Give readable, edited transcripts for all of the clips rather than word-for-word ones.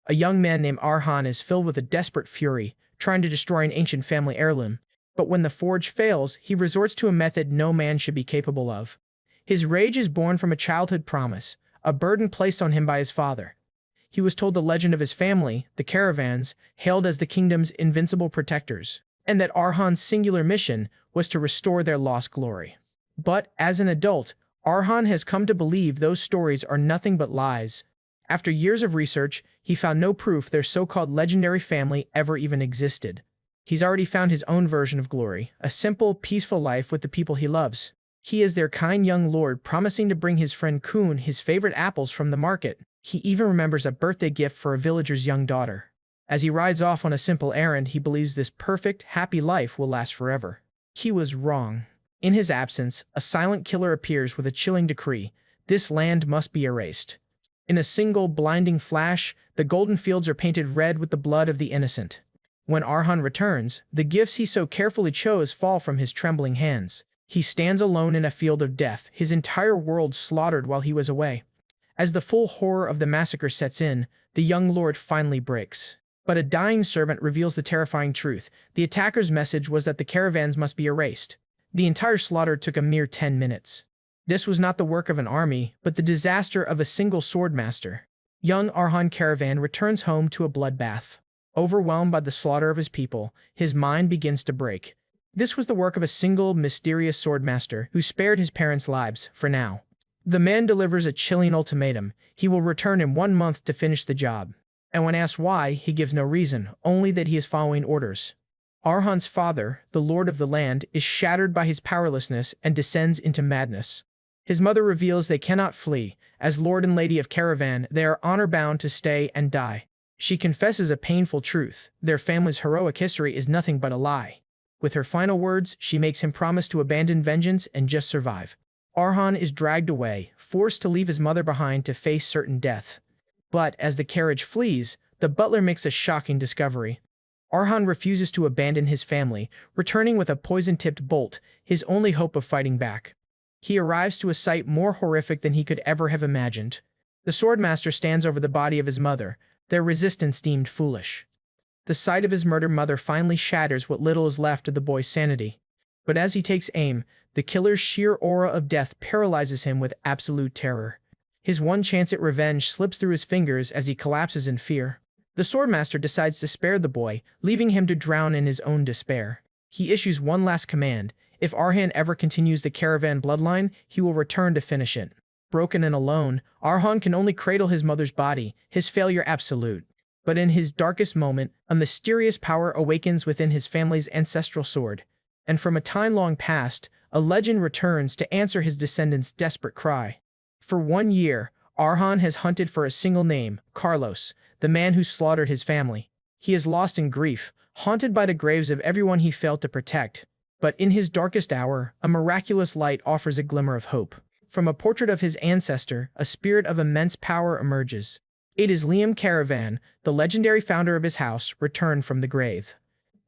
A young man named Arhan is filled with a desperate fury, trying to destroy an ancient family heirloom. But when the forge fails, he resorts to a method no man should be capable of. His rage is born from a childhood promise, a burden placed on him by his father. He was told the legend of his family, the Caravans, hailed as the kingdom's invincible protectors, and that Arhan's singular mission was to restore their lost glory. But, as an adult, Arhan has come to believe those stories are nothing but lies. After years of research, he found no proof their so-called legendary family ever even existed. He's already found his own version of glory, a simple, peaceful life with the people he loves. He is their kind young lord, promising to bring his friend Kun his favorite apples from the market. He even remembers a birthday gift for a villager's young daughter. As he rides off on a simple errand, he believes this perfect, happy life will last forever. He was wrong. In his absence, a silent killer appears with a chilling decree: this land must be erased. In a single, blinding flash, the golden fields are painted red with the blood of the innocent. When Arhan returns, the gifts he so carefully chose fall from his trembling hands. He stands alone in a field of death, his entire world slaughtered while he was away. As the full horror of the massacre sets in, the young lord finally breaks. But a dying servant reveals the terrifying truth. The attacker's message was that the caravans must be erased. The entire slaughter took a mere 10 minutes. This was not the work of an army, but the disaster of a single swordmaster. Young Arhan Karavan returns home to a bloodbath. Overwhelmed by the slaughter of his people, his mind begins to break. This was the work of a single, mysterious swordmaster who spared his parents' lives, for now. The man delivers a chilling ultimatum: he will return in 1 month to finish the job. And when asked why, he gives no reason, only that he is following orders. Arhan's father, the lord of the land, is shattered by his powerlessness and descends into madness. His mother reveals they cannot flee. As lord and lady of Caravan, they are honor-bound to stay and die. She confesses a painful truth: their family's heroic history is nothing but a lie. With her final words, she makes him promise to abandon vengeance and just survive. Arhan is dragged away, forced to leave his mother behind to face certain death. But as the carriage flees, the butler makes a shocking discovery. Arhan refuses to abandon his family, returning with a poison-tipped bolt, his only hope of fighting back. He arrives to a sight more horrific than he could ever have imagined. The swordmaster stands over the body of his mother, their resistance deemed foolish. The sight of his murdered mother finally shatters what little is left of the boy's sanity. But as he takes aim, the killer's sheer aura of death paralyzes him with absolute terror. His one chance at revenge slips through his fingers as he collapses in fear. The swordmaster decides to spare the boy, leaving him to drown in his own despair. He issues one last command: if Arhan ever continues the caravan bloodline, he will return to finish it. Broken and alone, Arhan can only cradle his mother's body, his failure absolute. But in his darkest moment, a mysterious power awakens within his family's ancestral sword. And from a time long past, a legend returns to answer his descendants' desperate cry. For 1 year, Arhan has hunted for a single name: Carlos, the man who slaughtered his family. He is lost in grief, haunted by the graves of everyone he failed to protect. But in his darkest hour, a miraculous light offers a glimmer of hope. From a portrait of his ancestor, a spirit of immense power emerges. It is Liam Karavan, the legendary founder of his house, returned from the grave.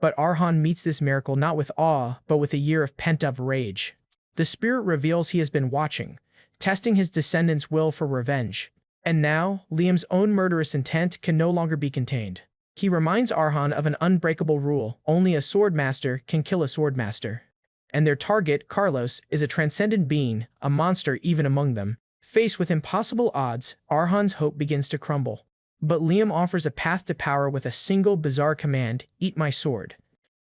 But Arhan meets this miracle not with awe, but with a year of pent-up rage. The spirit reveals he has been watching, testing his descendants' will for revenge. And now, Liam's own murderous intent can no longer be contained. He reminds Arhan of an unbreakable rule: only a swordmaster can kill a swordmaster. And their target, Carlos, is a transcendent being, a monster even among them. Faced with impossible odds, Arhan's hope begins to crumble. But Liam offers a path to power with a single bizarre command: eat my sword.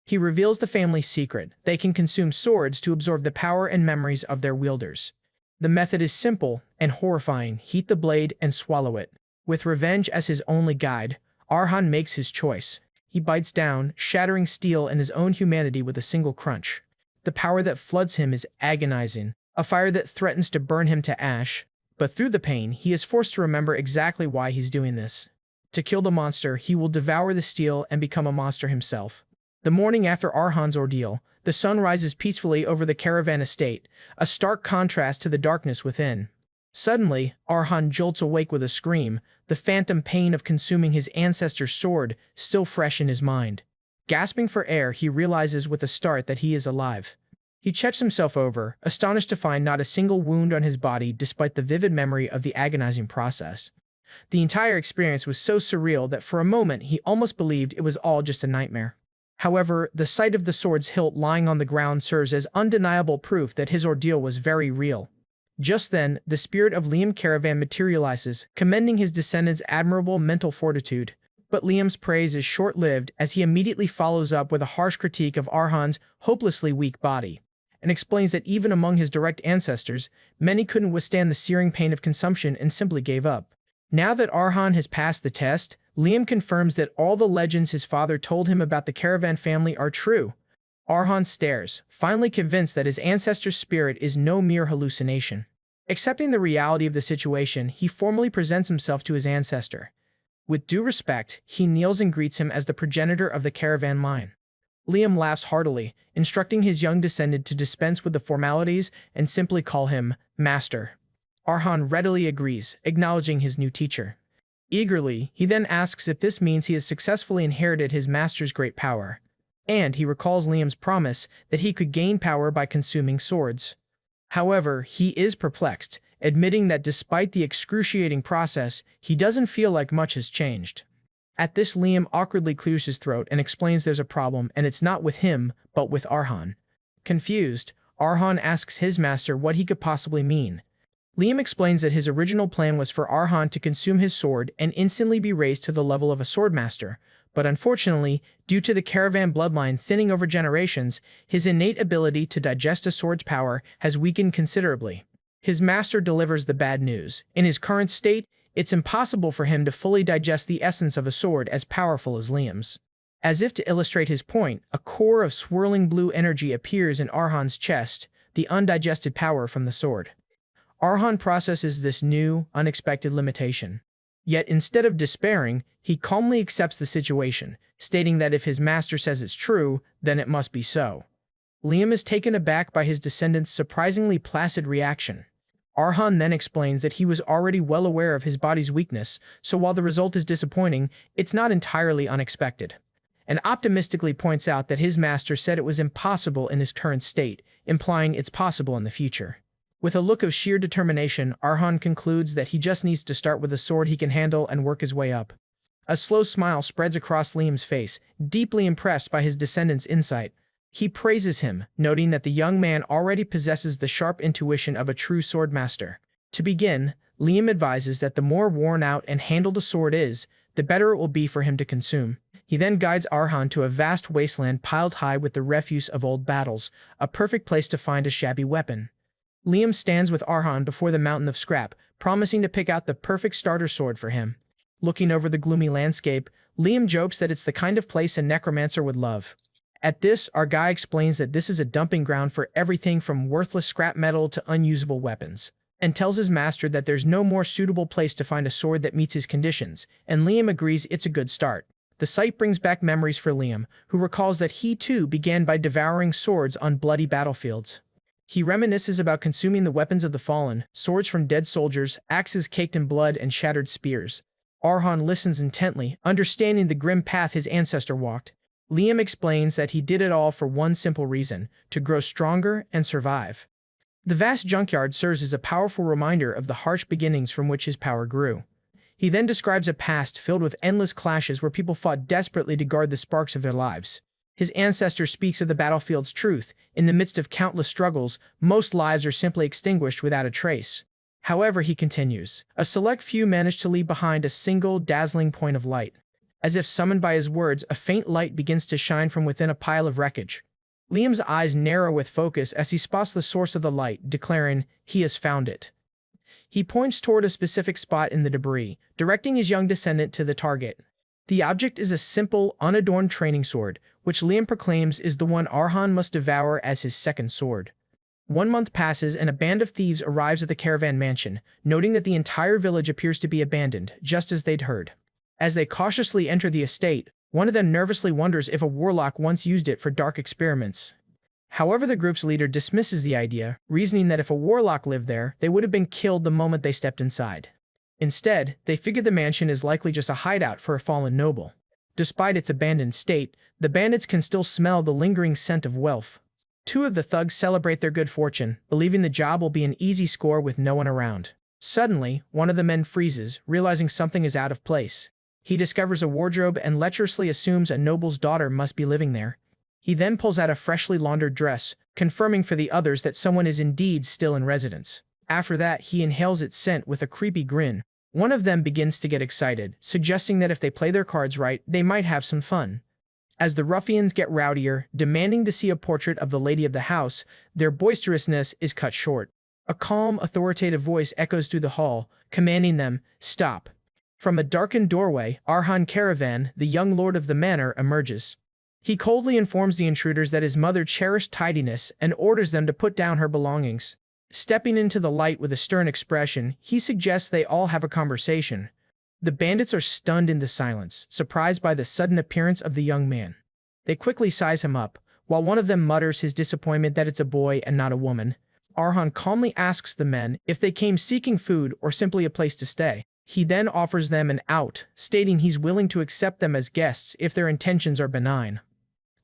He reveals the family's secret: they can consume swords to absorb the power and memories of their wielders. The method is simple and horrifying: heat the blade and swallow it. With revenge as his only guide, Arhan makes his choice. He bites down, shattering steel and his own humanity with a single crunch. The power that floods him is agonizing, a fire that threatens to burn him to ash. But through the pain, he is forced to remember exactly why he's doing this. To kill the monster, he will devour the steel and become a monster himself. The morning after Arhan's ordeal, the sun rises peacefully over the caravan estate, a stark contrast to the darkness within. Suddenly, Arhan jolts awake with a scream, the phantom pain of consuming his ancestor's sword still fresh in his mind. Gasping for air, he realizes with a start that he is alive. He checks himself over, astonished to find not a single wound on his body despite the vivid memory of the agonizing process. The entire experience was so surreal that for a moment he almost believed it was all just a nightmare. However, the sight of the sword's hilt lying on the ground serves as undeniable proof that his ordeal was very real. Just then, the spirit of Liam Karavan materializes, commending his descendants' admirable mental fortitude. But Liam's praise is short-lived as he immediately follows up with a harsh critique of Arhan's hopelessly weak body, and explains that even among his direct ancestors, many couldn't withstand the searing pain of consumption and simply gave up. Now that Arhan has passed the test, Liam confirms that all the legends his father told him about the Karavan family are true. Arhan stares, finally convinced that his ancestor's spirit is no mere hallucination. Accepting the reality of the situation, he formally presents himself to his ancestor. With due respect, he kneels and greets him as the progenitor of the Karavan line. Liam laughs heartily, instructing his young descendant to dispense with the formalities and simply call him Master. Arhan readily agrees, acknowledging his new teacher. Eagerly, he then asks if this means he has successfully inherited his master's great power, and he recalls Liam's promise that he could gain power by consuming swords. However, he is perplexed, admitting that despite the excruciating process, he doesn't feel like much has changed. At this, Liam awkwardly clears his throat and explains there's a problem and it's not with him, but with Arhan. Confused, Arhan asks his master what he could possibly mean. Liam explains that his original plan was for Arhan to consume his sword and instantly be raised to the level of a swordmaster, but unfortunately, due to the Karavan bloodline thinning over generations, his innate ability to digest a sword's power has weakened considerably. His master delivers the bad news. In his current state, it's impossible for him to fully digest the essence of a sword as powerful as Liam's. As if to illustrate his point, a core of swirling blue energy appears in Arhan's chest, the undigested power from the sword. Arhan processes this new, unexpected limitation. Yet instead of despairing, he calmly accepts the situation, stating that if his master says it's true, then it must be so. Liam is taken aback by his descendant's surprisingly placid reaction. Arhan then explains that he was already well aware of his body's weakness, so while the result is disappointing, it's not entirely unexpected. And optimistically points out that his master said it was impossible in his current state, implying it's possible in the future. With a look of sheer determination, Arhan concludes that he just needs to start with a sword he can handle and work his way up. A slow smile spreads across Liam's face, deeply impressed by his descendant's insight. He praises him, noting that the young man already possesses the sharp intuition of a true swordmaster. To begin, Liam advises that the more worn out and handled a sword is, the better it will be for him to consume. He then guides Arhan to a vast wasteland piled high with the refuse of old battles, a perfect place to find a shabby weapon. Liam stands with Arhan before the mountain of scrap, promising to pick out the perfect starter sword for him. Looking over the gloomy landscape, Liam jokes that it's the kind of place a necromancer would love. At this, our guy explains that this is a dumping ground for everything from worthless scrap metal to unusable weapons, and tells his master that there's no more suitable place to find a sword that meets his conditions, and Liam agrees it's a good start. The sight brings back memories for Liam, who recalls that he too began by devouring swords on bloody battlefields. He reminisces about consuming the weapons of the fallen, swords from dead soldiers, axes caked in blood, and shattered spears. Arhan listens intently, understanding the grim path his ancestor walked. Liam explains that he did it all for one simple reason: to grow stronger and survive. The vast junkyard serves as a powerful reminder of the harsh beginnings from which his power grew. He then describes a past filled with endless clashes where people fought desperately to guard the sparks of their lives. His ancestor speaks of the battlefield's truth. In the midst of countless struggles, most lives are simply extinguished without a trace. However, he continues, a select few manage to leave behind a single, dazzling point of light. As if summoned by his words, a faint light begins to shine from within a pile of wreckage. Liam's eyes narrow with focus as he spots the source of the light, declaring, he has found it. He points toward a specific spot in the debris, directing his young descendant to the target. The object is a simple, unadorned training sword, which Liam proclaims is the one Arhan must devour as his second sword. 1 month passes and a band of thieves arrives at the caravan mansion, noting that the entire village appears to be abandoned, just as they'd heard. As they cautiously enter the estate, one of them nervously wonders if a warlock once used it for dark experiments. However, the group's leader dismisses the idea, reasoning that if a warlock lived there, they would have been killed the moment they stepped inside. Instead, they figure the mansion is likely just a hideout for a fallen noble. Despite its abandoned state, the bandits can still smell the lingering scent of wealth. 2 of the thugs celebrate their good fortune, believing the job will be an easy score with no one around. Suddenly, one of the men freezes, realizing something is out of place. He discovers a wardrobe and lecherously assumes a noble's daughter must be living there. He then pulls out a freshly laundered dress, confirming for the others that someone is indeed still in residence. After that, he inhales its scent with a creepy grin. One of them begins to get excited, suggesting that if they play their cards right, they might have some fun. As the ruffians get rowdier, demanding to see a portrait of the lady of the house, their boisterousness is cut short. A calm, authoritative voice echoes through the hall, commanding them, "Stop." From a darkened doorway, Arhan Karavan, the young lord of the manor, emerges. He coldly informs the intruders that his mother cherished tidiness and orders them to put down her belongings. Stepping into the light with a stern expression, he suggests they all have a conversation. The bandits are stunned into silence, surprised by the sudden appearance of the young man. They quickly size him up, while one of them mutters his disappointment that it's a boy and not a woman. Arhan calmly asks the men if they came seeking food or simply a place to stay. He then offers them an out, stating he's willing to accept them as guests if their intentions are benign.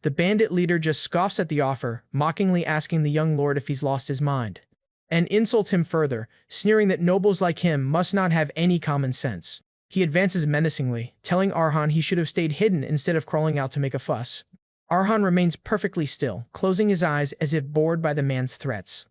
The bandit leader just scoffs at the offer, mockingly asking the young lord if he's lost his mind, and insults him further, sneering that nobles like him must not have any common sense. He advances menacingly, telling Arhan he should have stayed hidden instead of crawling out to make a fuss. Arhan remains perfectly still, closing his eyes as if bored by the man's threats.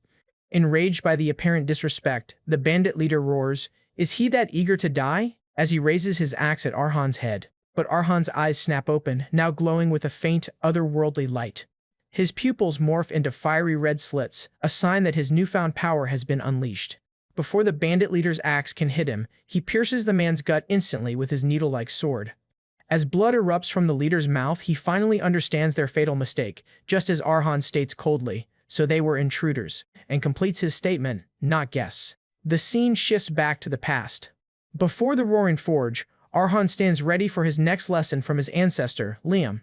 Enraged by the apparent disrespect, the bandit leader roars, "Is he that eager to die?" as he raises his axe at Arhan's head. But Arhan's eyes snap open, now glowing with a faint, otherworldly light. His pupils morph into fiery red slits, a sign that his newfound power has been unleashed. Before the bandit leader's axe can hit him, he pierces the man's gut instantly with his needle-like sword. As blood erupts from the leader's mouth, he finally understands their fatal mistake, just as Arhan states coldly, "So they were intruders," and completes his statement, "Not guests." The scene shifts back to the past. Before the Roaring Forge, Arhan stands ready for his next lesson from his ancestor, Liam.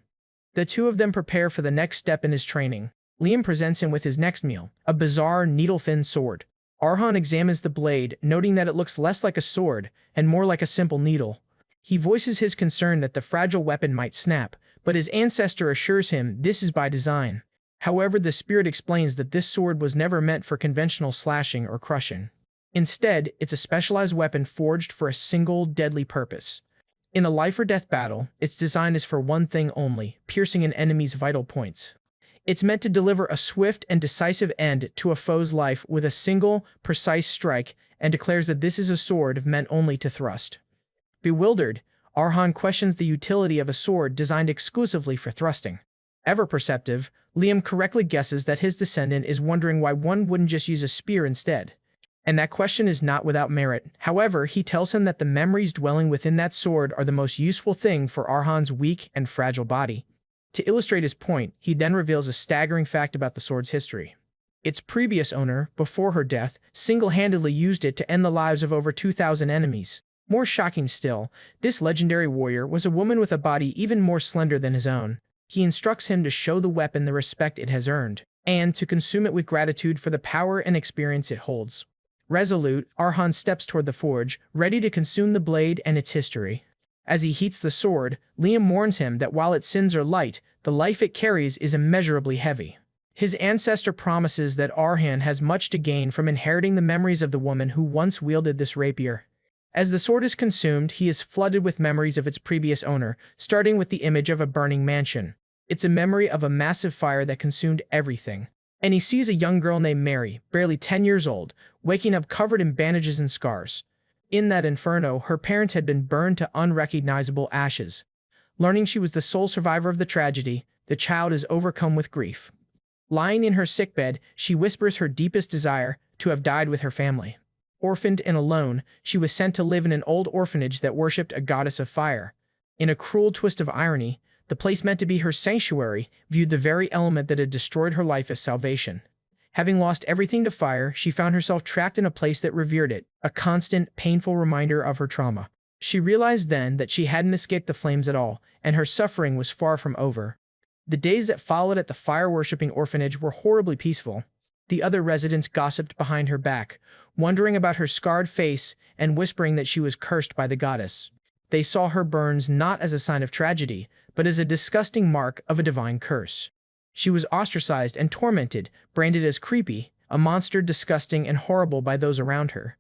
The two of them prepare for the next step in his training. Liam presents him with his next meal, a bizarre, needle-thin sword. Arhan examines the blade, noting that it looks less like a sword and more like a simple needle. He voices his concern that the fragile weapon might snap, but his ancestor assures him this is by design. However, the spirit explains that this sword was never meant for conventional slashing or crushing. Instead, it's a specialized weapon forged for a single, deadly purpose. In a life-or-death battle, its design is for one thing only, piercing an enemy's vital points. It's meant to deliver a swift and decisive end to a foe's life with a single, precise strike, and declares that this is a sword meant only to thrust. Bewildered, Arhan questions the utility of a sword designed exclusively for thrusting. Ever perceptive, Liam correctly guesses that his descendant is wondering why one wouldn't just use a spear instead. And that question is not without merit. However, he tells him that the memories dwelling within that sword are the most useful thing for Arhan's weak and fragile body. To illustrate his point, he then reveals a staggering fact about the sword's history. Its previous owner, before her death, single-handedly used it to end the lives of over 2,000 enemies. More shocking still, this legendary warrior was a woman with a body even more slender than his own. He instructs him to show the weapon the respect it has earned, and to consume it with gratitude for the power and experience it holds. Resolute, Arhan steps toward the forge, ready to consume the blade and its history. As he heats the sword, Liam warns him that while its sins are light, the life it carries is immeasurably heavy. His ancestor promises that Arhan has much to gain from inheriting the memories of the woman who once wielded this rapier. As the sword is consumed, he is flooded with memories of its previous owner, starting with the image of a burning mansion. It's a memory of a massive fire that consumed everything. And he sees a young girl named Mary, barely 10 years old, waking up covered in bandages and scars. In that inferno, her parents had been burned to unrecognizable ashes. Learning she was the sole survivor of the tragedy, the child is overcome with grief. Lying in her sickbed, she whispers her deepest desire, to have died with her family. Orphaned and alone, she was sent to live in an old orphanage that worshipped a goddess of fire. In a cruel twist of irony, the place meant to be her sanctuary viewed the very element that had destroyed her life as salvation. Having lost everything to fire, she found herself trapped in a place that revered it, a constant, painful reminder of her trauma. She realized then that she hadn't escaped the flames at all, and her suffering was far from over. The days that followed at the fire-worshipping orphanage were horribly peaceful. The other residents gossiped behind her back, wondering about her scarred face and whispering that she was cursed by the goddess. They saw her burns not as a sign of tragedy, but as a disgusting mark of a divine curse. She was ostracized and tormented, branded as creepy, a monster disgusting and horrible by those around her.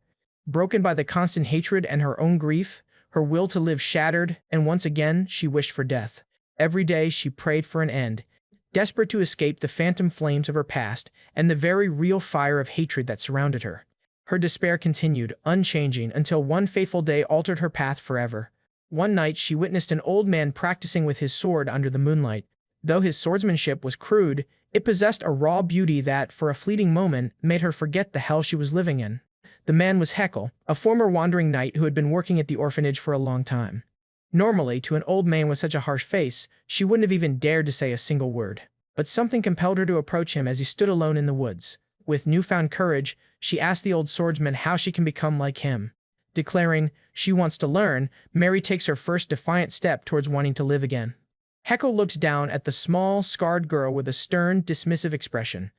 Broken by the constant hatred and her own grief, her will to live shattered, and once again she wished for death. Every day she prayed for an end, desperate to escape the phantom flames of her past and the very real fire of hatred that surrounded her. Her despair continued, unchanging, until one fateful day altered her path forever. One night she witnessed an old man practicing with his sword under the moonlight. Though his swordsmanship was crude, it possessed a raw beauty that, for a fleeting moment, made her forget the hell she was living in. The man was Heckle, a former wandering knight who had been working at the orphanage for a long time. Normally, to an old man with such a harsh face, she wouldn't have even dared to say a single word. But something compelled her to approach him as he stood alone in the woods. With newfound courage, she asked the old swordsman how she can become like him. Declaring she wants to learn, Mary takes her first defiant step towards wanting to live again. Heckle looks down at the small, scarred girl with a stern, dismissive expression.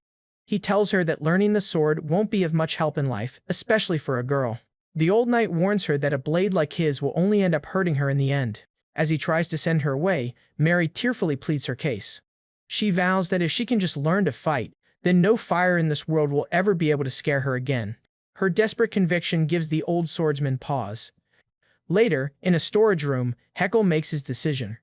He tells her that learning the sword won't be of much help in life, especially for a girl. The old knight warns her that a blade like his will only end up hurting her in the end. As he tries to send her away, Mary tearfully pleads her case. She vows that if she can just learn to fight, then no fire in this world will ever be able to scare her again. Her desperate conviction gives the old swordsman pause. Later, in a storage room, Heckle makes his decision.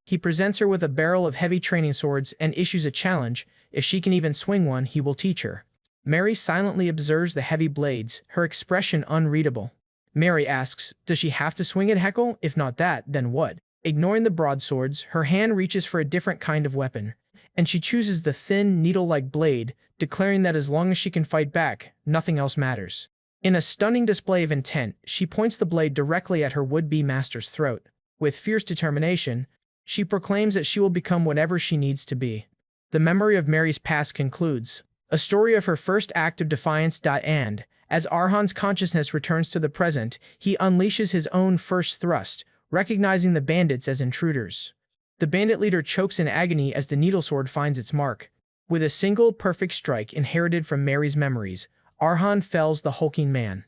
He presents her with a barrel of heavy training swords and issues a challenge. If she can even swing one, he will teach her. Mary silently observes the heavy blades, her expression unreadable. Mary asks, does she have to swing at Heckle? If not that, then what? Ignoring the broadswords, her hand reaches for a different kind of weapon, and she chooses the thin, needle-like blade, declaring that as long as she can fight back, nothing else matters. In a stunning display of intent, she points the blade directly at her would-be master's throat. With fierce determination, she proclaims that she will become whatever she needs to be. The memory of Mary's past concludes, a story of her first act of defiance. And, as Arhan's consciousness returns to the present, he unleashes his own first thrust, recognizing the bandits as intruders. The bandit leader chokes in agony as the needlesword finds its mark. With a single perfect strike inherited from Mary's memories, Arhan fells the hulking man.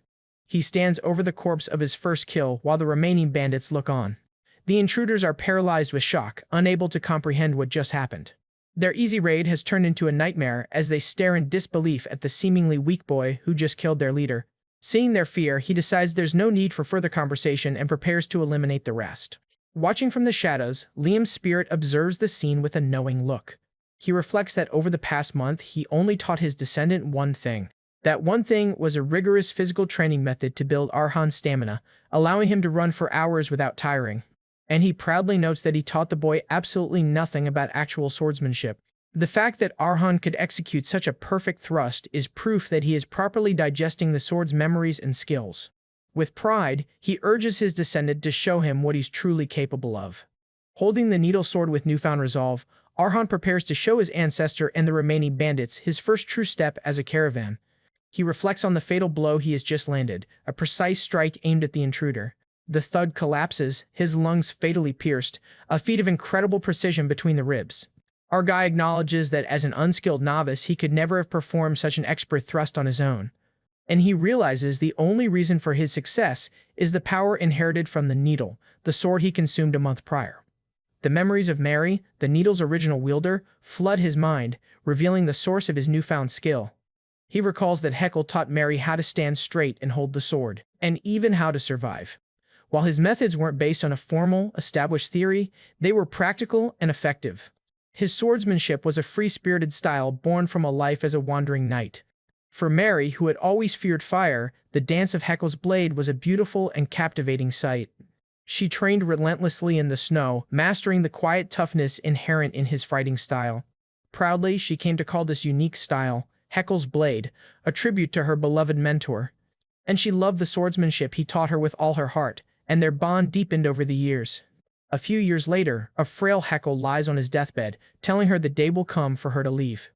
He stands over the corpse of his first kill while the remaining bandits look on. The intruders are paralyzed with shock, unable to comprehend what just happened. Their easy raid has turned into a nightmare as they stare in disbelief at the seemingly weak boy who just killed their leader. Seeing their fear, he decides there's no need for further conversation and prepares to eliminate the rest. Watching from the shadows, Liam's spirit observes the scene with a knowing look. He reflects that over the past month, he only taught his descendant one thing. That one thing was a rigorous physical training method to build Arhan's stamina, allowing him to run for hours without tiring. And he proudly notes that he taught the boy absolutely nothing about actual swordsmanship. The fact that Arhan could execute such a perfect thrust is proof that he is properly digesting the sword's memories and skills. With pride, he urges his descendant to show him what he's truly capable of. Holding the needle sword with newfound resolve, Arhan prepares to show his ancestor and the remaining bandits his first true step as a caravan. He reflects on the fatal blow he has just landed, a precise strike aimed at the intruder. The thug collapses, his lungs fatally pierced, a feat of incredible precision between the ribs. Our guy acknowledges that as an unskilled novice he could never have performed such an expert thrust on his own. And he realizes the only reason for his success is the power inherited from the needle, the sword he consumed a month prior. The memories of Mary, the needle's original wielder, flood his mind, revealing the source of his newfound skill. He recalls that Heckle taught Mary how to stand straight and hold the sword, and even how to survive. While his methods weren't based on a formal, established theory, they were practical and effective. His swordsmanship was a free-spirited style born from a life as a wandering knight. For Mary, who had always feared fire, the dance of Heckle's blade was a beautiful and captivating sight. She trained relentlessly in the snow, mastering the quiet toughness inherent in his fighting style. Proudly, she came to call this unique style Heckle's blade, a tribute to her beloved mentor. And she loved the swordsmanship he taught her with all her heart, and their bond deepened over the years. A few years later, a frail Heckle lies on his deathbed, telling her the day will come for her to leave.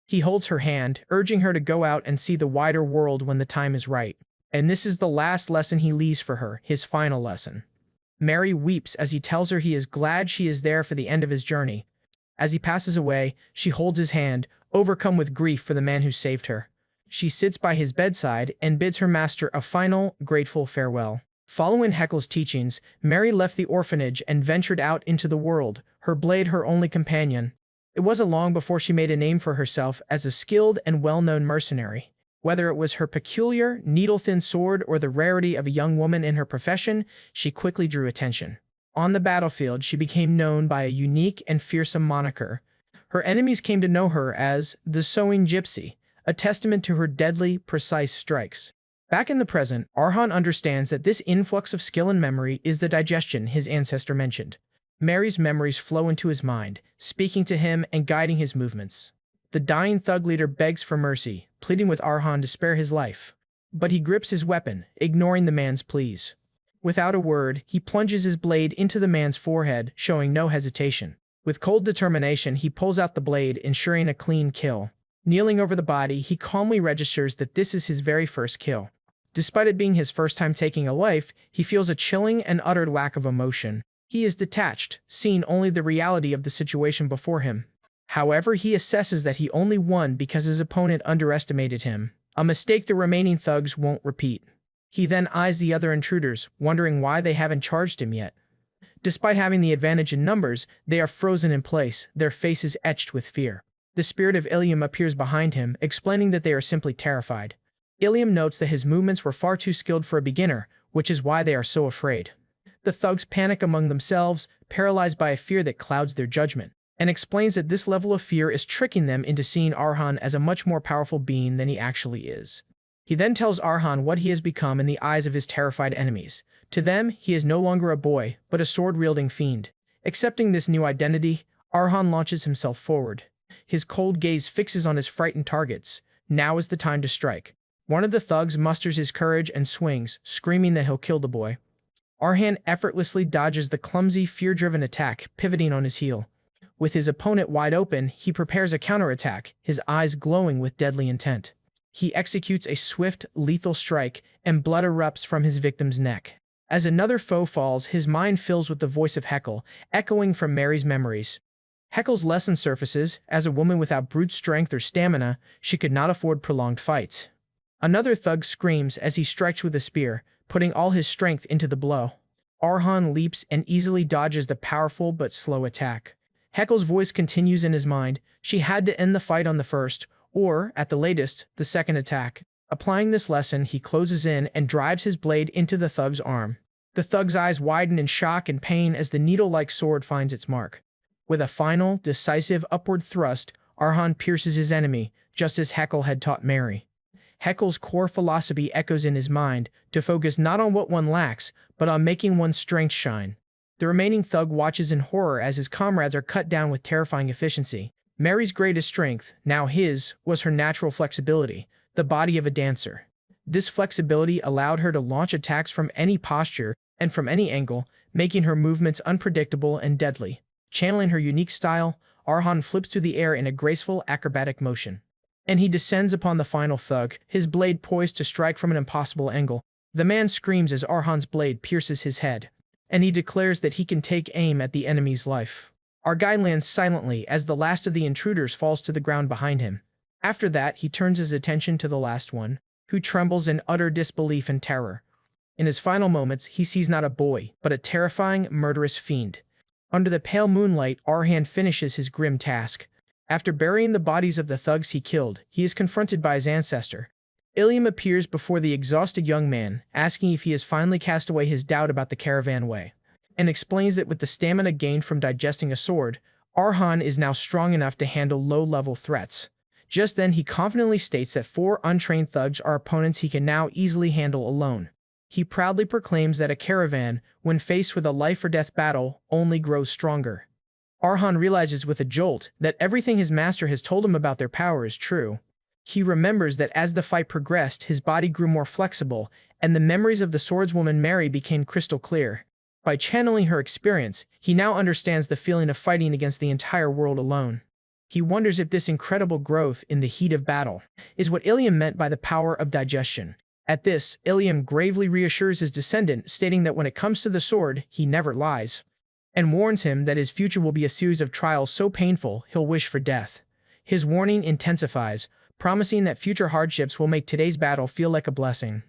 He holds her hand, urging her to go out and see the wider world when the time is right. And this is the last lesson he leaves for her, his final lesson. Mary weeps as he tells her he is glad she is there for the end of his journey. As he passes away, she holds his hand, overcome with grief for the man who saved her. She sits by his bedside and bids her master a final, grateful farewell. Following Heckle's teachings, Mary left the orphanage and ventured out into the world, her blade her only companion. It wasn't long before she made a name for herself as a skilled and well-known mercenary. Whether it was her peculiar, needle-thin sword or the rarity of a young woman in her profession, she quickly drew attention. On the battlefield, she became known by a unique and fearsome moniker. Her enemies came to know her as the Sewing Gypsy, a testament to her deadly, precise strikes. Back in the present, Arhan understands that this influx of skill and memory is the digestion his ancestor mentioned. Mary's memories flow into his mind, speaking to him and guiding his movements. The dying thug leader begs for mercy, pleading with Arhan to spare his life. But he grips his weapon, ignoring the man's pleas. Without a word, he plunges his blade into the man's forehead, showing no hesitation. With cold determination, he pulls out the blade, ensuring a clean kill. Kneeling over the body, he calmly registers that this is his very first kill. Despite it being his first time taking a life, he feels a chilling and utter lack of emotion. He is detached, seeing only the reality of the situation before him. However, he assesses that he only won because his opponent underestimated him, a mistake the remaining thugs won't repeat. He then eyes the other intruders, wondering why they haven't charged him yet. Despite having the advantage in numbers, they are frozen in place, their faces etched with fear. The spirit of Ilium appears behind him, explaining that they are simply terrified. Ilium notes that his movements were far too skilled for a beginner, which is why they are so afraid. The thugs panic among themselves, paralyzed by a fear that clouds their judgment, and explains that this level of fear is tricking them into seeing Arhan as a much more powerful being than he actually is. He then tells Arhan what he has become in the eyes of his terrified enemies. To them, he is no longer a boy, but a sword-wielding fiend. Accepting this new identity, Arhan launches himself forward. His cold gaze fixes on his frightened targets. Now is the time to strike. One of the thugs musters his courage and swings, screaming that he'll kill the boy. Arhan effortlessly dodges the clumsy, fear-driven attack, pivoting on his heel. With his opponent wide open, he prepares a counterattack, his eyes glowing with deadly intent. He executes a swift, lethal strike, and blood erupts from his victim's neck. As another foe falls, his mind fills with the voice of Hekel, echoing from Mary's memories. Hekel's lesson surfaces: as a woman without brute strength or stamina, she could not afford prolonged fights. Another thug screams as he strikes with a spear, putting all his strength into the blow. Arhan leaps and easily dodges the powerful but slow attack. Hekel's voice continues in his mind: she had to end the fight on the first, or, at the latest, the second attack. Applying this lesson, he closes in and drives his blade into the thug's arm. The thug's eyes widen in shock and pain as the needle-like sword finds its mark. With a final, decisive upward thrust, Arhan pierces his enemy, just as Hekel had taught Mary. Hekel's core philosophy echoes in his mind, to focus not on what one lacks, but on making one's strength shine. The remaining thug watches in horror as his comrades are cut down with terrifying efficiency. Mary's greatest strength, now his, was her natural flexibility, the body of a dancer. This flexibility allowed her to launch attacks from any posture and from any angle, making her movements unpredictable and deadly. Channeling her unique style, Arhan flips through the air in a graceful, acrobatic motion. And he descends upon the final thug, his blade poised to strike from an impossible angle. The man screams as Arhan's blade pierces his head, and he declares that he can take aim at the enemy's life. Our guy lands silently as the last of the intruders falls to the ground behind him. After that, he turns his attention to the last one, who trembles in utter disbelief and terror. In his final moments, he sees not a boy, but a terrifying, murderous fiend. Under the pale moonlight, Arhan finishes his grim task. After burying the bodies of the thugs he killed, he is confronted by his ancestor. Ilium appears before the exhausted young man, asking if he has finally cast away his doubt about the caravan way, and explains that with the stamina gained from digesting a sword, Arhan is now strong enough to handle low-level threats. Just then, he confidently states that 4 untrained thugs are opponents he can now easily handle alone. He proudly proclaims that a caravan, when faced with a life-or-death battle, only grows stronger. Arhan realizes with a jolt that everything his master has told him about their power is true. He remembers that as the fight progressed, his body grew more flexible, and the memories of the swordswoman Mary became crystal clear. By channeling her experience, he now understands the feeling of fighting against the entire world alone. He wonders if this incredible growth in the heat of battle is what Ilium meant by the power of digestion. At this, Ilium gravely reassures his descendant, stating that when it comes to the sword, he never lies, and warns him that his future will be a series of trials so painful he'll wish for death. His warning intensifies, promising that future hardships will make today's battle feel like a blessing.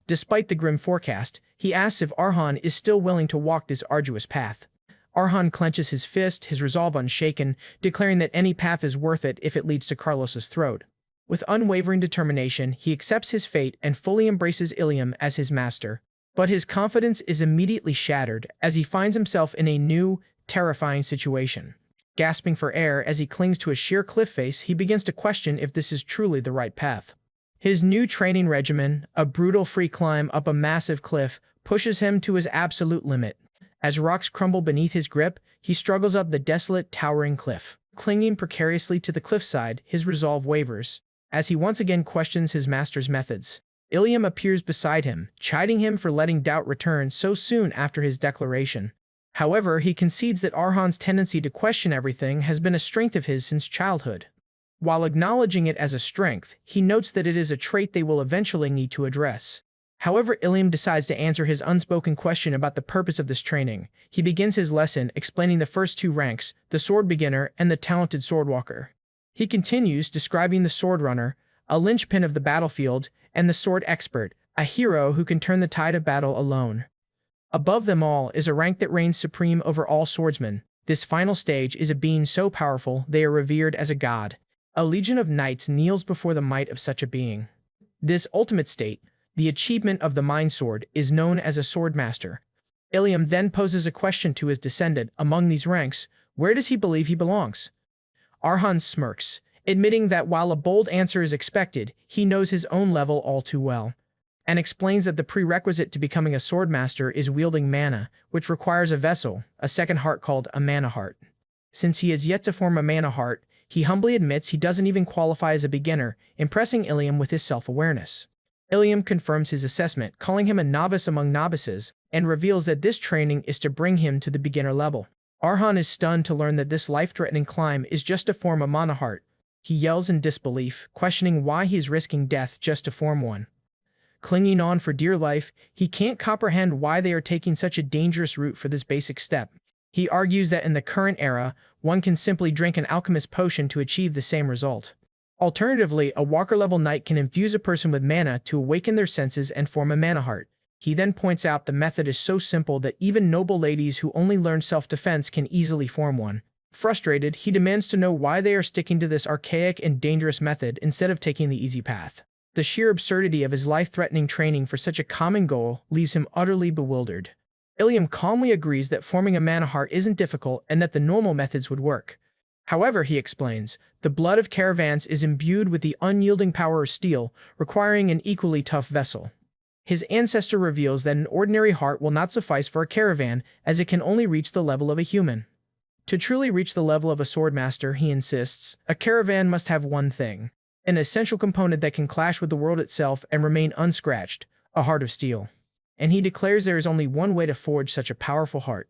Despite the grim forecast, he asks if Arhan is still willing to walk this arduous path. Arhan clenches his fist, his resolve unshaken, declaring that any path is worth it if it leads to Carlos's throat. With unwavering determination, he accepts his fate and fully embraces Ilium as his master. But his confidence is immediately shattered as he finds himself in a new, terrifying situation. Gasping for air as he clings to a sheer cliff face, he begins to question if this is truly the right path. His new training regimen, a brutal free climb up a massive cliff, pushes him to his absolute limit. As rocks crumble beneath his grip, he struggles up the desolate, towering cliff. Clinging precariously to the cliffside, his resolve wavers, as he once again questions his master's methods. Ilium appears beside him, chiding him for letting doubt return so soon after his declaration. However, he concedes that Arhan's tendency to question everything has been a strength of his since childhood. While acknowledging it as a strength, he notes that it is a trait they will eventually need to address. However, Ilium decides to answer his unspoken question about the purpose of this training. He begins his lesson explaining the first two ranks, the sword beginner and the talented swordwalker. He continues describing the sword runner, a linchpin of the battlefield, and the sword expert, a hero who can turn the tide of battle alone. Above them all is a rank that reigns supreme over all swordsmen. This final stage is a being so powerful they are revered as a god. A legion of knights kneels before the might of such a being. This ultimate state, the achievement of the mind sword, is known as a swordmaster. Ilium then poses a question to his descendant. Among these ranks, where does he believe he belongs? Arhan smirks, admitting that while a bold answer is expected, he knows his own level all too well, and explains that the prerequisite to becoming a swordmaster is wielding mana, which requires a vessel, a second heart called a mana heart. Since he has yet to form a mana heart, he humbly admits he doesn't even qualify as a beginner, impressing Ilium with his self-awareness. Ilium confirms his assessment, calling him a novice among novices, and reveals that this training is to bring him to the beginner level. Arhan is stunned to learn that this life-threatening climb is just to form a mana heart. He yells in disbelief, questioning why he is risking death just to form one. Clinging on for dear life, he can't comprehend why they are taking such a dangerous route for this basic step. He argues that in the current era, one can simply drink an alchemist potion to achieve the same result. Alternatively, a walker-level knight can infuse a person with mana to awaken their senses and form a mana heart. He then points out the method is so simple that even noble ladies who only learn self-defense can easily form one. Frustrated, he demands to know why they are sticking to this archaic and dangerous method instead of taking the easy path. The sheer absurdity of his life-threatening training for such a common goal leaves him utterly bewildered. Ilium calmly agrees that forming a mana heart isn't difficult and that the normal methods would work. However, he explains, the blood of caravans is imbued with the unyielding power of steel, requiring an equally tough vessel. His ancestor reveals that an ordinary heart will not suffice for a caravan, as it can only reach the level of a human. To truly reach the level of a swordmaster, he insists, a caravan must have one thing, an essential component that can clash with the world itself and remain unscratched, a heart of steel. And he declares there is only one way to forge such a powerful heart.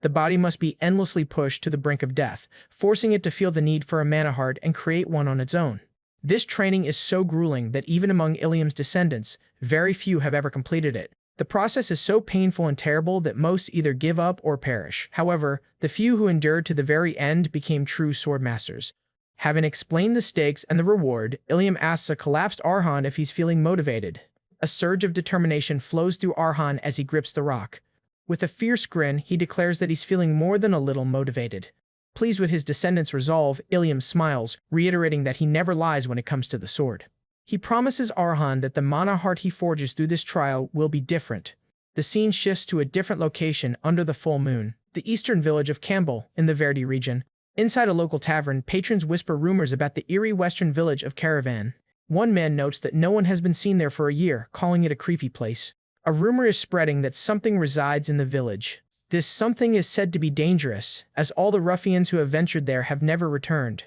The body must be endlessly pushed to the brink of death, forcing it to feel the need for a mana heart and create one on its own. This training is so grueling that even among Ilium's descendants, very few have ever completed it. The process is so painful and terrible that most either give up or perish. However, the few who endured to the very end became true swordmasters. Having explained the stakes and the reward, Ilium asks a collapsed Arhan if he's feeling motivated. A surge of determination flows through Arhan as he grips the rock. With a fierce grin, he declares that he's feeling more than a little motivated. Pleased with his descendants' resolve, Ilium smiles, reiterating that he never lies when it comes to the sword. He promises Arhan that the mana heart he forges through this trial will be different. The scene shifts to a different location under the full moon, the eastern village of Campbell, in the Verdi region. Inside a local tavern, patrons whisper rumors about the eerie western village of Caravan. One man notes that no one has been seen there for a year, calling it a creepy place. A rumor is spreading that something resides in the village. This something is said to be dangerous, as all the ruffians who have ventured there have never returned.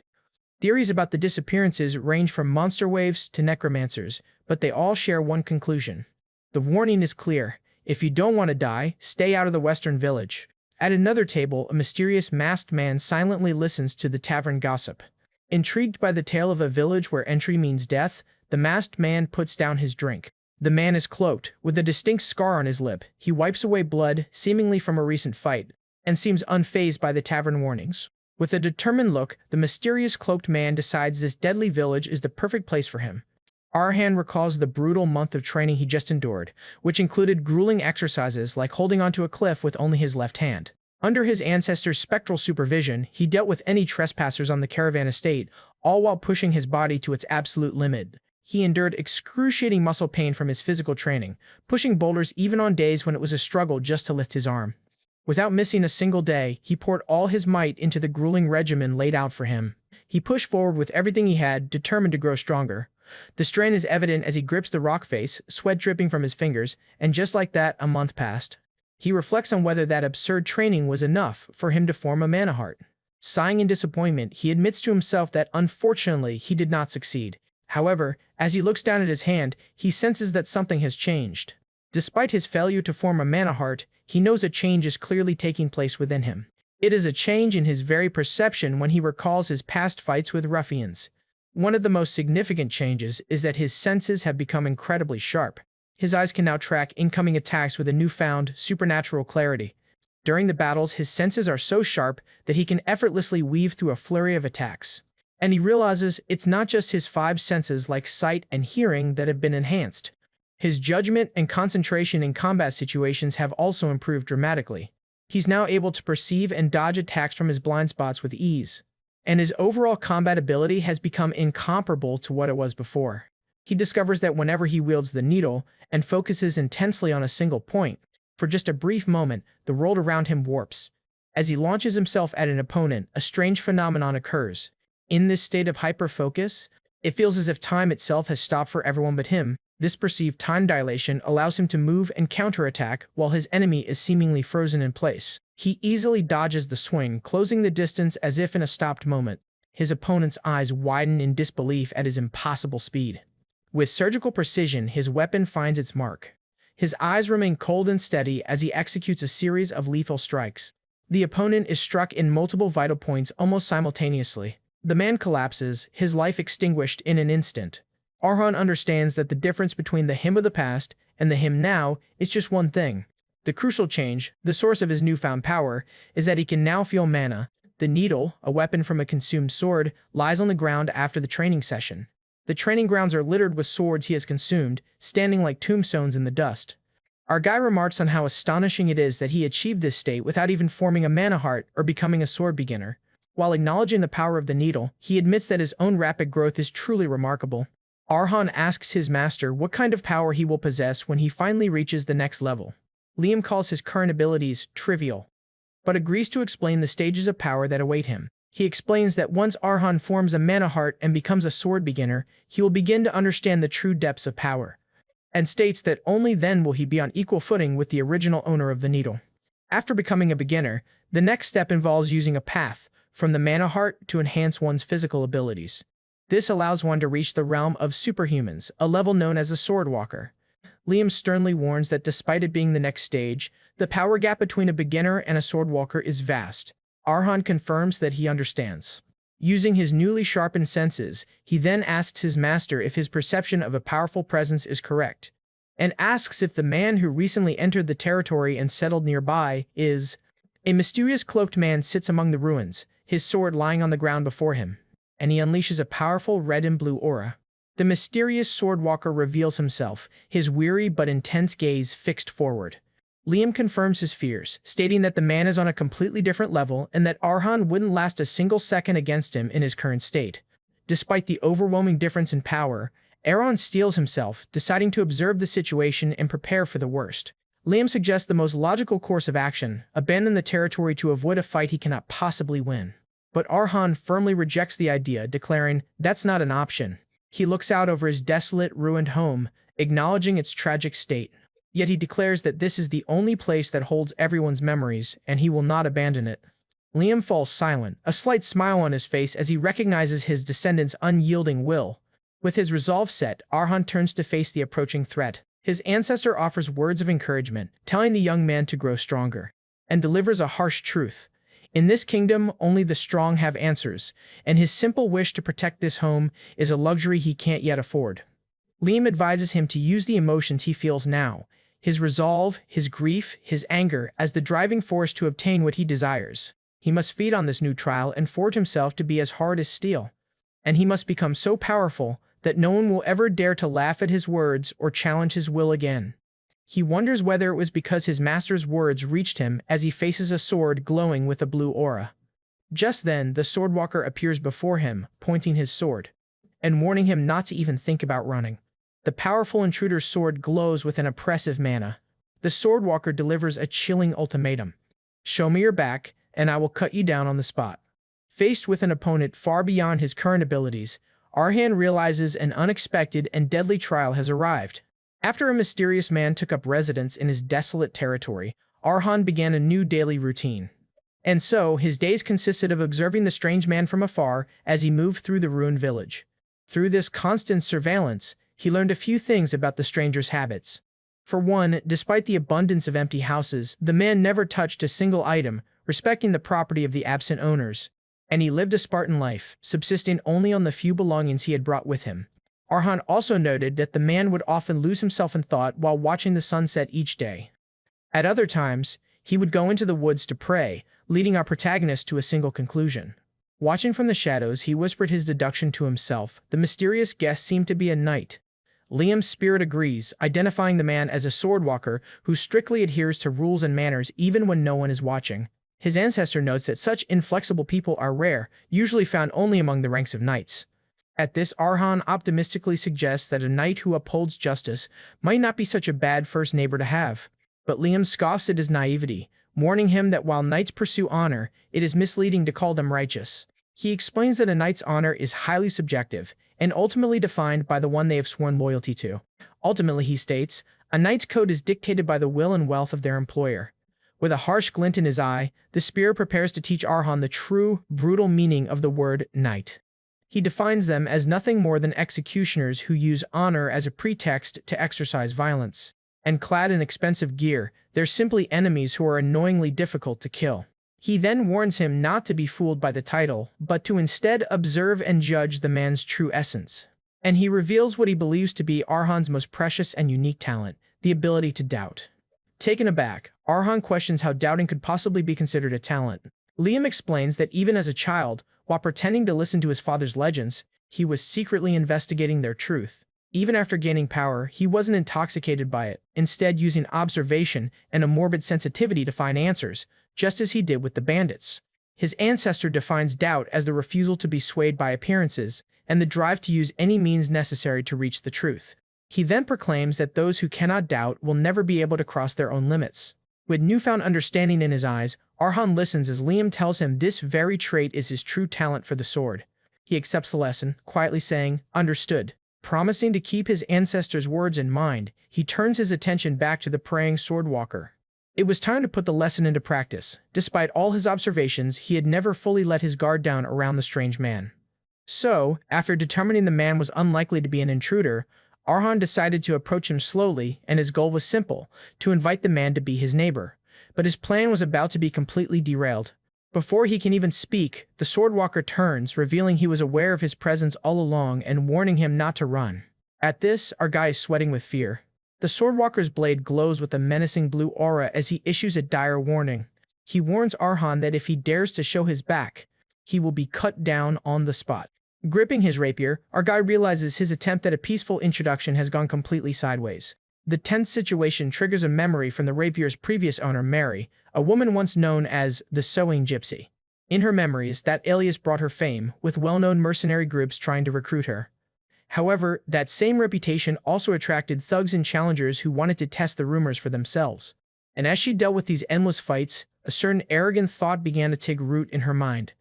Theories about the disappearances range from monster waves to necromancers, but they all share one conclusion. The warning is clear. If you don't want to die, stay out of the western village. At another table, a mysterious masked man silently listens to the tavern gossip. Intrigued by the tale of a village where entry means death, the masked man puts down his drink. The man is cloaked, with a distinct scar on his lip. He wipes away blood, seemingly from a recent fight, and seems unfazed by the tavern warnings. With a determined look, the mysterious cloaked man decides this deadly village is the perfect place for him. Arhan recalls the brutal month of training he just endured, which included grueling exercises like holding onto a cliff with only his left hand. Under his ancestor's spectral supervision, he dealt with any trespassers on the caravan estate, all while pushing his body to its absolute limit. He endured excruciating muscle pain from his physical training, pushing boulders even on days when it was a struggle just to lift his arm. Without missing a single day, he poured all his might into the grueling regimen laid out for him. He pushed forward with everything he had, determined to grow stronger. The strain is evident as he grips the rock face, sweat dripping from his fingers, and just like that, a month passed. He reflects on whether that absurd training was enough for him to form a mana heart. Sighing in disappointment, he admits to himself that unfortunately he did not succeed. However, as he looks down at his hand, he senses that something has changed. Despite his failure to form a mana heart, he knows a change is clearly taking place within him. It is a change in his very perception when he recalls his past fights with ruffians. One of the most significant changes is that his senses have become incredibly sharp. His eyes can now track incoming attacks with a newfound, supernatural clarity. During the battles, his senses are so sharp that he can effortlessly weave through a flurry of attacks. And he realizes it's not just his five senses like sight and hearing that have been enhanced. His judgment and concentration in combat situations have also improved dramatically. He's now able to perceive and dodge attacks from his blind spots with ease. And his overall combat ability has become incomparable to what it was before. He discovers that whenever he wields the needle and focuses intensely on a single point, for just a brief moment, the world around him warps. As he launches himself at an opponent, a strange phenomenon occurs. In this state of hyper-focus, it feels as if time itself has stopped for everyone but him. This perceived time dilation allows him to move and counterattack while his enemy is seemingly frozen in place. He easily dodges the swing, closing the distance as if in a stopped moment. His opponent's eyes widen in disbelief at his impossible speed. With surgical precision, his weapon finds its mark. His eyes remain cold and steady as he executes a series of lethal strikes. The opponent is struck in multiple vital points almost simultaneously. The man collapses, his life extinguished in an instant. Arhan understands that the difference between the him of the past and the him now is just one thing. The crucial change, the source of his newfound power, is that he can now feel mana. The needle, a weapon from a consumed sword, lies on the ground after the training session. The training grounds are littered with swords he has consumed, standing like tombstones in the dust. Our guy remarks on how astonishing it is that he achieved this state without even forming a mana heart or becoming a sword beginner. While acknowledging the power of the needle, he admits that his own rapid growth is truly remarkable. Arhan asks his master what kind of power he will possess when he finally reaches the next level. Liam calls his current abilities trivial, but agrees to explain the stages of power that await him. He explains that once Arhan forms a mana heart and becomes a sword beginner, he will begin to understand the true depths of power, and states that only then will he be on equal footing with the original owner of the needle. After becoming a beginner, the next step involves using a path from the mana heart to enhance one's physical abilities. This allows one to reach the realm of superhumans, a level known as a swordwalker. Liam sternly warns that despite it being the next stage, the power gap between a beginner and a swordwalker is vast. Arhan confirms that he understands. Using his newly sharpened senses, he then asks his master if his perception of a powerful presence is correct, and asks if the man who recently entered the territory and settled nearby is. A mysterious cloaked man sits among the ruins, his sword lying on the ground before him, and he unleashes a powerful red and blue aura. The mysterious swordwalker reveals himself, his weary but intense gaze fixed forward. Liam confirms his fears, stating that the man is on a completely different level and that Arhan wouldn't last a single second against him in his current state. Despite the overwhelming difference in power, Arhan steels himself, deciding to observe the situation and prepare for the worst. Liam suggests the most logical course of action: abandon the territory to avoid a fight he cannot possibly win. But Arhan firmly rejects the idea, declaring that's not an option. He looks out over his desolate, ruined home, acknowledging its tragic state. Yet he declares that this is the only place that holds everyone's memories, and he will not abandon it. Liam falls silent, a slight smile on his face as he recognizes his descendants' unyielding will. With his resolve set, Arhan turns to face the approaching threat. His ancestor offers words of encouragement, telling the young man to grow stronger, and delivers a harsh truth. In this kingdom, only the strong have answers, and his simple wish to protect this home is a luxury he can't yet afford. Liam advises him to use the emotions he feels now, his resolve, his grief, his anger, as the driving force to obtain what he desires. He must feed on this new trial and forge himself to be as hard as steel. And he must become so powerful that no one will ever dare to laugh at his words or challenge his will again. He wonders whether it was because his master's words reached him as he faces a sword glowing with a blue aura. Just then, the Swordwalker appears before him, pointing his sword, and warning him not to even think about running. The powerful intruder's sword glows with an oppressive mana. The Swordwalker delivers a chilling ultimatum. Show me your back, and I will cut you down on the spot. Faced with an opponent far beyond his current abilities, Arhan realizes an unexpected and deadly trial has arrived. After a mysterious man took up residence in his desolate territory, Arhan began a new daily routine. And so, his days consisted of observing the strange man from afar as he moved through the ruined village. Through this constant surveillance, he learned a few things about the stranger's habits. For one, despite the abundance of empty houses, the man never touched a single item, respecting the property of the absent owners. And he lived a Spartan life, subsisting only on the few belongings he had brought with him. Arhan also noted that the man would often lose himself in thought while watching the sunset each day. At other times, he would go into the woods to pray, leading our protagonist to a single conclusion. Watching from the shadows, he whispered his deduction to himself. The mysterious guest seemed to be a knight. Liam's spirit agrees, identifying the man as a swordwalker who strictly adheres to rules and manners even when no one is watching. His ancestor notes that such inflexible people are rare, usually found only among the ranks of knights. At this, Arhan optimistically suggests that a knight who upholds justice might not be such a bad first neighbor to have. But Liam scoffs at his naivety, warning him that while knights pursue honor, it is misleading to call them righteous. He explains that a knight's honor is highly subjective, and ultimately defined by the one they have sworn loyalty to. Ultimately, he states, a knight's code is dictated by the will and wealth of their employer. With a harsh glint in his eye, the spirit prepares to teach Arhan the true, brutal meaning of the word knight. He defines them as nothing more than executioners who use honor as a pretext to exercise violence. And clad in expensive gear, they're simply enemies who are annoyingly difficult to kill. He then warns him not to be fooled by the title, but to instead observe and judge the man's true essence. And he reveals what he believes to be Arhan's most precious and unique talent, the ability to doubt. Taken aback, Arhan questions how doubting could possibly be considered a talent. Liam explains that even as a child, while pretending to listen to his father's legends, he was secretly investigating their truth. Even after gaining power, he wasn't intoxicated by it, instead using observation and a morbid sensitivity to find answers, just as he did with the bandits. His ancestor defines doubt as the refusal to be swayed by appearances, and the drive to use any means necessary to reach the truth. He then proclaims that those who cannot doubt will never be able to cross their own limits. With newfound understanding in his eyes, Arhan listens as Liam tells him this very trait is his true talent for the sword. He accepts the lesson, quietly saying, "Understood." Promising to keep his ancestors' words in mind, he turns his attention back to the praying swordwalker. It was time to put the lesson into practice. Despite all his observations, he had never fully let his guard down around the strange man. So, after determining the man was unlikely to be an intruder, Arhan decided to approach him slowly, and his goal was simple, to invite the man to be his neighbor. But his plan was about to be completely derailed. Before he can even speak, the swordwalker turns, revealing he was aware of his presence all along and warning him not to run. At this, our guy is sweating with fear. The swordwalker's blade glows with a menacing blue aura as he issues a dire warning. He warns Arhan that if he dares to show his back, he will be cut down on the spot. Gripping his rapier, our guy realizes his attempt at a peaceful introduction has gone completely sideways. The tense situation triggers a memory from the rapier's previous owner, Mary, a woman once known as the Sewing Gypsy. In her memories, that alias brought her fame, with well-known mercenary groups trying to recruit her. However, that same reputation also attracted thugs and challengers who wanted to test the rumors for themselves. And as she dealt with these endless fights, a certain arrogant thought began to take root in her mind.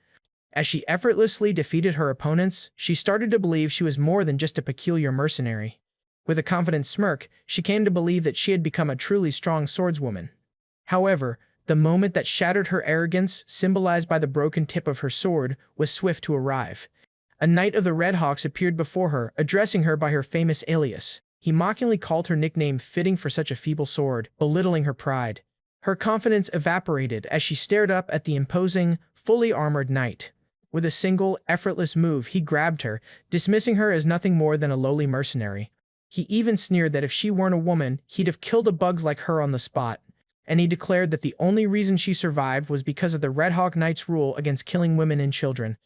As she effortlessly defeated her opponents, she started to believe she was more than just a peculiar mercenary. With a confident smirk, she came to believe that she had become a truly strong swordswoman. However, the moment that shattered her arrogance, symbolized by the broken tip of her sword, was swift to arrive. A knight of the Red Hawks appeared before her, addressing her by her famous alias. He mockingly called her nickname fitting for such a feeble sword, belittling her pride. Her confidence evaporated as she stared up at the imposing, fully armored knight. With a single, effortless move, he grabbed her, dismissing her as nothing more than a lowly mercenary. He even sneered that if she weren't a woman, he'd have killed a bugs like her on the spot. And he declared that the only reason she survived was because of the Red Hawk Knight's rule against killing women and children.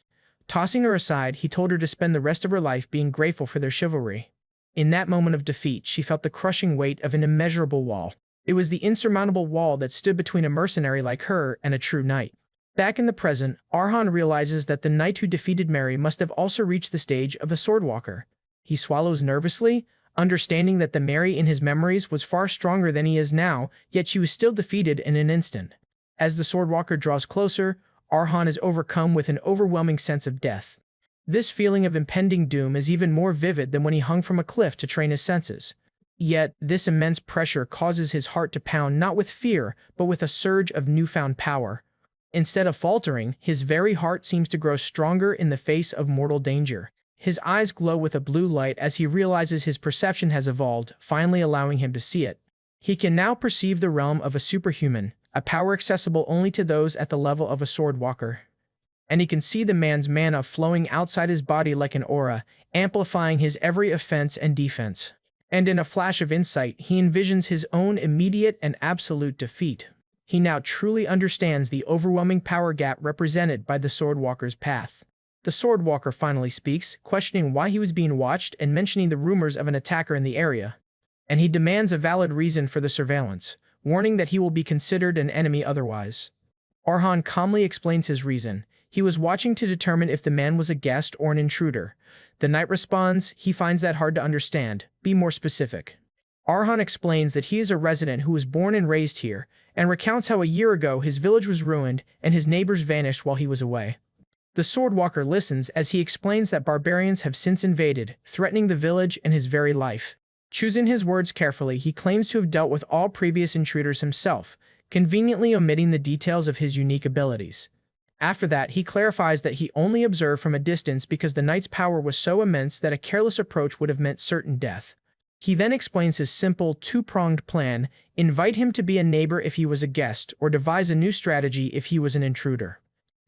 Tossing her aside, he told her to spend the rest of her life being grateful for their chivalry. In that moment of defeat, she felt the crushing weight of an immeasurable wall. It was the insurmountable wall that stood between a mercenary like her and a true knight. Back in the present, Arhan realizes that the knight who defeated Mary must have also reached the stage of the Swordwalker. He swallows nervously, understanding that the Mary in his memories was far stronger than he is now, yet she was still defeated in an instant. As the Swordwalker draws closer, Arhan is overcome with an overwhelming sense of death. This feeling of impending doom is even more vivid than when he hung from a cliff to train his senses. Yet, this immense pressure causes his heart to pound not with fear, but with a surge of newfound power. Instead of faltering, his very heart seems to grow stronger in the face of mortal danger. His eyes glow with a blue light as he realizes his perception has evolved, finally allowing him to see it. He can now perceive the realm of a superhuman, a power accessible only to those at the level of a Swordwalker. And he can see the man's mana flowing outside his body like an aura, amplifying his every offense and defense. And in a flash of insight, he envisions his own immediate and absolute defeat. He now truly understands the overwhelming power gap represented by the Swordwalker's path. The Swordwalker finally speaks, questioning why he was being watched and mentioning the rumors of an attacker in the area. And he demands a valid reason for the surveillance, warning that he will be considered an enemy otherwise. Arhan calmly explains his reason. He was watching to determine if the man was a guest or an intruder. The knight responds, he finds that hard to understand. Be more specific. Arhan explains that he is a resident who was born and raised here, and recounts how a year ago his village was ruined and his neighbors vanished while he was away. The Swordwalker listens as he explains that barbarians have since invaded, threatening the village and his very life. Choosing his words carefully, he claims to have dealt with all previous intruders himself, conveniently omitting the details of his unique abilities. After that, he clarifies that he only observed from a distance because the knight's power was so immense that a careless approach would have meant certain death. He then explains his simple, two-pronged plan: invite him to be a neighbor if he was a guest, or devise a new strategy if he was an intruder.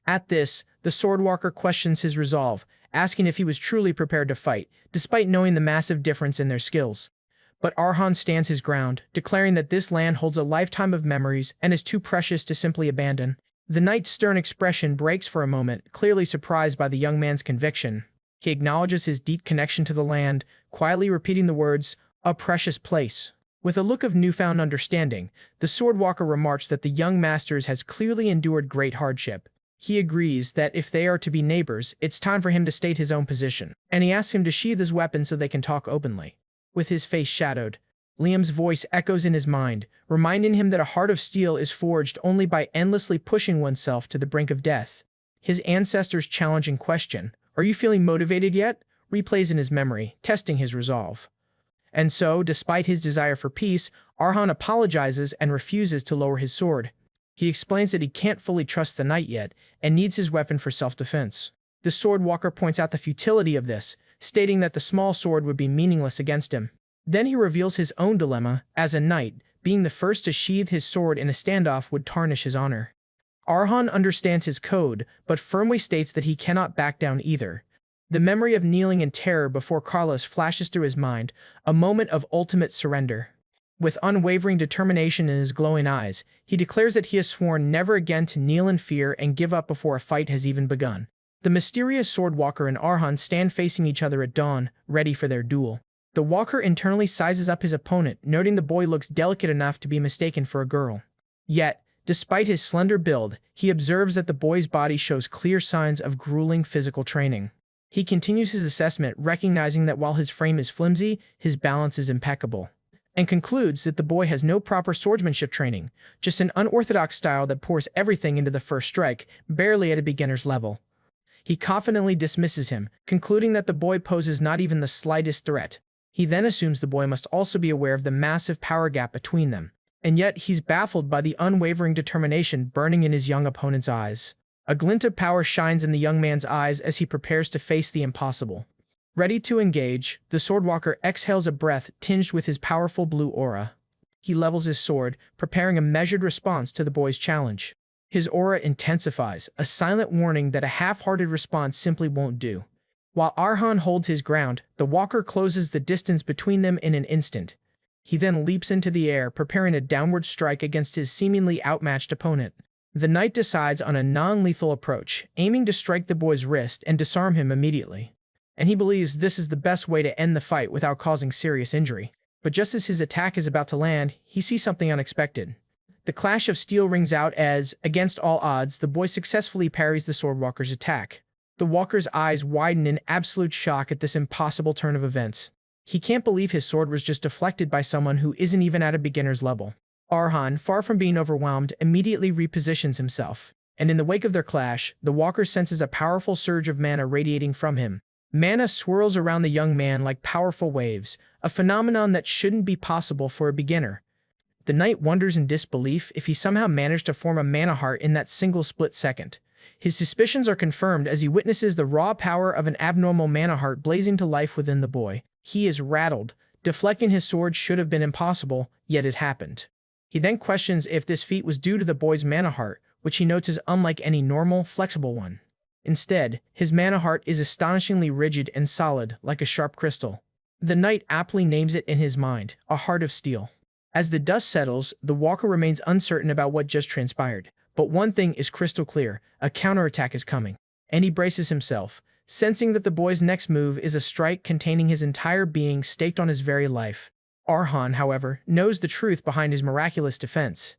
At this, the Swordwalker questions his resolve, asking if he was truly prepared to fight, despite knowing the massive difference in their skills. But Arhan stands his ground, declaring that this land holds a lifetime of memories and is too precious to simply abandon. The knight's stern expression breaks for a moment, clearly surprised by the young man's conviction. He acknowledges his deep connection to the land, quietly repeating the words, "A precious place." With a look of newfound understanding, the Swordwalker remarks that the young master has clearly endured great hardship. He agrees that if they are to be neighbors, it's time for him to state his own position, and he asks him to sheath his weapon so they can talk openly. With his face shadowed, Liam's voice echoes in his mind, reminding him that a heart of steel is forged only by endlessly pushing oneself to the brink of death. His ancestor's challenging question, "Are you feeling motivated yet?" replays in his memory, testing his resolve. And so, despite his desire for peace, Arhan apologizes and refuses to lower his sword. He explains that he can't fully trust the knight yet, and needs his weapon for self-defense. The Swordwalker points out the futility of this, stating that the small sword would be meaningless against him. Then he reveals his own dilemma: as a knight, being the first to sheathe his sword in a standoff would tarnish his honor. Arhan understands his code, but firmly states that he cannot back down either. The memory of kneeling in terror before Carlos flashes through his mind, a moment of ultimate surrender. With unwavering determination in his glowing eyes, he declares that he has sworn never again to kneel in fear and give up before a fight has even begun. The mysterious Swordwalker and Arhan stand facing each other at dawn, ready for their duel. The walker internally sizes up his opponent, noting the boy looks delicate enough to be mistaken for a girl. Yet, despite his slender build, he observes that the boy's body shows clear signs of grueling physical training. He continues his assessment, recognizing that while his frame is flimsy, his balance is impeccable, and concludes that the boy has no proper swordsmanship training, just an unorthodox style that pours everything into the first strike, barely at a beginner's level. He confidently dismisses him, concluding that the boy poses not even the slightest threat. He then assumes the boy must also be aware of the massive power gap between them, and yet he's baffled by the unwavering determination burning in his young opponent's eyes. A glint of power shines in the young man's eyes as he prepares to face the impossible. Ready to engage, the Swordwalker exhales a breath tinged with his powerful blue aura. He levels his sword, preparing a measured response to the boy's challenge. His aura intensifies, a silent warning that a half-hearted response simply won't do. While Arhan holds his ground, the walker closes the distance between them in an instant. He then leaps into the air, preparing a downward strike against his seemingly outmatched opponent. The knight decides on a non-lethal approach, aiming to strike the boy's wrist and disarm him immediately. and he believes this is the best way to end the fight without causing serious injury. But just as his attack is about to land, he sees something unexpected. The clash of steel rings out as, against all odds, the boy successfully parries the Swordwalker's attack. The walker's eyes widen in absolute shock at this impossible turn of events. He can't believe his sword was just deflected by someone who isn't even at a beginner's level. Arhan, far from being overwhelmed, immediately repositions himself. And in the wake of their clash, the walker senses a powerful surge of mana radiating from him. Mana swirls around the young man like powerful waves, a phenomenon that shouldn't be possible for a beginner. The knight wonders in disbelief if he somehow managed to form a mana heart in that single split second. His suspicions are confirmed as he witnesses the raw power of an abnormal mana heart blazing to life within the boy. He is rattled. Deflecting his sword should have been impossible, yet it happened. He then questions if this feat was due to the boy's mana heart, which he notes is unlike any normal, flexible one. Instead, his mana heart is astonishingly rigid and solid, like a sharp crystal. The knight aptly names it in his mind, a heart of steel. As the dust settles, the walker remains uncertain about what just transpired. But one thing is crystal clear, a counterattack is coming. And he braces himself, sensing that the boy's next move is a strike containing his entire being staked on his very life. Arhan, however, knows the truth behind his miraculous defense.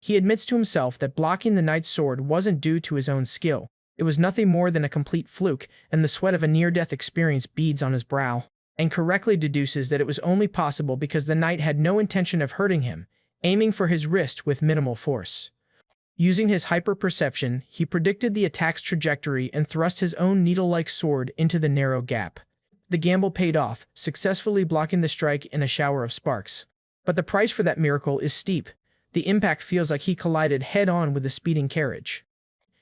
He admits to himself that blocking the knight's sword wasn't due to his own skill. It was nothing more than a complete fluke, and the sweat of a near-death experience beads on his brow, and correctly deduces that it was only possible because the knight had no intention of hurting him, aiming for his wrist with minimal force. Using his hyper-perception, he predicted the attack's trajectory and thrust his own needle-like sword into the narrow gap. The gamble paid off, successfully blocking the strike in a shower of sparks. But the price for that miracle is steep. The impact feels like he collided head-on with the speeding carriage.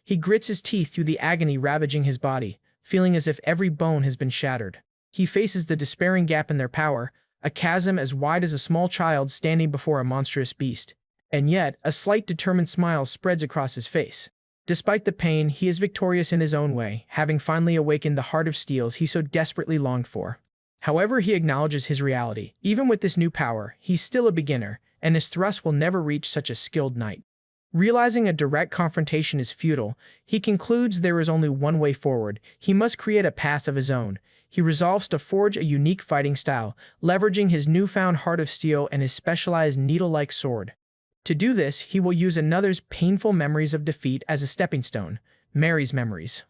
He grits his teeth through the agony ravaging his body, feeling as if every bone has been shattered. He faces the despairing gap in their power, a chasm as wide as a small child standing before a monstrous beast. And yet, a slight determined smile spreads across his face. Despite the pain, he is victorious in his own way, having finally awakened the heart of steel he so desperately longed for. However, he acknowledges his reality. Even with this new power, he's still a beginner, and his thrust will never reach such a skilled knight. Realizing a direct confrontation is futile, he concludes there is only one way forward. He must create a path of his own. He resolves to forge a unique fighting style, leveraging his newfound heart of steel and his specialized needle-like sword. To do this, he will use another's painful memories of defeat as a stepping stone, Mary's memories.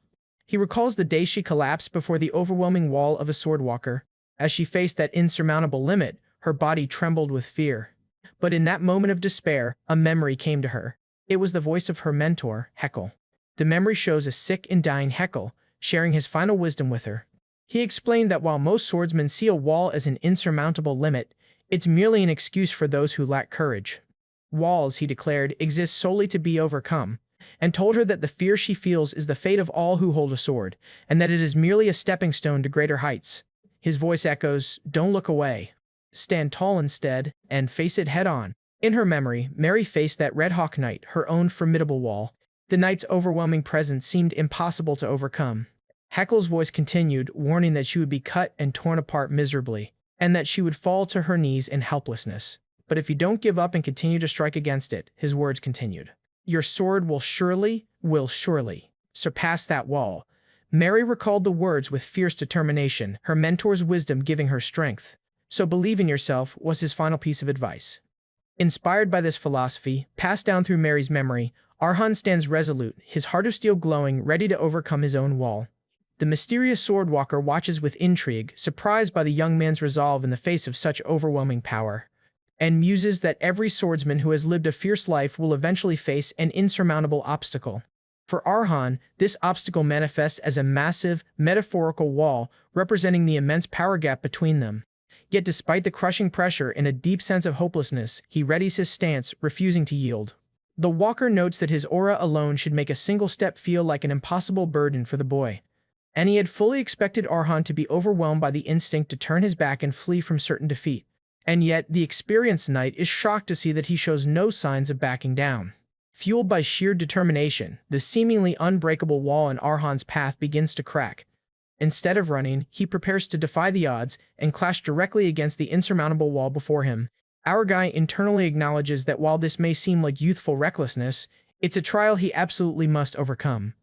He recalls the day she collapsed before the overwhelming wall of a swordwalker. As she faced that insurmountable limit, her body trembled with fear. But in that moment of despair, a memory came to her. It was the voice of her mentor, Heckle. The memory shows a sick and dying Heckle, sharing his final wisdom with her. He explained that while most swordsmen see a wall as an insurmountable limit, it's merely an excuse for those who lack courage. Walls, he declared, exist solely to be overcome, and told her that the fear she feels is the fate of all who hold a sword, and that it is merely a stepping stone to greater heights. His voice echoes, "Don't look away. Stand tall instead, and face it head-on." In her memory, Mary faced that Red Hawk Knight, her own formidable wall. The knight's overwhelming presence seemed impossible to overcome. Heckle's voice continued, warning that she would be cut and torn apart miserably, and that she would fall to her knees in helplessness. "But if you don't give up and continue to strike against it," his words continued, "your sword will surely surpass that wall." Mary recalled the words with fierce determination, her mentor's wisdom giving her strength. "So believe in yourself," was his final piece of advice. Inspired by this philosophy, passed down through Mary's memory, Arhan stands resolute, his heart of steel glowing, ready to overcome his own wall. The mysterious swordwalker watches with intrigue, surprised by the young man's resolve in the face of such overwhelming power, and muses that every swordsman who has lived a fierce life will eventually face an insurmountable obstacle. For Arhan, this obstacle manifests as a massive, metaphorical wall representing the immense power gap between them. Yet despite the crushing pressure and a deep sense of hopelessness, he readies his stance, refusing to yield. The walker notes that his aura alone should make a single step feel like an impossible burden for the boy. And he had fully expected Arhan to be overwhelmed by the instinct to turn his back and flee from certain defeat. And yet, the experienced knight is shocked to see that he shows no signs of backing down. Fueled by sheer determination, the seemingly unbreakable wall in Arhan's path begins to crack. Instead of running, he prepares to defy the odds and clash directly against the insurmountable wall before him. Our guy internally acknowledges that while this may seem like youthful recklessness, it's a trial he absolutely must overcome.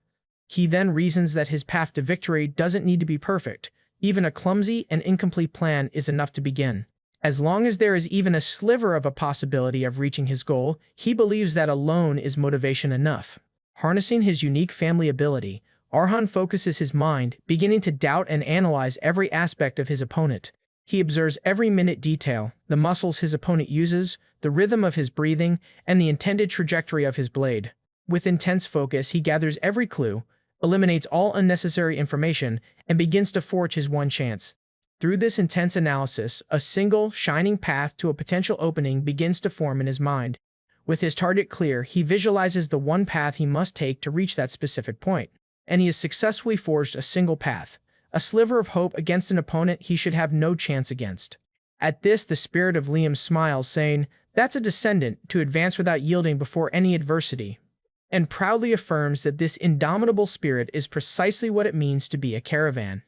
He then reasons that his path to victory doesn't need to be perfect, Even a clumsy and incomplete plan is enough to begin. As long as there is even a sliver of a possibility of reaching his goal, he believes that alone is motivation enough. Harnessing his unique family ability, Arhan focuses his mind, beginning to doubt and analyze every aspect of his opponent. He observes every minute detail, the muscles his opponent uses, the rhythm of his breathing, and the intended trajectory of his blade. With intense focus, he gathers every clue, eliminates all unnecessary information, and begins to forge his one chance. Through this intense analysis, a single, shining path to a potential opening begins to form in his mind. With his target clear, he visualizes the one path he must take to reach that specific point. And he has successfully forged a single path, a sliver of hope against an opponent he should have no chance against. At this, the spirit of Liam smiles, saying, "That's a descendant to advance without yielding before any adversity," and proudly affirms that this indomitable spirit is precisely what it means to be a caravan.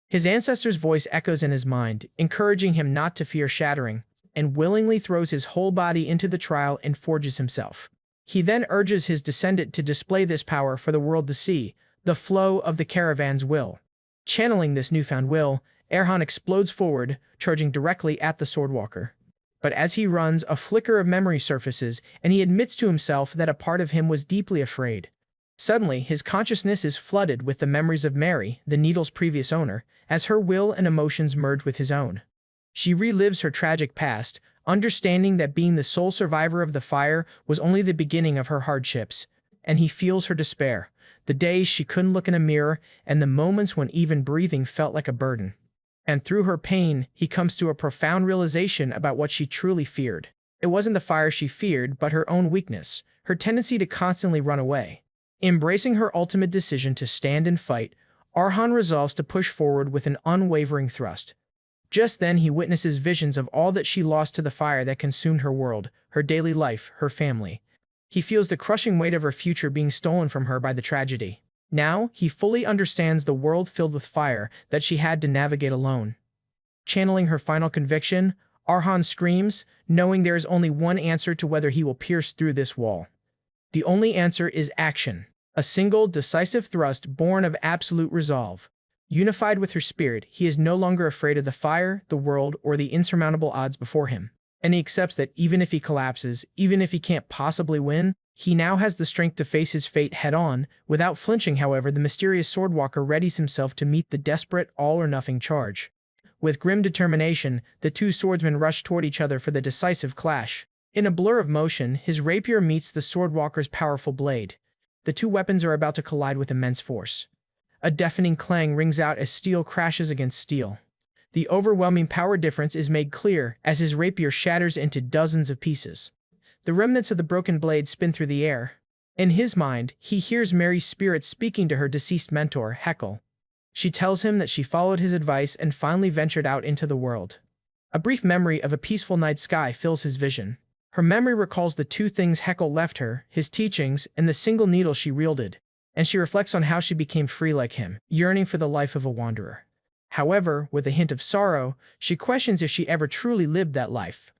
His ancestor's voice echoes in his mind, encouraging him not to fear shattering, and willingly throws his whole body into the trial and forges himself. He then urges his descendant to display this power for the world to see, the flow of the caravan's will. Channeling this newfound will, Arhan explodes forward, charging directly at the Swordwalker. But as he runs, a flicker of memory surfaces, and he admits to himself that a part of him was deeply afraid. Suddenly, his consciousness is flooded with the memories of Mary, the needle's previous owner, as her will and emotions merge with his own. She relives her tragic past, understanding that being the sole survivor of the fire was only the beginning of her hardships, and he feels her despair, the days she couldn't look in a mirror, and the moments when even breathing felt like a burden. And through her pain, he comes to a profound realization about what she truly feared. It wasn't the fire she feared, but her own weakness, her tendency to constantly run away. Embracing her ultimate decision to stand and fight, Arhan resolves to push forward with an unwavering thrust. Just then he witnesses visions of all that she lost to the fire that consumed her world, her daily life, her family. He feels the crushing weight of her future being stolen from her by the tragedy. Now, he fully understands the world filled with fire that she had to navigate alone. Channeling her final conviction, Arhan screams, knowing there is only one answer to whether he will pierce through this wall. The only answer is action, a single, decisive thrust born of absolute resolve. Unified with her spirit, he is no longer afraid of the fire, the world, or the insurmountable odds before him. And he accepts that even if he collapses, even if he can't possibly win, he now has the strength to face his fate head-on. Without flinching, however, the mysterious Swordwalker readies himself to meet the desperate, all-or-nothing charge. With grim determination, the two swordsmen rush toward each other for the decisive clash. In a blur of motion, his rapier meets the Swordwalker's powerful blade. The two weapons are about to collide with immense force. A deafening clang rings out as steel crashes against steel. The overwhelming power difference is made clear as his rapier shatters into dozens of pieces. The remnants of the broken blade spin through the air. In his mind, he hears Mary's spirit speaking to her deceased mentor, Heckle. She tells him that she followed his advice and finally ventured out into the world. A brief memory of a peaceful night sky fills his vision. Her memory recalls the two things Heckle left her, his teachings and the single needle she wielded, and she reflects on how she became free like him, yearning for the life of a wanderer. However, with a hint of sorrow, she questions if she ever truly lived that life.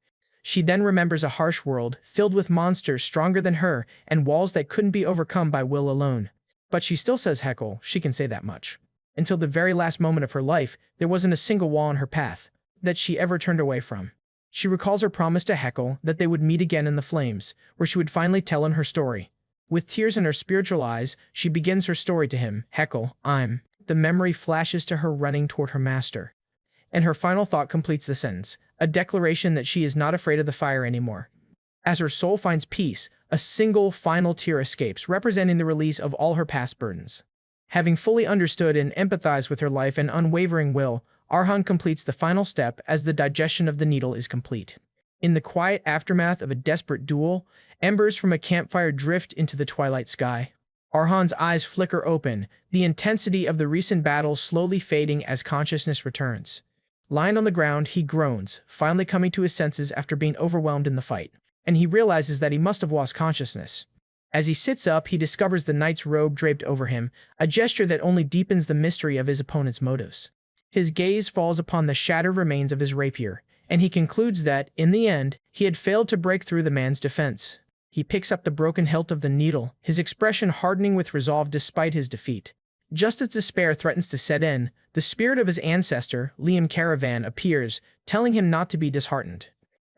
She then remembers a harsh world, filled with monsters stronger than her and walls that couldn't be overcome by will alone. But she still says Heckle, she can say that much. Until the very last moment of her life, there wasn't a single wall in her path that she ever turned away from. She recalls her promise to Heckle that they would meet again in the flames, where she would finally tell him her story. With tears in her spiritual eyes, she begins her story to him. Heckle, I'm... The memory flashes to her running toward her master. And her final thought completes the sentence, a declaration that she is not afraid of the fire anymore. As her soul finds peace, a single final tear escapes, representing the release of all her past burdens. Having fully understood and empathized with her life and unwavering will, Arhan completes the final step as the digestion of the needle is complete. In the quiet aftermath of a desperate duel, embers from a campfire drift into the twilight sky. Arhan's eyes flicker open, the intensity of the recent battle slowly fading as consciousness returns. Lying on the ground, he groans, finally coming to his senses after being overwhelmed in the fight, and he realizes that he must have lost consciousness. As he sits up, he discovers the knight's robe draped over him, a gesture that only deepens the mystery of his opponent's motives. His gaze falls upon the shattered remains of his rapier, and he concludes that, in the end, he had failed to break through the man's defense. He picks up the broken hilt of the needle, his expression hardening with resolve despite his defeat. Just as despair threatens to set in, the spirit of his ancestor, Arhan Karavan, appears, telling him not to be disheartened,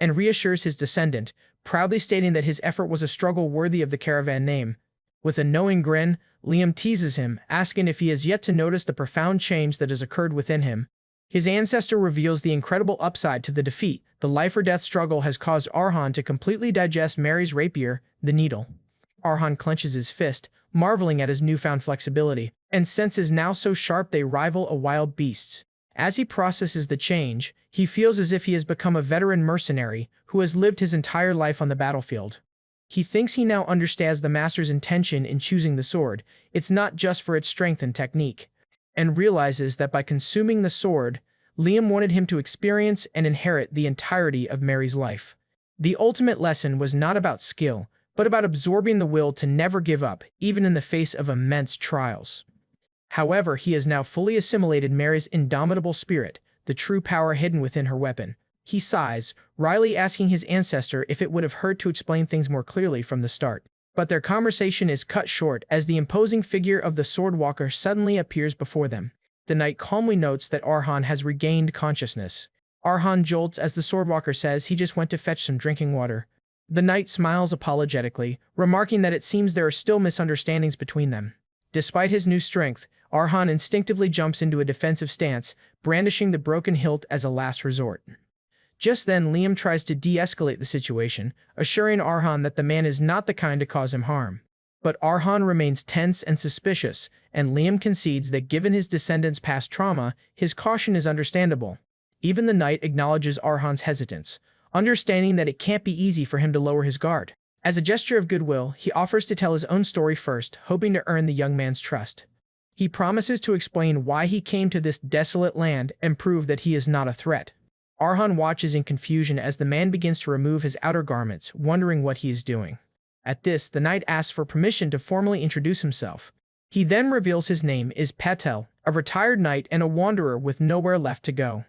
and reassures his descendant, proudly stating that his effort was a struggle worthy of the Caravan name. With a knowing grin, Liam teases him, asking if he has yet to notice the profound change that has occurred within him. His ancestor reveals the incredible upside to the defeat. The life-or-death struggle has caused Arhan to completely digest Mary's rapier, the needle. Arhan clenches his fist, marveling at his newfound flexibility, and senses now so sharp they rival a wild beast's. As he processes the change, he feels as if he has become a veteran mercenary who has lived his entire life on the battlefield. He thinks he now understands the master's intention in choosing the sword. It's not just for its strength and technique, and realizes that by consuming the sword, Liam wanted him to experience and inherit the entirety of Mary's life. The ultimate lesson was not about skill, but about absorbing the will to never give up, even in the face of immense trials. However, he has now fully assimilated Mary's indomitable spirit, the true power hidden within her weapon. He sighs, wryly asking his ancestor if it would have hurt to explain things more clearly from the start. But their conversation is cut short as the imposing figure of the Swordwalker suddenly appears before them. The knight calmly notes that Arhan has regained consciousness. Arhan jolts as the Swordwalker says he just went to fetch some drinking water. The knight smiles apologetically, remarking that it seems there are still misunderstandings between them. Despite his new strength, Arhan instinctively jumps into a defensive stance, brandishing the broken hilt as a last resort. Just then, Liam tries to de-escalate the situation, assuring Arhan that the man is not the kind to cause him harm. But Arhan remains tense and suspicious, and Liam concedes that given his descendants' past trauma, his caution is understandable. Even the knight acknowledges Arhan's hesitance, understanding that it can't be easy for him to lower his guard. As a gesture of goodwill, he offers to tell his own story first, hoping to earn the young man's trust. He promises to explain why he came to this desolate land and prove that he is not a threat. Arhan watches in confusion as the man begins to remove his outer garments, wondering what he is doing. At this, the knight asks for permission to formally introduce himself. He then reveals his name is Patel, a retired knight and a wanderer with nowhere left to go.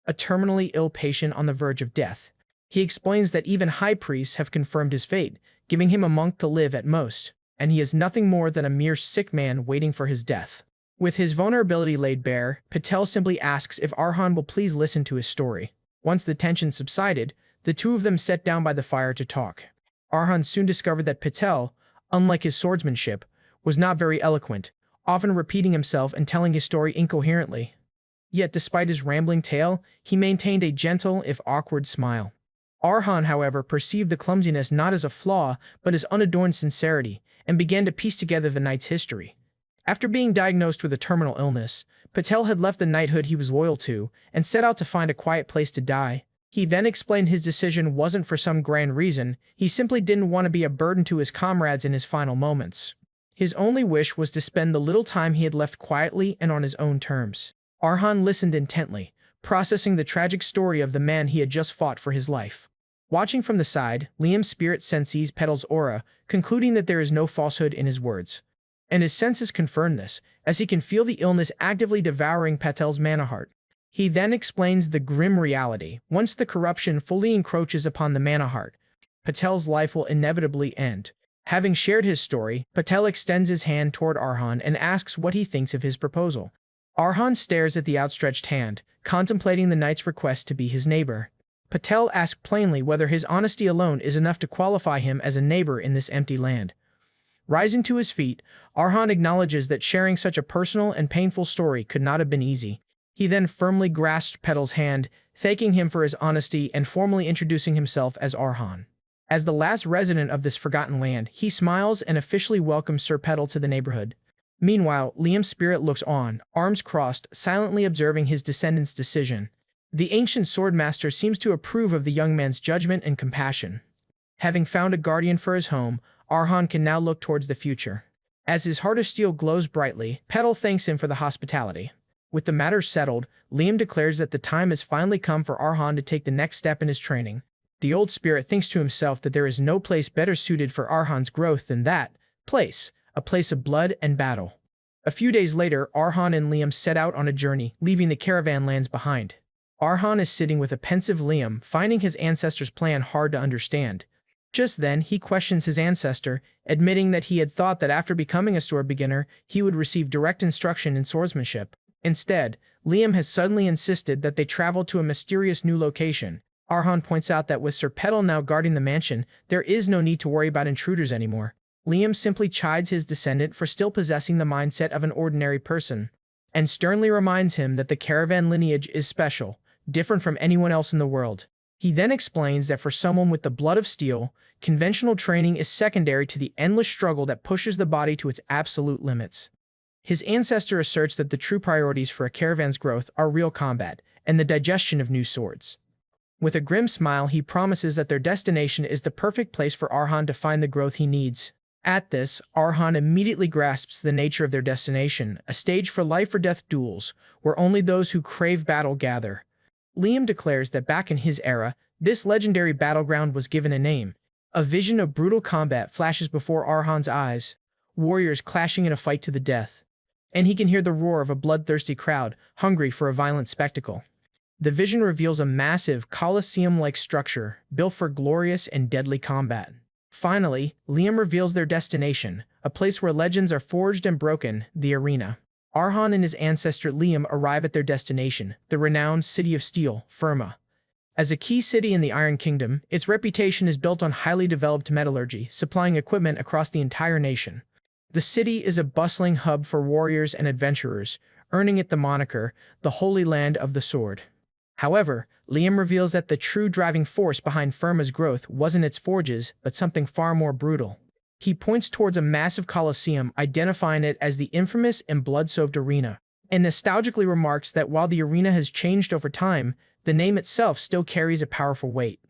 A terminally ill patient on the verge of death. He explains that even high priests have confirmed his fate, giving him a month to live at most, and he is nothing more than a mere sick man waiting for his death. With his vulnerability laid bare, Patel simply asks if Arhan will please listen to his story. Once the tension subsided, the two of them sat down by the fire to talk. Arhan soon discovered that Patel, unlike his swordsmanship, was not very eloquent, often repeating himself and telling his story incoherently. Yet despite his rambling tale, he maintained a gentle, if awkward, smile. Arhan, however, perceived the clumsiness not as a flaw, but as unadorned sincerity, and began to piece together the knight's history. After being diagnosed with a terminal illness, Patel had left the knighthood he was loyal to and set out to find a quiet place to die. He then explained his decision wasn't for some grand reason, he simply didn't want to be a burden to his comrades in his final moments. His only wish was to spend the little time he had left quietly and on his own terms. Arhan listened intently, processing the tragic story of the man he had just fought for his life. Watching from the side, Liam's spirit senses Petal's aura, concluding that there is no falsehood in his words. And his senses confirm this, as he can feel the illness actively devouring Patel's mana heart. He then explains the grim reality. Once the corruption fully encroaches upon the mana heart, Patel's life will inevitably end. Having shared his story, Patel extends his hand toward Arhan and asks what he thinks of his proposal. Arhan stares at the outstretched hand, contemplating the knight's request to be his neighbor. Patel asks plainly whether his honesty alone is enough to qualify him as a neighbor in this empty land. Rising to his feet, Arhan acknowledges that sharing such a personal and painful story could not have been easy. He then firmly grasped Petal's hand, thanking him for his honesty and formally introducing himself as Arhan. As the last resident of this forgotten land, he smiles and officially welcomes Sir Petal to the neighborhood. Meanwhile, Liam's spirit looks on, arms crossed, silently observing his descendants' decision. The ancient swordmaster seems to approve of the young man's judgment and compassion. Having found a guardian for his home, Arhan can now look towards the future. As his heart of steel glows brightly, Petal thanks him for the hospitality. With the matter settled, Liam declares that the time has finally come for Arhan to take the next step in his training. The old spirit thinks to himself that there is no place better suited for Arhan's growth than that place, a place of blood and battle. A few days later, Arhan and Liam set out on a journey, leaving the caravan lands behind. Arhan is sitting with a pensive Liam, finding his ancestors' plan hard to understand. Just then, he questions his ancestor, admitting that he had thought that after becoming a sword beginner, he would receive direct instruction in swordsmanship. Instead, Liam has suddenly insisted that they travel to a mysterious new location. Arhan points out that with Sir Petal now guarding the mansion, there is no need to worry about intruders anymore. Liam simply chides his descendant for still possessing the mindset of an ordinary person, and sternly reminds him that the caravan lineage is special, different from anyone else in the world. He then explains that for someone with the blood of steel, conventional training is secondary to the endless struggle that pushes the body to its absolute limits. His ancestor asserts that the true priorities for a caravan's growth are real combat and the digestion of new swords. With a grim smile, he promises that their destination is the perfect place for Arhan to find the growth he needs. At this, Arhan immediately grasps the nature of their destination, a stage for life-or-death duels, where only those who crave battle gather. Liam declares that back in his era, this legendary battleground was given a name. A vision of brutal combat flashes before Arhan's eyes, warriors clashing in a fight to the death, and he can hear the roar of a bloodthirsty crowd, hungry for a violent spectacle. The vision reveals a massive, Colosseum-like structure, built for glorious and deadly combat. Finally, Liam reveals their destination, a place where legends are forged and broken, the arena. Arhan and his ancestor Liam arrive at their destination, the renowned City of Steel, Firma. As a key city in the Iron Kingdom, its reputation is built on highly developed metallurgy, supplying equipment across the entire nation. The city is a bustling hub for warriors and adventurers, earning it the moniker, the Holy Land of the Sword. However, Liam reveals that the true driving force behind Firma's growth wasn't its forges, but something far more brutal. He points towards a massive coliseum, identifying it as the infamous and blood-soaked arena, and nostalgically remarks that while the arena has changed over time, the name itself still carries a powerful weight.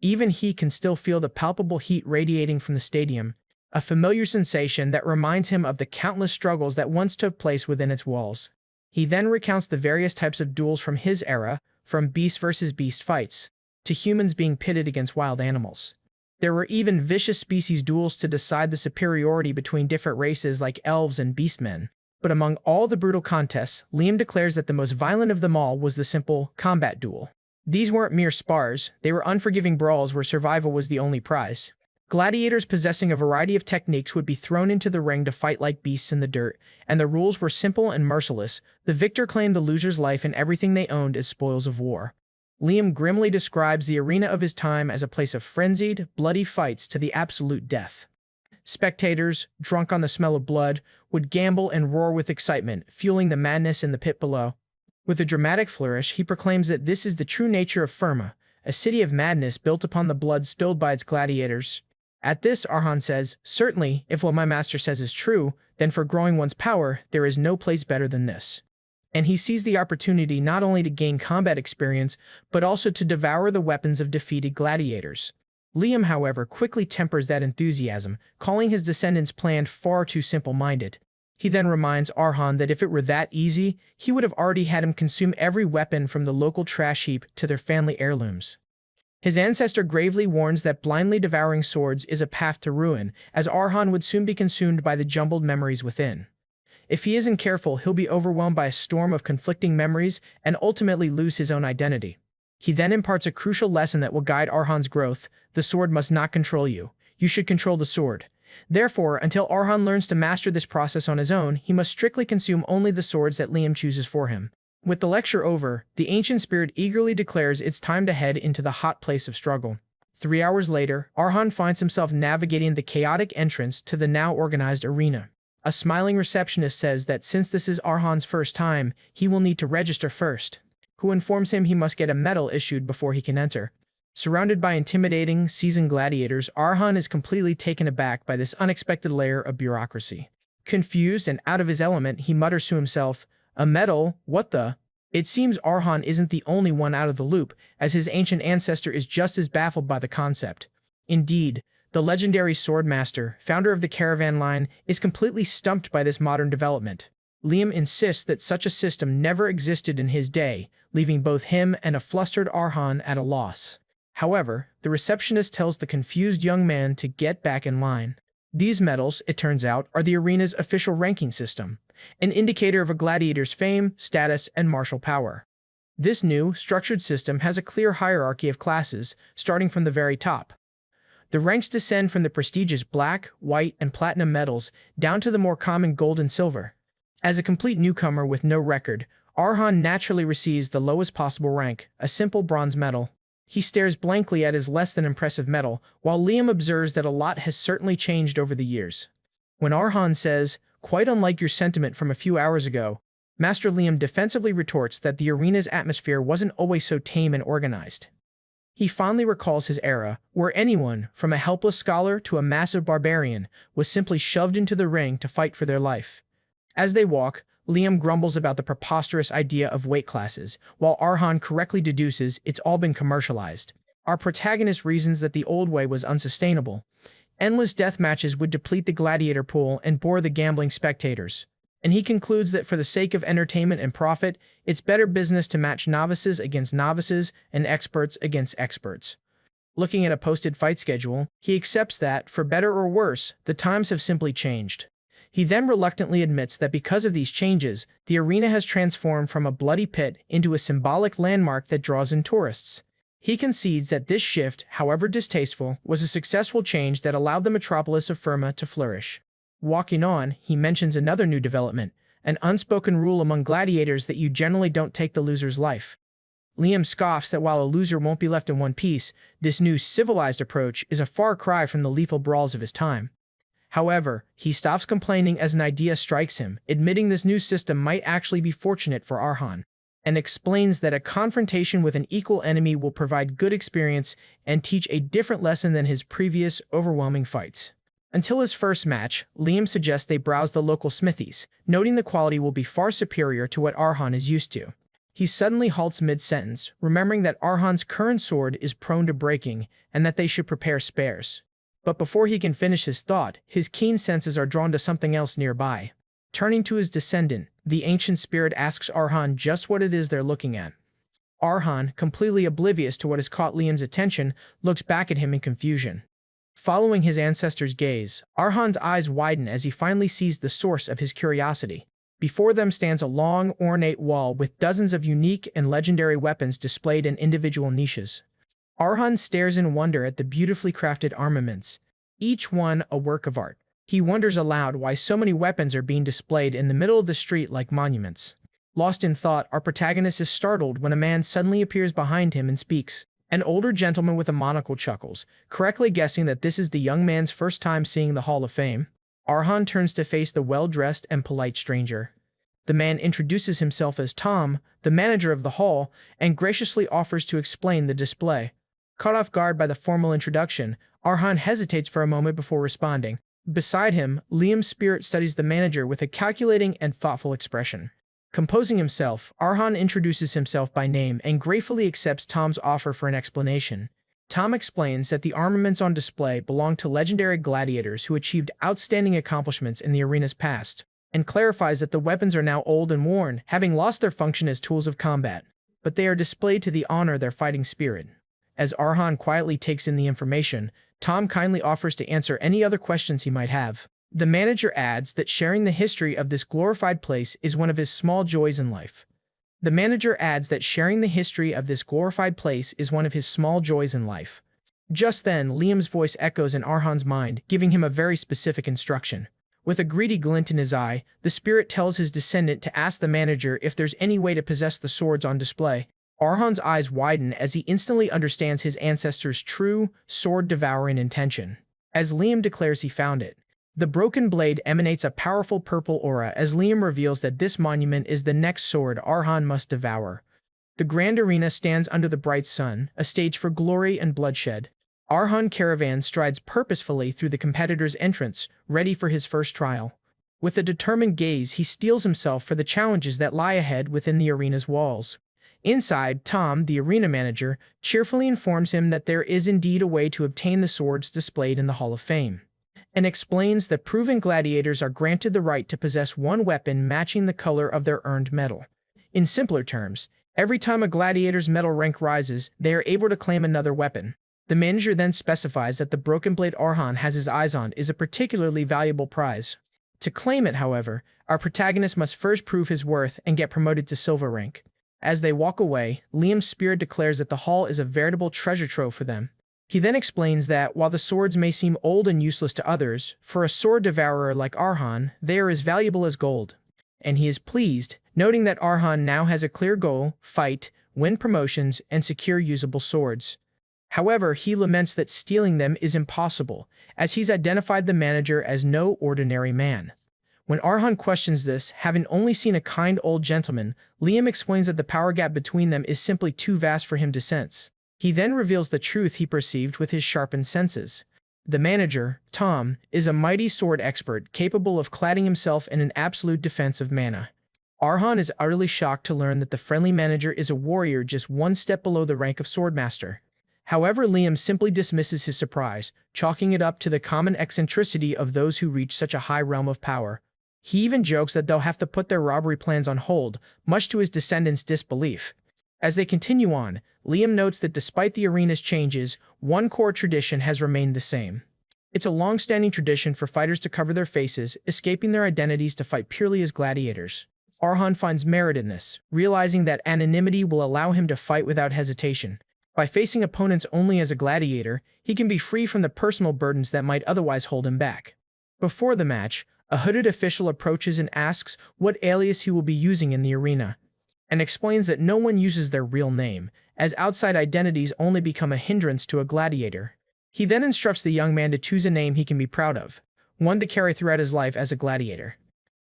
Even he can still feel the palpable heat radiating from the stadium, a familiar sensation that reminds him of the countless struggles that once took place within its walls. He then recounts the various types of duels from his era, from beast versus beast fights, to humans being pitted against wild animals. There were even vicious species duels to decide the superiority between different races like elves and beastmen. But among all the brutal contests, Liam declares that the most violent of them all was the simple combat duel. These weren't mere spars, they were unforgiving brawls where survival was the only prize. Gladiators possessing a variety of techniques would be thrown into the ring to fight like beasts in the dirt, and the rules were simple and merciless. The victor claimed the loser's life and everything they owned as spoils of war. Liam grimly describes the arena of his time as a place of frenzied, bloody fights to the absolute death. Spectators, drunk on the smell of blood, would gamble and roar with excitement, fueling the madness in the pit below. With a dramatic flourish, he proclaims that this is the true nature of Firma, a city of madness built upon the blood spilled by its gladiators. At this, Arhan says, "Certainly, if what my master says is true, then for growing one's power, there is no place better than this." And he sees the opportunity not only to gain combat experience, but also to devour the weapons of defeated gladiators. Liam, however, quickly tempers that enthusiasm, calling his descendants' plan far too simple-minded. He then reminds Arhan that if it were that easy, he would have already had him consume every weapon from the local trash heap to their family heirlooms. His ancestor gravely warns that blindly devouring swords is a path to ruin, as Arhan would soon be consumed by the jumbled memories within. If he isn't careful, he'll be overwhelmed by a storm of conflicting memories and ultimately lose his own identity. He then imparts a crucial lesson that will guide Arhan's growth: the sword must not control you. You should control the sword. Therefore, until Arhan learns to master this process on his own, he must strictly consume only the swords that Liam chooses for him. With the lecture over, the ancient spirit eagerly declares it's time to head into the hot place of struggle. 3 hours later, Arhan finds himself navigating the chaotic entrance to the now organized arena. A smiling receptionist says that since this is Arhan's first time, he will need to register first, who informs him he must get a medal issued before he can enter. Surrounded by intimidating, seasoned gladiators, Arhan is completely taken aback by this unexpected layer of bureaucracy. Confused and out of his element, he mutters to himself, "A medal? What the?" It seems Arhan isn't the only one out of the loop, as his ancient ancestor is just as baffled by the concept. Indeed, the legendary Swordmaster, founder of the caravan line, is completely stumped by this modern development. Liam insists that such a system never existed in his day, leaving both him and a flustered Arhan at a loss. However, the receptionist tells the confused young man to get back in line. These medals, it turns out, are the arena's official ranking system, an indicator of a gladiator's fame, status, and martial power. This new, structured system has a clear hierarchy of classes, starting from the very top. The ranks descend from the prestigious black, white, and platinum medals down to the more common gold and silver. As a complete newcomer with no record, Arhan naturally receives the lowest possible rank, a simple bronze medal. He stares blankly at his less than impressive medal, while Liam observes that a lot has certainly changed over the years. When Arhan says, "Quite unlike your sentiment from a few hours ago," Master Liam defensively retorts that the arena's atmosphere wasn't always so tame and organized. He fondly recalls his era, where anyone, from a helpless scholar to a massive barbarian, was simply shoved into the ring to fight for their life. As they walk, Liam grumbles about the preposterous idea of weight classes, while Arhan correctly deduces it's all been commercialized. Our protagonist reasons that the old way was unsustainable. Endless death matches would deplete the gladiator pool and bore the gambling spectators. And he concludes that for the sake of entertainment and profit, it's better business to match novices against novices and experts against experts. Looking at a posted fight schedule, he accepts that, for better or worse, the times have simply changed. He then reluctantly admits that because of these changes, the arena has transformed from a bloody pit into a symbolic landmark that draws in tourists. He concedes that this shift, however distasteful, was a successful change that allowed the metropolis of Firma to flourish. Walking on, he mentions another new development, an unspoken rule among gladiators that you generally don't take the loser's life. Liam scoffs that while a loser won't be left in one piece, this new civilized approach is a far cry from the lethal brawls of his time. However, he stops complaining as an idea strikes him, admitting this new system might actually be fortunate for Arhan, and explains that a confrontation with an equal enemy will provide good experience and teach a different lesson than his previous overwhelming fights. Until his first match, Liam suggests they browse the local smithies, noting the quality will be far superior to what Arhan is used to. He suddenly halts mid-sentence, remembering that Arhan's current sword is prone to breaking and that they should prepare spares. But before he can finish his thought, his keen senses are drawn to something else nearby. Turning to his descendant, the ancient spirit asks Arhan just what it is they're looking at. Arhan, completely oblivious to what has caught Liam's attention, looks back at him in confusion. Following his ancestor's gaze, Arhan's eyes widen as he finally sees the source of his curiosity. Before them stands a long, ornate wall with dozens of unique and legendary weapons displayed in individual niches. Arhan stares in wonder at the beautifully crafted armaments, each one a work of art. He wonders aloud why so many weapons are being displayed in the middle of the street like monuments. Lost in thought, our protagonist is startled when a man suddenly appears behind him and speaks. An older gentleman with a monocle chuckles, correctly guessing that this is the young man's first time seeing the Hall of Fame. Arhan turns to face the well-dressed and polite stranger. The man introduces himself as Tom, the manager of the hall, and graciously offers to explain the display. Caught off guard by the formal introduction, Arhan hesitates for a moment before responding. Beside him, Liam's spirit studies the manager with a calculating and thoughtful expression. Composing himself, Arhan introduces himself by name and gratefully accepts Tom's offer for an explanation. Tom explains that the armaments on display belong to legendary gladiators who achieved outstanding accomplishments in the arena's past, and clarifies that the weapons are now old and worn, having lost their function as tools of combat, but they are displayed to the honor their fighting spirit. As Arhan quietly takes in the information, Tom kindly offers to answer any other questions he might have. The manager adds that sharing the history of this glorified place is one of his small joys in life. Just then, Liam's voice echoes in Arhan's mind, giving him a very specific instruction. With a greedy glint in his eye, the spirit tells his descendant to ask the manager if there's any way to possess the swords on display. Arhan's eyes widen as he instantly understands his ancestor's true, sword-devouring intention. As Liam declares he found it, the broken blade emanates a powerful purple aura as Liam reveals that this monument is the next sword Arhan must devour. The grand arena stands under the bright sun, a stage for glory and bloodshed. Arhan Karavan strides purposefully through the competitor's entrance, ready for his first trial. With a determined gaze, he steels himself for the challenges that lie ahead within the arena's walls. Inside, Tom, the arena manager, cheerfully informs him that there is indeed a way to obtain the swords displayed in the Hall of Fame, and explains that proven gladiators are granted the right to possess one weapon matching the color of their earned medal. In simpler terms, every time a gladiator's medal rank rises, they are able to claim another weapon. The manager then specifies that the broken blade Arhan has his eyes on is a particularly valuable prize. To claim it, however, our protagonist must first prove his worth and get promoted to silver rank. As they walk away, Liam's spirit declares that the hall is a veritable treasure trove for them. He then explains that while the swords may seem old and useless to others, for a sword devourer like Arhan, they are as valuable as gold. And he is pleased, noting that Arhan now has a clear goal: fight, win promotions, and secure usable swords. However, he laments that stealing them is impossible, as he's identified the manager as no ordinary man. When Arhan questions this, having only seen a kind old gentleman, Liam explains that the power gap between them is simply too vast for him to sense. He then reveals the truth he perceived with his sharpened senses. The manager, Tom, is a mighty sword expert capable of cladding himself in an absolute defense of mana. Arhan is utterly shocked to learn that the friendly manager is a warrior just one step below the rank of Swordmaster. However, Liam simply dismisses his surprise, chalking it up to the common eccentricity of those who reach such a high realm of power. He even jokes that they'll have to put their robbery plans on hold, much to his descendants' disbelief. As they continue on, Liam notes that despite the arena's changes, one core tradition has remained the same. It's a long-standing tradition for fighters to cover their faces, escaping their identities to fight purely as gladiators. Arhan finds merit in this, realizing that anonymity will allow him to fight without hesitation. By facing opponents only as a gladiator, he can be free from the personal burdens that might otherwise hold him back. Before the match, a hooded official approaches and asks what alias he will be using in the arena, and explains that no one uses their real name, as outside identities only become a hindrance to a gladiator. He then instructs the young man to choose a name he can be proud of, one to carry throughout his life as a gladiator.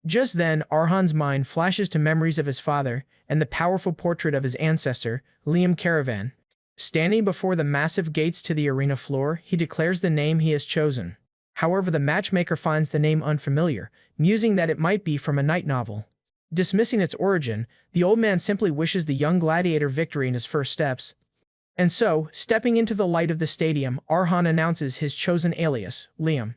Just then, Arhan's mind flashes to memories of his father and the powerful portrait of his ancestor, Liam Karavan. Standing before the massive gates to the arena floor, he declares the name he has chosen. However, the matchmaker finds the name unfamiliar, musing that it might be from a night novel. Dismissing its origin, the old man simply wishes the young gladiator victory in his first steps. And so, stepping into the light of the stadium, Arhan announces his chosen alias, Liam.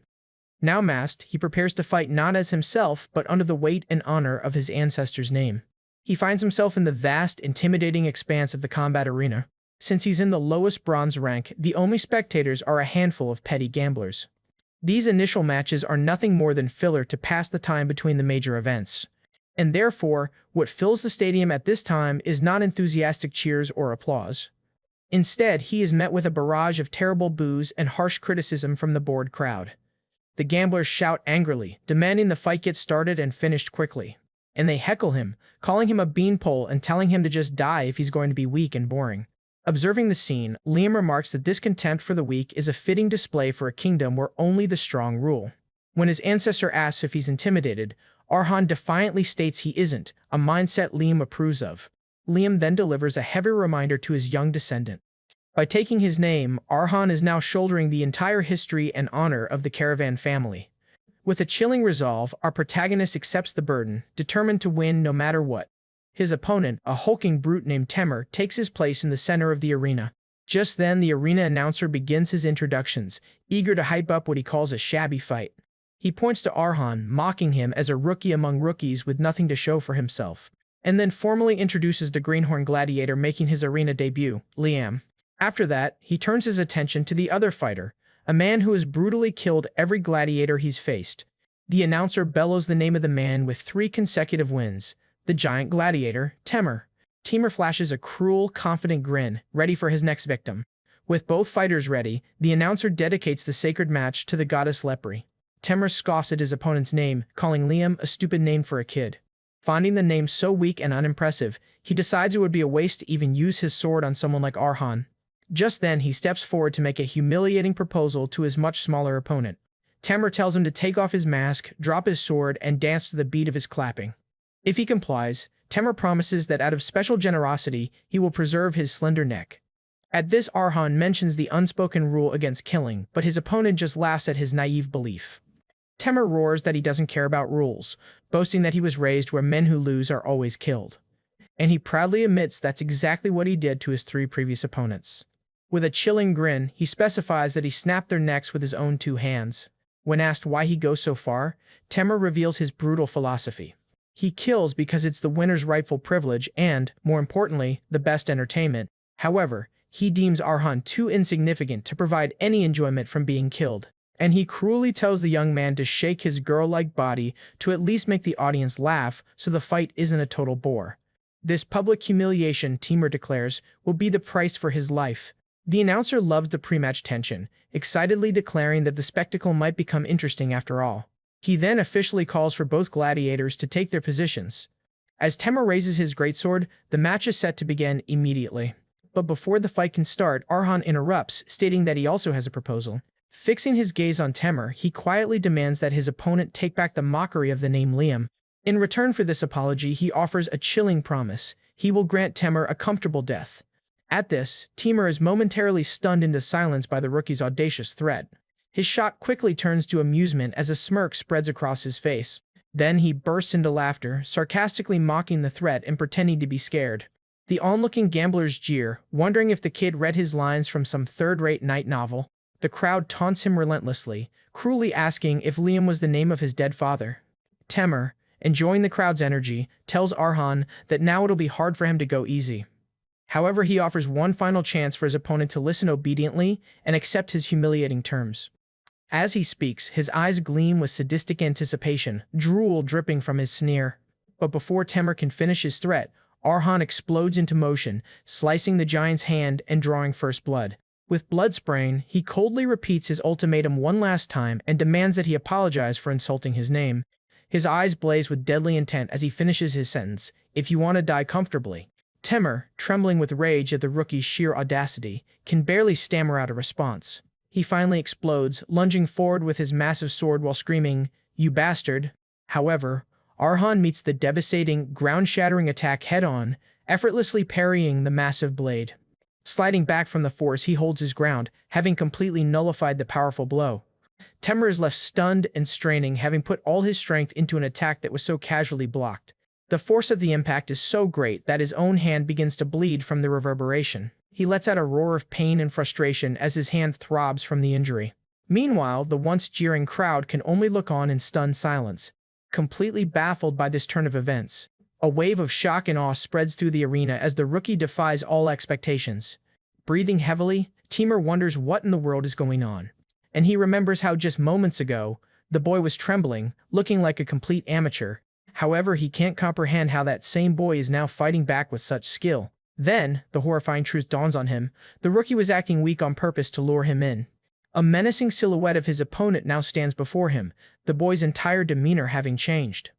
Now masked, he prepares to fight not as himself, but under the weight and honor of his ancestor's name. He finds himself in the vast, intimidating expanse of the combat arena. Since he's in the lowest bronze rank, the only spectators are a handful of petty gamblers. These initial matches are nothing more than filler to pass the time between the major events. And therefore, what fills the stadium at this time is not enthusiastic cheers or applause. Instead, he is met with a barrage of terrible boos and harsh criticism from the bored crowd. The gamblers shout angrily, demanding the fight get started and finished quickly. And they heckle him, calling him a beanpole and telling him to just die if he's going to be weak and boring. Observing the scene, Liam remarks that this contempt for the weak is a fitting display for a kingdom where only the strong rule. When his ancestor asks if he's intimidated, Arhan defiantly states he isn't, a mindset Liam approves of. Liam then delivers a heavy reminder to his young descendant. By taking his name, Arhan is now shouldering the entire history and honor of the Karavan family. With a chilling resolve, our protagonist accepts the burden, determined to win no matter what. His opponent, a hulking brute named Temur, takes his place in the center of the arena. Just then, the arena announcer begins his introductions, eager to hype up what he calls a shabby fight. He points to Arhan, mocking him as a rookie among rookies with nothing to show for himself, and then formally introduces the greenhorn gladiator making his arena debut, Liam. After that, he turns his attention to the other fighter, a man who has brutally killed every gladiator he's faced. The announcer bellows the name of the man with 3 consecutive wins, the giant gladiator, Temur. Temur flashes a cruel, confident grin, ready for his next victim. With both fighters ready, the announcer dedicates the sacred match to the goddess Lepre. Temur scoffs at his opponent's name, calling Liam a stupid name for a kid. Finding the name so weak and unimpressive, he decides it would be a waste to even use his sword on someone like Arhan. Just then, he steps forward to make a humiliating proposal to his much smaller opponent. Temur tells him to take off his mask, drop his sword, and dance to the beat of his clapping. If he complies, Temur promises that out of special generosity, he will preserve his slender neck. At this, Arhan mentions the unspoken rule against killing, but his opponent just laughs at his naive belief. Temur roars that he doesn't care about rules, boasting that he was raised where men who lose are always killed. And he proudly admits that's exactly what he did to his 3 previous opponents. With a chilling grin, he specifies that he snapped their necks with his own 2 hands. When asked why he goes so far, Temur reveals his brutal philosophy. He kills because it's the winner's rightful privilege and, more importantly, the best entertainment. However, he deems Arhan too insignificant to provide any enjoyment from being killed, and he cruelly tells the young man to shake his girl-like body to at least make the audience laugh so the fight isn't a total bore. This public humiliation, Temur declares, will be the price for his life. The announcer loves the pre-match tension, excitedly declaring that the spectacle might become interesting after all. He then officially calls for both gladiators to take their positions. As Temur raises his greatsword, the match is set to begin immediately. But before the fight can start, Arhan interrupts, stating that he also has a proposal. Fixing his gaze on Temur, he quietly demands that his opponent take back the mockery of the name Liam. In return for this apology, he offers a chilling promise. He will grant Temur a comfortable death. At this, Temur is momentarily stunned into silence by the rookie's audacious threat. His shock quickly turns to amusement as a smirk spreads across his face. Then he bursts into laughter, sarcastically mocking the threat and pretending to be scared. The onlooking gamblers jeer, wondering if the kid read his lines from some third-rate night novel. The crowd taunts him relentlessly, cruelly asking if Liam was the name of his dead father. Temur, enjoying the crowd's energy, tells Arhan that now it'll be hard for him to go easy. However, he offers one final chance for his opponent to listen obediently and accept his humiliating terms. As he speaks, his eyes gleam with sadistic anticipation, drool dripping from his sneer. But before Temur can finish his threat, Arhan explodes into motion, slicing the giant's hand and drawing first blood. With blood spraying, he coldly repeats his ultimatum one last time and demands that he apologize for insulting his name. His eyes blaze with deadly intent as he finishes his sentence, "If you want to die comfortably." Temur, trembling with rage at the rookie's sheer audacity, can barely stammer out a response. He finally explodes, lunging forward with his massive sword while screaming, "You bastard!" However, Arhan meets the devastating, ground-shattering attack head-on, effortlessly parrying the massive blade. Sliding back from the force, he holds his ground, having completely nullified the powerful blow. Temur is left stunned and straining, having put all his strength into an attack that was so casually blocked. The force of the impact is so great that his own hand begins to bleed from the reverberation. He lets out a roar of pain and frustration as his hand throbs from the injury. Meanwhile, the once jeering crowd can only look on in stunned silence, completely baffled by this turn of events. A wave of shock and awe spreads through the arena as the rookie defies all expectations. Breathing heavily, Temur wonders what in the world is going on. And he remembers how just moments ago, the boy was trembling, looking like a complete amateur. However, he can't comprehend how that same boy is now fighting back with such skill. Then, the horrifying truth dawns on him. The rookie was acting weak on purpose to lure him in. A menacing silhouette of his opponent now stands before him, the boy's entire demeanor having changed.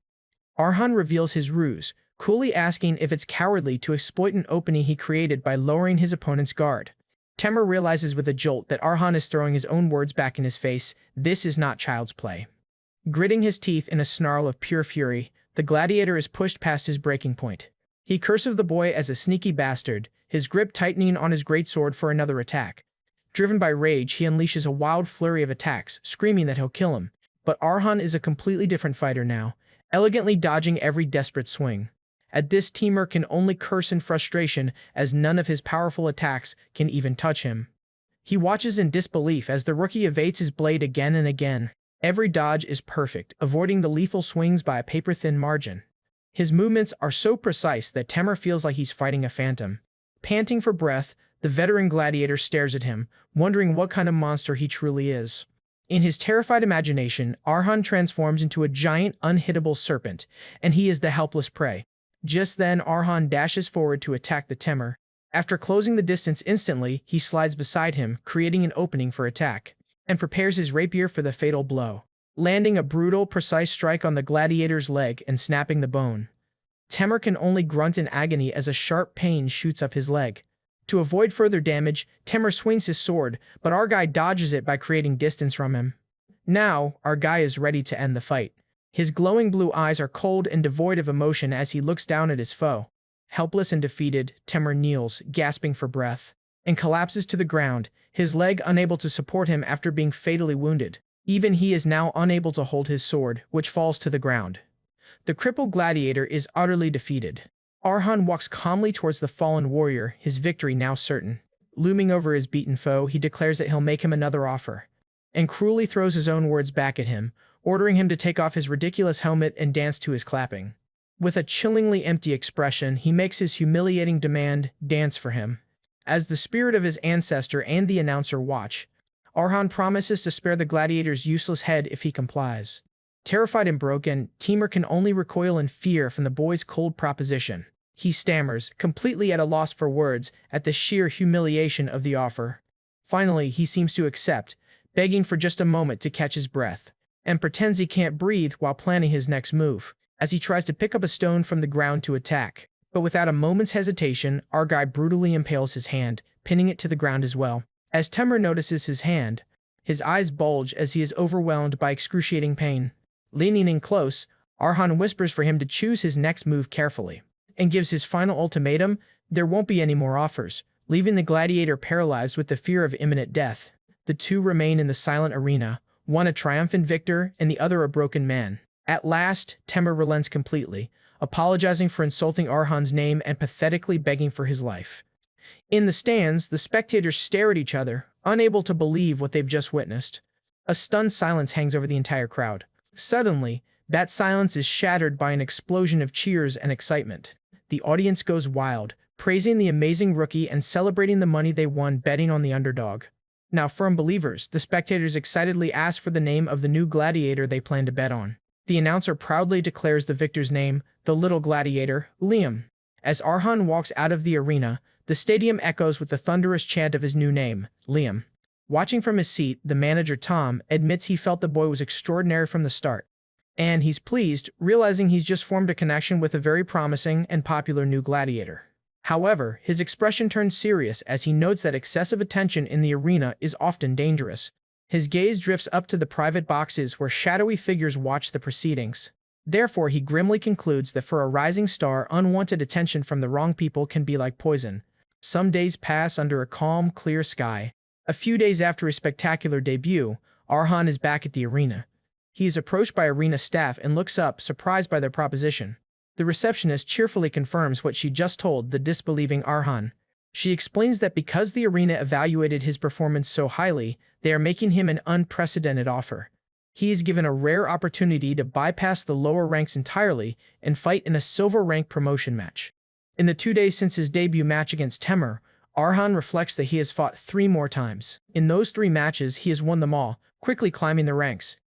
Arhan reveals his ruse, coolly asking if it's cowardly to exploit an opening he created by lowering his opponent's guard. Temur realizes with a jolt that Arhan is throwing his own words back in his face. This is not child's play. Gritting his teeth in a snarl of pure fury, the gladiator is pushed past his breaking point. He curses the boy as a sneaky bastard, his grip tightening on his greatsword for another attack. Driven by rage, he unleashes a wild flurry of attacks, screaming that he'll kill him. But Arhan is a completely different fighter now, elegantly dodging every desperate swing. At this, Temur can only curse in frustration as none of his powerful attacks can even touch him. He watches in disbelief as the rookie evades his blade again and again. Every dodge is perfect, avoiding the lethal swings by a paper-thin margin. His movements are so precise that Temur feels like he's fighting a phantom. Panting for breath, the veteran gladiator stares at him, wondering what kind of monster he truly is. In his terrified imagination, Arhan transforms into a giant, unhittable serpent, and he is the helpless prey. Just then, Arhan dashes forward to attack the Temur. After closing the distance instantly, he slides beside him, creating an opening for attack, and prepares his rapier for the fatal blow, landing a brutal, precise strike on the gladiator's leg and snapping the bone. Temur can only grunt in agony as a sharp pain shoots up his leg. To avoid further damage, Temur swings his sword, but our guy dodges it by creating distance from him. Now, our guy is ready to end the fight. His glowing blue eyes are cold and devoid of emotion as he looks down at his foe. Helpless and defeated, Temur kneels, gasping for breath, and collapses to the ground, his leg unable to support him after being fatally wounded. Even he is now unable to hold his sword, which falls to the ground. The crippled gladiator is utterly defeated. Arhan walks calmly towards the fallen warrior, his victory now certain. Looming over his beaten foe, he declares that he'll make him another offer, and cruelly throws his own words back at him, ordering him to take off his ridiculous helmet and dance to his clapping. With a chillingly empty expression, he makes his humiliating demand, dance for him. As the spirit of his ancestor and the announcer watch, Arhan promises to spare the gladiator's useless head if he complies. Terrified and broken, Temur can only recoil in fear from the boy's cold proposition. He stammers, completely at a loss for words at the sheer humiliation of the offer. Finally, he seems to accept, begging for just a moment to catch his breath, and pretends he can't breathe while planning his next move, as he tries to pick up a stone from the ground to attack. But without a moment's hesitation, our guy brutally impales his hand, pinning it to the ground as well. As Temur notices his hand, his eyes bulge as he is overwhelmed by excruciating pain. Leaning in close, Arhan whispers for him to choose his next move carefully, and gives his final ultimatum: there won't be any more offers, leaving the gladiator paralyzed with the fear of imminent death. The two remain in the silent arena, one a triumphant victor and the other a broken man. At last, Temur relents completely, apologizing for insulting Arhan's name and pathetically begging for his life. In the stands, the spectators stare at each other, unable to believe what they've just witnessed. A stunned silence hangs over the entire crowd. Suddenly, that silence is shattered by an explosion of cheers and excitement. The audience goes wild, praising the amazing rookie and celebrating the money they won betting on the underdog. Now, firm believers, the spectators excitedly ask for the name of the new gladiator they plan to bet on. The announcer proudly declares the victor's name, the little gladiator, Liam. As Arhan walks out of the arena, the stadium echoes with the thunderous chant of his new name, Liam. Watching from his seat, the manager Tom admits he felt the boy was extraordinary from the start. And he's pleased, realizing he's just formed a connection with a very promising and popular new gladiator. However, his expression turns serious as he notes that excessive attention in the arena is often dangerous. His gaze drifts up to the private boxes where shadowy figures watch the proceedings. Therefore, he grimly concludes that for a rising star, unwanted attention from the wrong people can be like poison. Some days pass under a calm, clear sky. A few days after his spectacular debut, Arhan is back at the arena. He is approached by arena staff and looks up, surprised by their proposition. The receptionist cheerfully confirms what she just told the disbelieving Arhan. She explains that because the arena evaluated his performance so highly, they are making him an unprecedented offer. He is given a rare opportunity to bypass the lower ranks entirely and fight in a silver rank promotion match. In the 2 days since his debut match against Temur, Arhan reflects that he has fought 3 more times. In those 3 matches, he has won them all, quickly climbing the ranks.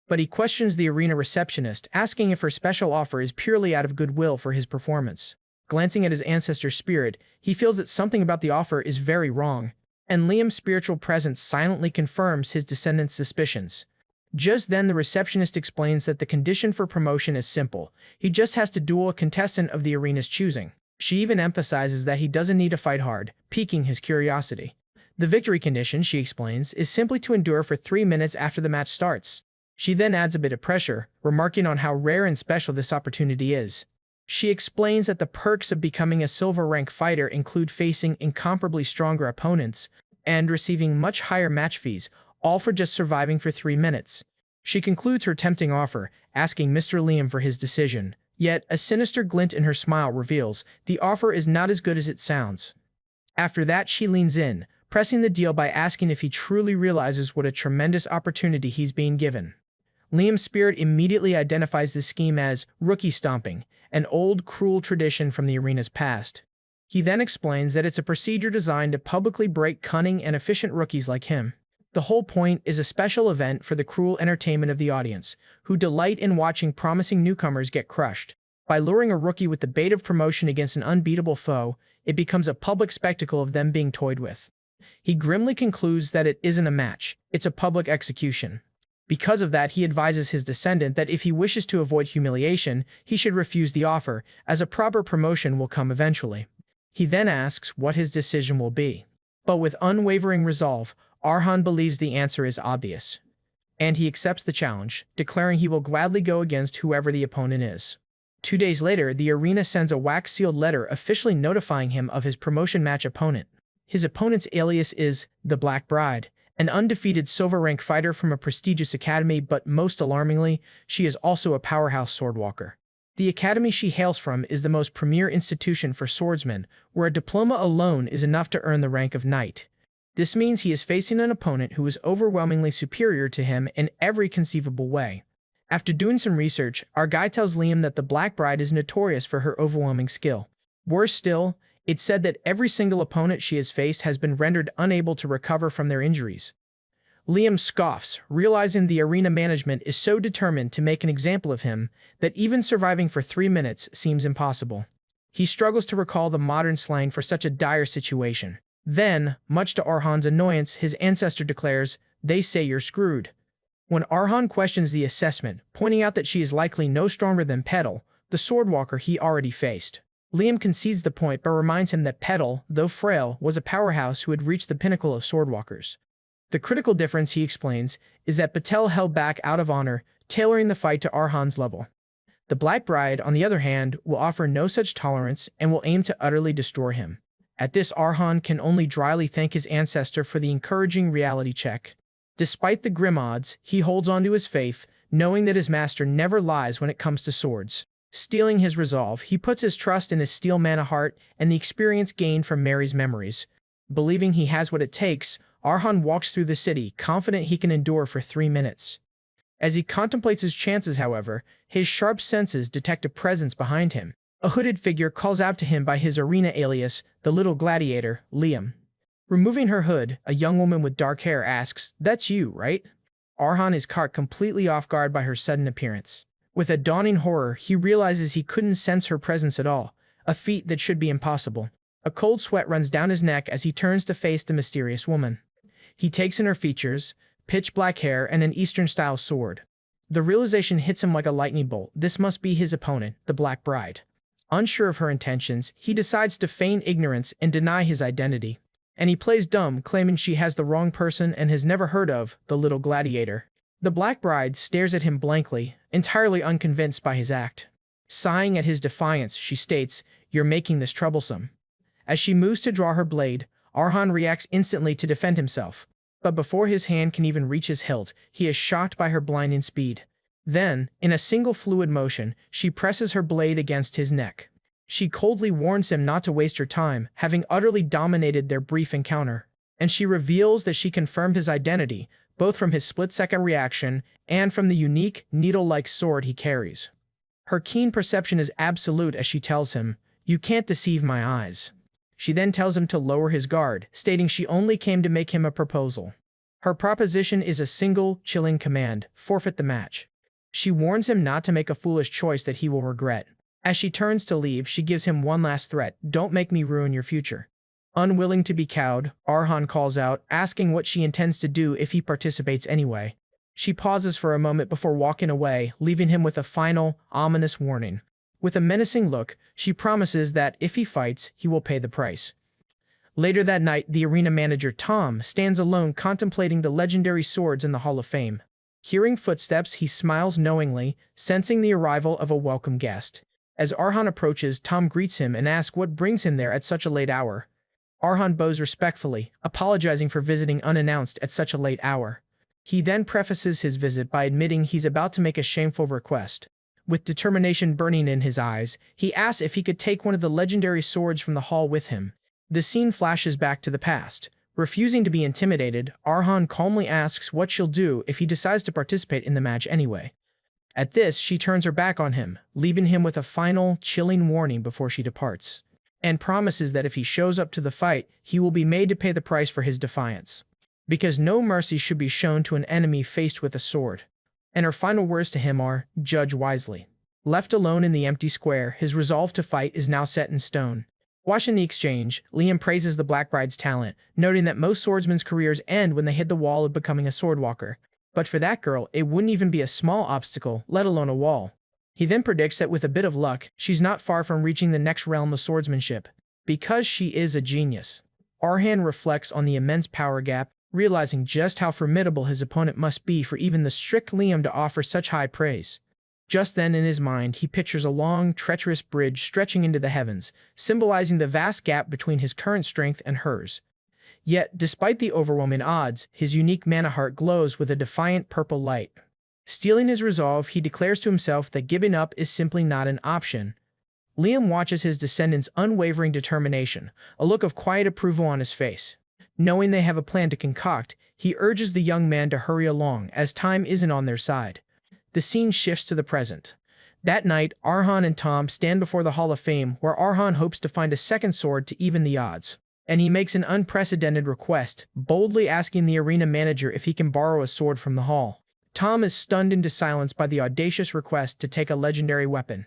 But he questions the arena receptionist, asking if her special offer is purely out of goodwill for his performance. Glancing at his ancestor spirit, he feels that something about the offer is very wrong, and Liam's spiritual presence silently confirms his descendant's suspicions. Just then, the receptionist explains that the condition for promotion is simple. He just has to duel a contestant of the arena's choosing. She even emphasizes that he doesn't need to fight hard, piquing his curiosity. The victory condition, she explains, is simply to endure for 3 minutes after the match starts. She then adds a bit of pressure, remarking on how rare and special this opportunity is. She explains that the perks of becoming a silver rank fighter include facing incomparably stronger opponents and receiving much higher match fees, all for just surviving for 3 minutes. She concludes her tempting offer, asking Mr. Liam for his decision. Yet, a sinister glint in her smile reveals the offer is not as good as it sounds. After that, she leans in, pressing the deal by asking if he truly realizes what a tremendous opportunity he's being given. Liam's spirit immediately identifies this scheme as rookie stomping, an old, cruel tradition from the arena's past. He then explains that it's a procedure designed to publicly break cunning and efficient rookies like him. The whole point is a special event for the cruel entertainment of the audience, who delight in watching promising newcomers get crushed. By luring a rookie with the bait of promotion against an unbeatable foe, it becomes a public spectacle of them being toyed with. He grimly concludes that it isn't a match, it's a public execution. Because of that, he advises his descendant that if he wishes to avoid humiliation, he should refuse the offer, as a proper promotion will come eventually. He then asks what his decision will be. But with unwavering resolve, Arhan believes the answer is obvious. And he accepts the challenge, declaring he will gladly go against whoever the opponent is. 2 days later, the arena sends a wax-sealed letter officially notifying him of his promotion match opponent. His opponent's alias is the Black Bride, an undefeated silver rank fighter from a prestigious academy, but most alarmingly, she is also a powerhouse swordwalker. The academy she hails from is the most premier institution for swordsmen, where a diploma alone is enough to earn the rank of knight. This means he is facing an opponent who is overwhelmingly superior to him in every conceivable way. After doing some research, our guy tells Liam that the Black Bride is notorious for her overwhelming skill. Worse still, it's said that every single opponent she has faced has been rendered unable to recover from their injuries. Liam scoffs, realizing the arena management is so determined to make an example of him that even surviving for 3 minutes seems impossible. He struggles to recall the modern slang for such a dire situation. Then, much to Arhan's annoyance, his ancestor declares, "They say you're screwed." When Arhan questions the assessment, pointing out that she is likely no stronger than Petal, the swordwalker he already faced, Liam concedes the point but reminds him that Petal, though frail, was a powerhouse who had reached the pinnacle of swordwalkers. The critical difference, he explains, is that Patel held back out of honor, tailoring the fight to Arhan's level. The Black Bride, on the other hand, will offer no such tolerance and will aim to utterly destroy him. At this, Arhan can only dryly thank his ancestor for the encouraging reality check. Despite the grim odds, he holds on to his faith, knowing that his master never lies when it comes to swords. Steeling his resolve, he puts his trust in his steel mana heart and the experience gained from Mary's memories. Believing he has what it takes, Arhan walks through the city, confident he can endure for 3 minutes. As he contemplates his chances, however, his sharp senses detect a presence behind him. A hooded figure calls out to him by his arena alias, the Little Gladiator, Liam. Removing her hood, a young woman with dark hair asks, "That's you, right?" Arhan is caught completely off guard by her sudden appearance. With a dawning horror, he realizes he couldn't sense her presence at all, a feat that should be impossible. A cold sweat runs down his neck as he turns to face the mysterious woman. He takes in her features, pitch black hair, and an Eastern-style sword. The realization hits him like a lightning bolt. This must be his opponent, the Black Bride. Unsure of her intentions, he decides to feign ignorance and deny his identity. And he plays dumb, claiming she has the wrong person and has never heard of the Little Gladiator. The Black Bride stares at him blankly, entirely unconvinced by his act. Sighing at his defiance, she states, "You're making this troublesome." As she moves to draw her blade, Arhan reacts instantly to defend himself. But before his hand can even reach his hilt, he is shocked by her blinding speed. Then, in a single fluid motion, she presses her blade against his neck. She coldly warns him not to waste her time, having utterly dominated their brief encounter. And she reveals that she confirmed his identity, both from his split-second reaction and from the unique, needle-like sword he carries. Her keen perception is absolute as she tells him, "You can't deceive my eyes." She then tells him to lower his guard, stating she only came to make him a proposal. Her proposition is a single, chilling command: forfeit the match. She warns him not to make a foolish choice that he will regret. As she turns to leave, she gives him one last threat: "Don't make me ruin your future." Unwilling to be cowed, Arhan calls out, asking what she intends to do if he participates anyway. She pauses for a moment before walking away, leaving him with a final, ominous warning. With a menacing look, she promises that if he fights, he will pay the price. Later that night, the arena manager Tom stands alone contemplating the legendary swords in the Hall of Fame. Hearing footsteps, he smiles knowingly, sensing the arrival of a welcome guest. As Arhan approaches, Tom greets him and asks what brings him there at such a late hour. Arhan bows respectfully, apologizing for visiting unannounced at such a late hour. He then prefaces his visit by admitting he's about to make a shameful request. With determination burning in his eyes, he asks if he could take one of the legendary swords from the hall with him. The scene flashes back to the past. Refusing to be intimidated, Arhan calmly asks what she'll do if he decides to participate in the match anyway. At this, she turns her back on him, leaving him with a final, chilling warning before she departs, and promises that if he shows up to the fight, he will be made to pay the price for his defiance. Because no mercy should be shown to an enemy faced with a sword. And her final words to him are, "Judge wisely." Left alone in the empty square, his resolve to fight is now set in stone. Watching the exchange, Liam praises the Black Bride's talent, noting that most swordsmen's careers end when they hit the wall of becoming a swordwalker. But for that girl, it wouldn't even be a small obstacle, let alone a wall. He then predicts that with a bit of luck, she's not far from reaching the next realm of swordsmanship, because she is a genius. Arhan reflects on the immense power gap, realizing just how formidable his opponent must be for even the strict Liam to offer such high praise. Just then, in his mind, he pictures a long, treacherous bridge stretching into the heavens, symbolizing the vast gap between his current strength and hers. Yet, despite the overwhelming odds, his unique mana heart glows with a defiant purple light. Steeling his resolve, he declares to himself that giving up is simply not an option. Liam watches his descendant's unwavering determination, a look of quiet approval on his face. Knowing they have a plan to concoct, he urges the young man to hurry along, as time isn't on their side. The scene shifts to the present. That night, Arhan and Tom stand before the Hall of Fame, where Arhan hopes to find a second sword to even the odds. and he makes an unprecedented request, boldly asking the arena manager if he can borrow a sword from the hall. Tom is stunned into silence by the audacious request to take a legendary weapon.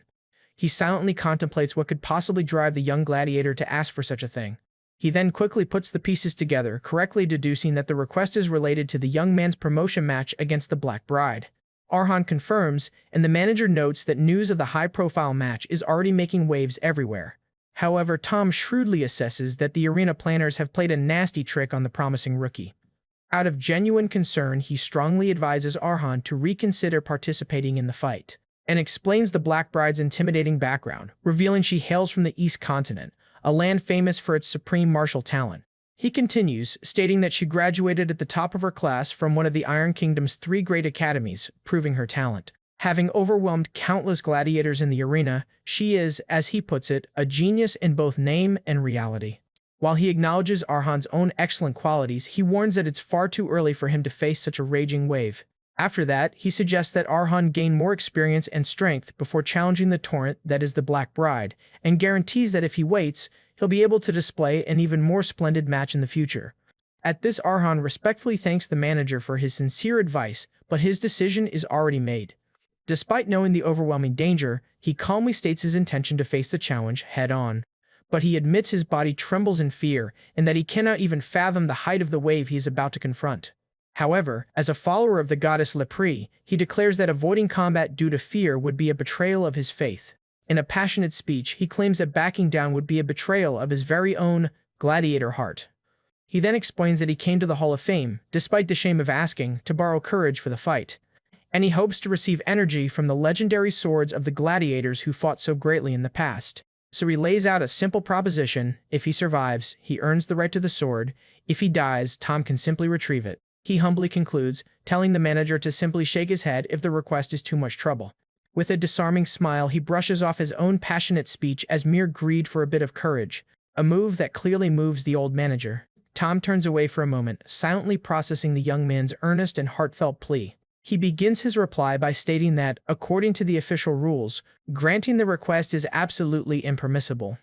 He silently contemplates what could possibly drive the young gladiator to ask for such a thing. He then quickly puts the pieces together, correctly deducing that the request is related to the young man's promotion match against the Black Bride. Arhan confirms, and the manager notes that news of the high-profile match is already making waves everywhere. However, Tom shrewdly assesses that the arena planners have played a nasty trick on the promising rookie. Out of genuine concern, he strongly advises Arhan to reconsider participating in the fight, and explains the Black Bride's intimidating background, revealing she hails from the East Continent, a land famous for its supreme martial talent. He continues, stating that she graduated at the top of her class from one of the Iron Kingdom's 3 great academies, proving her talent. Having overwhelmed countless gladiators in the arena, she is, as he puts it, a genius in both name and reality. While he acknowledges Arhan's own excellent qualities, he warns that it's far too early for him to face such a raging wave. After that, he suggests that Arhan gain more experience and strength before challenging the torrent that is the Black Bride, and guarantees that if he waits, he'll be able to display an even more splendid match in the future. At this, Arhan respectfully thanks the manager for his sincere advice, but his decision is already made. Despite knowing the overwhelming danger, he calmly states his intention to face the challenge head-on. But he admits his body trembles in fear, and that he cannot even fathom the height of the wave he is about to confront. However, as a follower of the goddess Lepri, he declares that avoiding combat due to fear would be a betrayal of his faith. In a passionate speech, he claims that backing down would be a betrayal of his very own gladiator heart. He then explains that he came to the Hall of Fame, despite the shame of asking, to borrow courage for the fight, and he hopes to receive energy from the legendary swords of the gladiators who fought so greatly in the past. So he lays out a simple proposition: if he survives, he earns the right to the sword; if he dies, Tom can simply retrieve it. He humbly concludes, telling the manager to simply shake his head if the request is too much trouble. With a disarming smile, he brushes off his own passionate speech as mere greed for a bit of courage, a move that clearly moves the old manager. Tom turns away for a moment, silently processing the young man's earnest and heartfelt plea. He begins his reply by stating that, according to the official rules, granting the request is absolutely impermissible.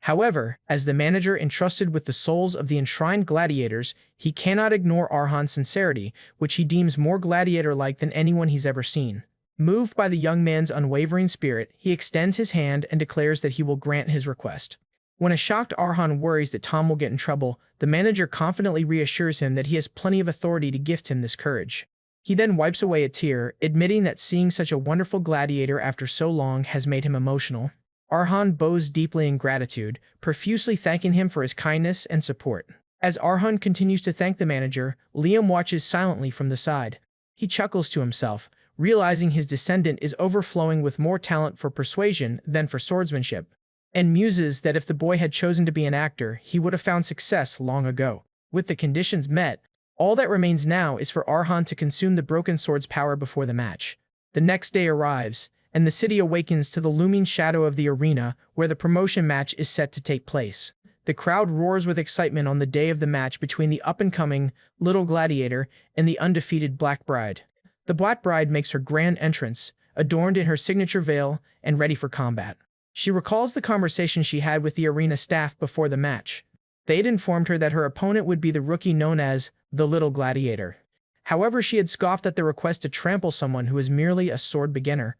However, as the manager entrusted with the souls of the enshrined gladiators, he cannot ignore Arhan's sincerity, which he deems more gladiator-like than anyone he's ever seen. Moved by the young man's unwavering spirit, he extends his hand and declares that he will grant his request. When a shocked Arhan worries that Tom will get in trouble, the manager confidently reassures him that he has plenty of authority to gift him this courage. He then wipes away a tear, admitting that seeing such a wonderful gladiator after so long has made him emotional. Arhan bows deeply in gratitude, profusely thanking him for his kindness and support. As Arhan continues to thank the manager, Liam watches silently from the side. He chuckles to himself, realizing his descendant is overflowing with more talent for persuasion than for swordsmanship, and muses that if the boy had chosen to be an actor, he would have found success long ago. With the conditions met, all that remains now is for Arhan to consume the broken sword's power before the match. The next day arrives, and the city awakens to the looming shadow of the arena where the promotion match is set to take place. The crowd roars with excitement on the day of the match between the up-and-coming Little Gladiator and the undefeated Black Bride. The Black Bride makes her grand entrance, adorned in her signature veil and ready for combat. She recalls the conversation she had with the arena staff before the match. They had informed her that her opponent would be the rookie known as the Little Gladiator. However, she had scoffed at the request to trample someone who is merely a sword beginner.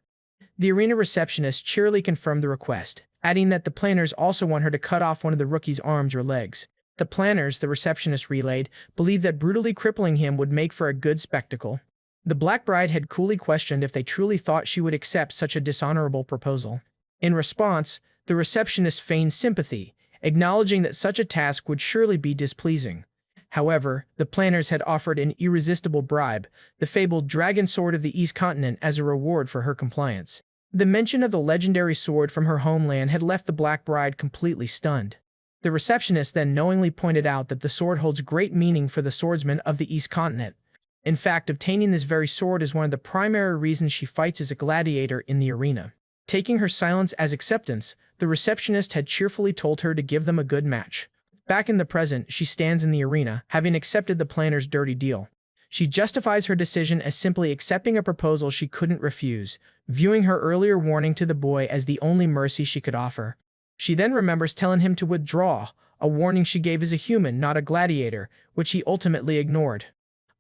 The arena receptionist cheerily confirmed the request, adding that the planners also want her to cut off one of the rookie's arms or legs. The planners, the receptionist relayed, believed that brutally crippling him would make for a good spectacle. The Black Bride had coolly questioned if they truly thought she would accept such a dishonorable proposal. In response, the receptionist feigned sympathy, acknowledging that such a task would surely be displeasing. However, the planners had offered an irresistible bribe, the fabled dragon sword of the East Continent, as a reward for her compliance. The mention of the legendary sword from her homeland had left the Black Bride completely stunned. The receptionist then knowingly pointed out that the sword holds great meaning for the swordsmen of the East Continent. In fact, obtaining this very sword is one of the primary reasons she fights as a gladiator in the arena. Taking her silence as acceptance, the receptionist had cheerfully told her to give them a good match. Back in the present, she stands in the arena, having accepted the planner's dirty deal. She justifies her decision as simply accepting a proposal she couldn't refuse, viewing her earlier warning to the boy as the only mercy she could offer. She then remembers telling him to withdraw, a warning she gave as a human, not a gladiator, which he ultimately ignored.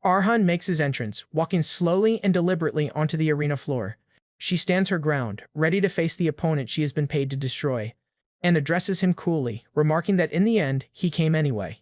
Arhan makes his entrance, walking slowly and deliberately onto the arena floor. She stands her ground, ready to face the opponent she has been paid to destroy, and addresses him coolly, remarking that in the end, he came anyway.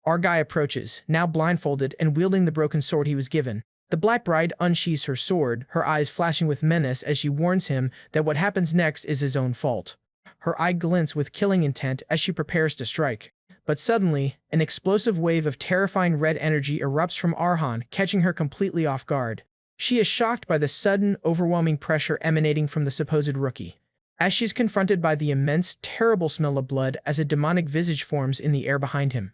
Our guy approaches, now blindfolded and wielding the broken sword he was given. The Black Bride unsheathes her sword, her eyes flashing with menace as she warns him that what happens next is his own fault. Her eye glints with killing intent as she prepares to strike. But suddenly, an explosive wave of terrifying red energy erupts from Arhan, catching her completely off guard. She is shocked by the sudden, overwhelming pressure emanating from the supposed rookie. As she's confronted by the immense, terrible smell of blood as a demonic visage forms in the air behind him.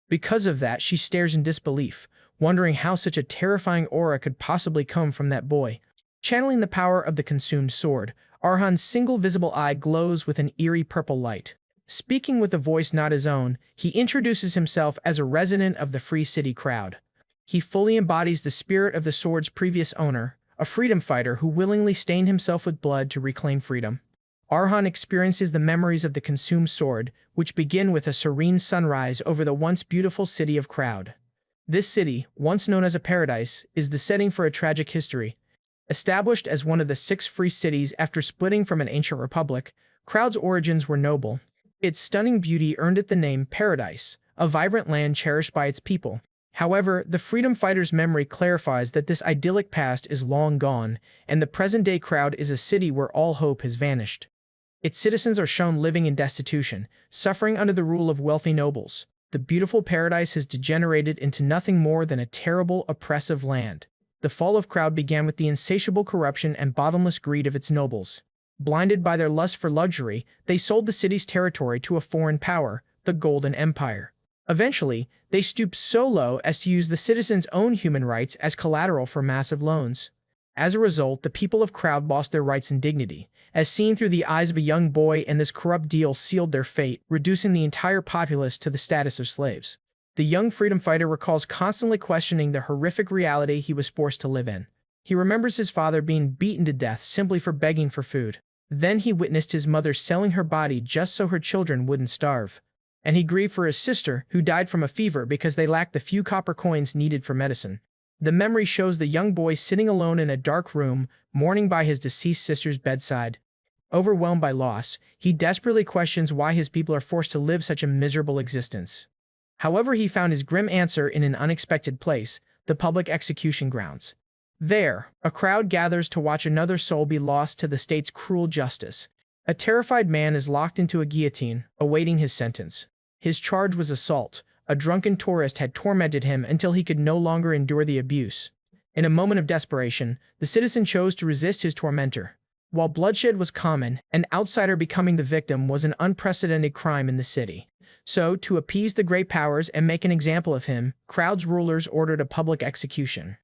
Because of that, she stares in disbelief, wondering how such a terrifying aura could possibly come from that boy. Channeling the power of the consumed sword, Arhan's single visible eye glows with an eerie purple light. Speaking with a voice not his own, he introduces himself as a resident of the Free City crowd. He fully embodies the spirit of the sword's previous owner, a freedom fighter who willingly stained himself with blood to reclaim freedom. Arhan experiences the memories of the consumed sword, which begin with a serene sunrise over the once beautiful city of Crowd. This city, once known as a paradise, is the setting for a tragic history. Established as one of the 6 free cities after splitting from an ancient republic, Crowd's origins were noble. Its stunning beauty earned it the name Paradise, a vibrant land cherished by its people. However, the freedom fighter's memory clarifies that this idyllic past is long gone, and the present-day Crowd is a city where all hope has vanished. Its citizens are shown living in destitution, suffering under the rule of wealthy nobles. The beautiful paradise has degenerated into nothing more than a terrible, oppressive land. The fall of Crowd began with the insatiable corruption and bottomless greed of its nobles. Blinded by their lust for luxury, they sold the city's territory to a foreign power, the Golden Empire. Eventually, they stooped so low as to use the citizens' own human rights as collateral for massive loans. As a result, the people of Crowd lost their rights and dignity, as seen through the eyes of a young boy, and this corrupt deal sealed their fate, reducing the entire populace to the status of slaves. The young freedom fighter recalls constantly questioning the horrific reality he was forced to live in. He remembers his father being beaten to death simply for begging for food. Then he witnessed his mother selling her body just so her children wouldn't starve. And he grieved for his sister, who died from a fever because they lacked the few copper coins needed for medicine. The memory shows the young boy sitting alone in a dark room, mourning by his deceased sister's bedside. Overwhelmed by loss, he desperately questions why his people are forced to live such a miserable existence. However, he found his grim answer in an unexpected place, the public execution grounds. There, a crowd gathers to watch another soul be lost to the state's cruel justice. A terrified man is locked into a guillotine, awaiting his sentence. His charge was assault. A drunken tourist had tormented him until he could no longer endure the abuse. In a moment of desperation, the citizen chose to resist his tormentor. While bloodshed was common, an outsider becoming the victim was an unprecedented crime in the city. So, to appease the great powers and make an example of him, Crowd's rulers ordered a public execution.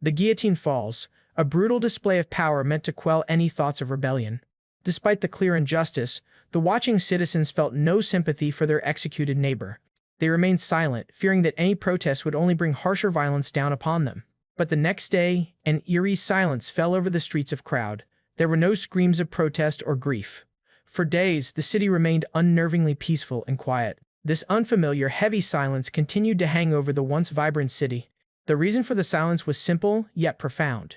The guillotine falls, a brutal display of power meant to quell any thoughts of rebellion. Despite the clear injustice, the watching citizens felt no sympathy for their executed neighbor. They remained silent, fearing that any protest would only bring harsher violence down upon them. But the next day, an eerie silence fell over the streets of Crowd. There were no screams of protest or grief. For days, the city remained unnervingly peaceful and quiet. This unfamiliar, heavy silence continued to hang over the once vibrant city. The reason for the silence was simple, yet profound.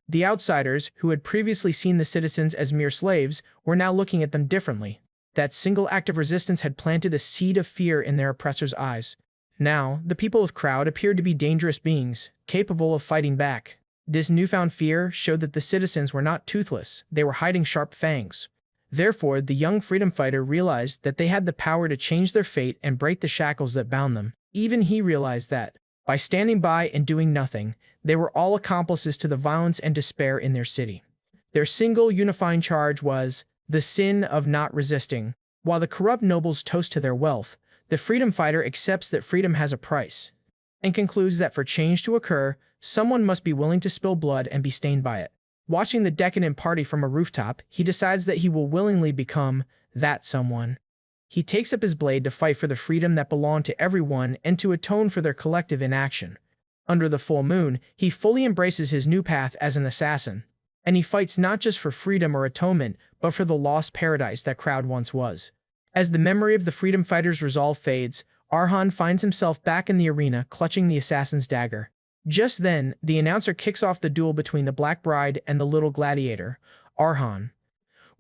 The outsiders, who had previously seen the citizens as mere slaves, were now looking at them differently. That single act of resistance had planted a seed of fear in their oppressors' eyes. Now, the people of Crowd appeared to be dangerous beings, capable of fighting back. This newfound fear showed that the citizens were not toothless, they were hiding sharp fangs. Therefore, the young freedom fighter realized that they had the power to change their fate and break the shackles that bound them. Even he realized that, by standing by and doing nothing, they were all accomplices to the violence and despair in their city. Their single unifying charge was the sin of not resisting. While the corrupt nobles toast to their wealth, the freedom fighter accepts that freedom has a price, and concludes that for change to occur, someone must be willing to spill blood and be stained by it. Watching the decadent party from a rooftop, he decides that he will willingly become that someone. He takes up his blade to fight for the freedom that belonged to everyone and to atone for their collective inaction. Under the full moon, he fully embraces his new path as an assassin. And he fights not just for freedom or atonement, but for the lost paradise that Crowd once was. As the memory of the freedom fighter's resolve fades, Arhan finds himself back in the arena, clutching the assassin's dagger. Just then, the announcer kicks off the duel between the Black Bride and the little gladiator, Arhan.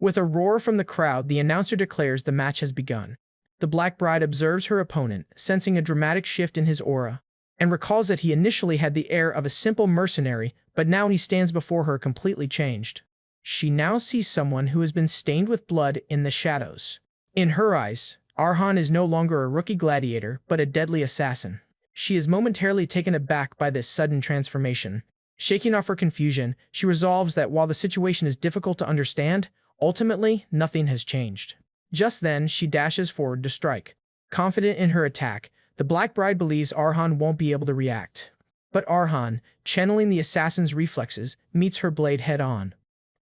With a roar from the crowd, the announcer declares the match has begun. The Black Bride observes her opponent, sensing a dramatic shift in his aura, and recalls that he initially had the air of a simple mercenary, but now he stands before her completely changed. She now sees someone who has been stained with blood in the shadows. In her eyes, Arhan is no longer a rookie gladiator, but a deadly assassin. She is momentarily taken aback by this sudden transformation. Shaking off her confusion, she resolves that while the situation is difficult to understand, ultimately, nothing has changed. Just then, she dashes forward to strike. Confident in her attack, the Black Bride believes Arhan won't be able to react. But Arhan, channeling the assassin's reflexes, meets her blade head-on.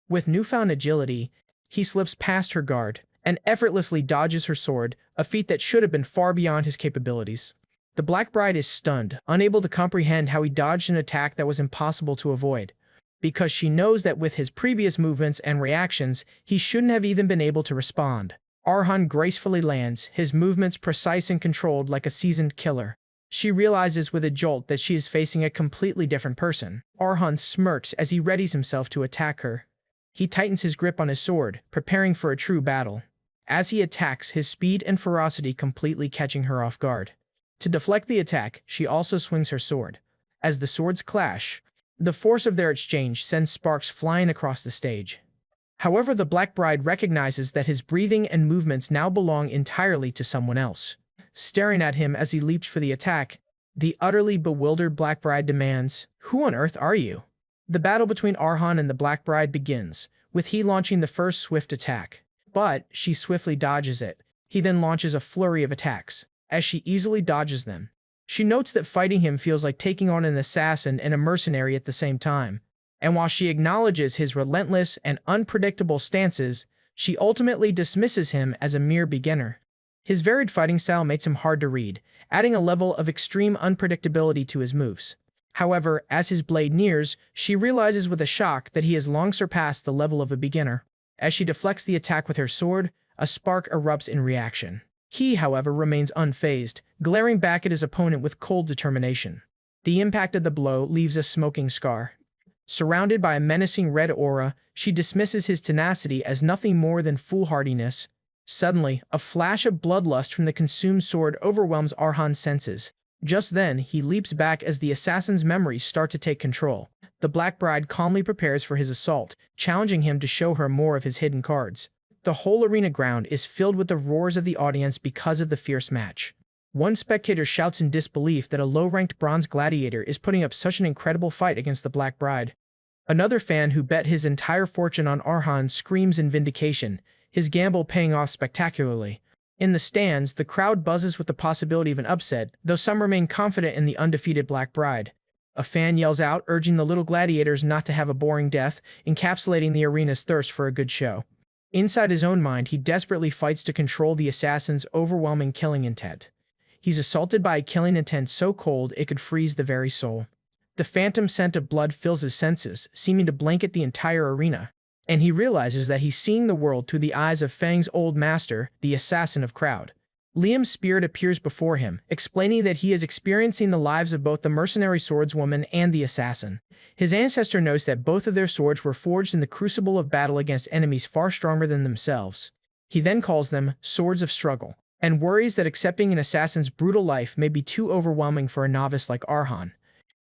With newfound agility, he slips past her guard and effortlessly dodges her sword, a feat that should have been far beyond his capabilities. The Black Bride is stunned, unable to comprehend how he dodged an attack that was impossible to avoid, because she knows that with his previous movements and reactions, he shouldn't have even been able to respond. Arhan gracefully lands, his movements precise and controlled like a seasoned killer. She realizes with a jolt that she is facing a completely different person. Arhan smirks as he readies himself to attack her. He tightens his grip on his sword, preparing for a true battle. As he attacks, his speed and ferocity completely catching her off guard. To deflect the attack, she also swings her sword. As the swords clash, the force of their exchange sends sparks flying across the stage. However, the Black Bride recognizes that his breathing and movements now belong entirely to someone else. Staring at him as he leaps for the attack, the utterly bewildered Black Bride demands, "Who on earth are you?" The battle between Arhan and the Black Bride begins, with he launching the first swift attack. But she swiftly dodges it. He then launches a flurry of attacks. As she easily dodges them, she notes that fighting him feels like taking on an assassin and a mercenary at the same time. And while she acknowledges his relentless and unpredictable stances, she ultimately dismisses him as a mere beginner. His varied fighting style makes him hard to read, adding a level of extreme unpredictability to his moves. However, as his blade nears, she realizes with a shock that he has long surpassed the level of a beginner. As she deflects the attack with her sword, a spark erupts in reaction. He, however, remains unfazed, glaring back at his opponent with cold determination. The impact of the blow leaves a smoking scar. Surrounded by a menacing red aura, she dismisses his tenacity as nothing more than foolhardiness. Suddenly, a flash of bloodlust from the consumed sword overwhelms Arhan's senses. Just then, he leaps back as the assassin's memories start to take control. The Black Bride calmly prepares for his assault, challenging him to show her more of his hidden cards. The whole arena ground is filled with the roars of the audience because of the fierce match. One spectator shouts in disbelief that a low-ranked bronze gladiator is putting up such an incredible fight against the Black Bride. Another fan who bet his entire fortune on Arhan screams in vindication, his gamble paying off spectacularly. In the stands, the crowd buzzes with the possibility of an upset, though some remain confident in the undefeated Black Bride. A fan yells out, urging the little gladiators not to have a boring death, encapsulating the arena's thirst for a good show. Inside his own mind, he desperately fights to control the assassin's overwhelming killing intent. He's assaulted by a killing intent so cold it could freeze the very soul. The phantom scent of blood fills his senses, seeming to blanket the entire arena, and he realizes that he's seeing the world through the eyes of Fang's old master, the assassin of crowd. Liam's spirit appears before him, explaining that he is experiencing the lives of both the mercenary swordswoman and the assassin. His ancestor knows that both of their swords were forged in the crucible of battle against enemies far stronger than themselves. He then calls them swords of struggle, and worries that accepting an assassin's brutal life may be too overwhelming for a novice like Arhan.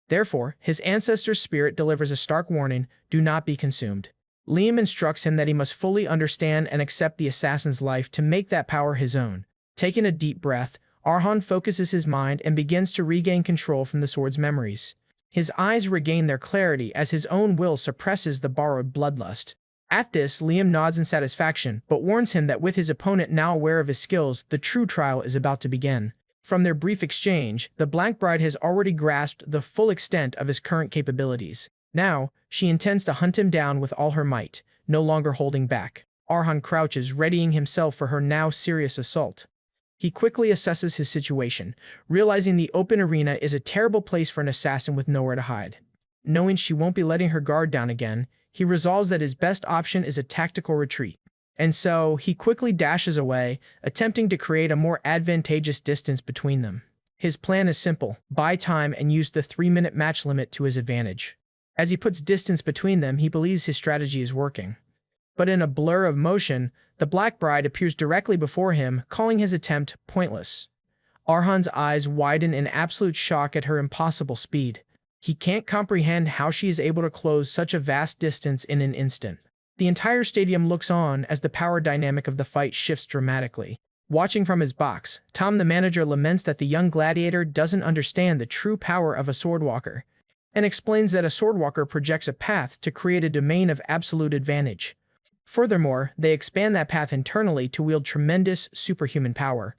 Therefore, his ancestor's spirit delivers a stark warning: do not be consumed. Liam instructs him that he must fully understand and accept the assassin's life to make that power his own. Taking a deep breath, Arhan focuses his mind and begins to regain control from the sword's memories. His eyes regain their clarity as his own will suppresses the borrowed bloodlust. At this, Liam nods in satisfaction, but warns him that with his opponent now aware of his skills, the true trial is about to begin. From their brief exchange, the Black Bride has already grasped the full extent of his current capabilities. Now, she intends to hunt him down with all her might, no longer holding back. Arhan crouches, readying himself for her now serious assault. He quickly assesses his situation, realizing the open arena is a terrible place for an assassin with nowhere to hide. Knowing she won't be letting her guard down again, he resolves that his best option is a tactical retreat. and so he quickly dashes away, attempting to create a more advantageous distance between them. His plan is simple: buy time and use the 3-minute match limit to his advantage. As he puts distance between them, he believes his strategy is working. But in a blur of motion, the Black Bride appears directly before him, calling his attempt pointless. Arhan's eyes widen in absolute shock at her impossible speed. He can't comprehend how she is able to close such a vast distance in an instant. The entire stadium looks on as the power dynamic of the fight shifts dramatically. Watching from his box, Tom the manager laments that the young gladiator doesn't understand the true power of a swordwalker, and explains that a swordwalker projects a path to create a domain of absolute advantage. Furthermore, they expand that path internally to wield tremendous superhuman power.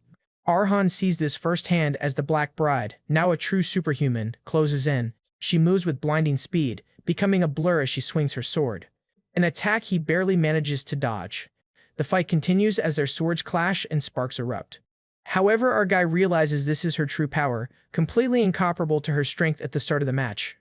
Arhan sees this firsthand as the Black Bride, now a true superhuman, closes in. She moves with blinding speed, becoming a blur as she swings her sword. An attack he barely manages to dodge. The fight continues as their swords clash and sparks erupt. However, our guy realizes this is her true power, completely incomparable to her strength at the start of the match,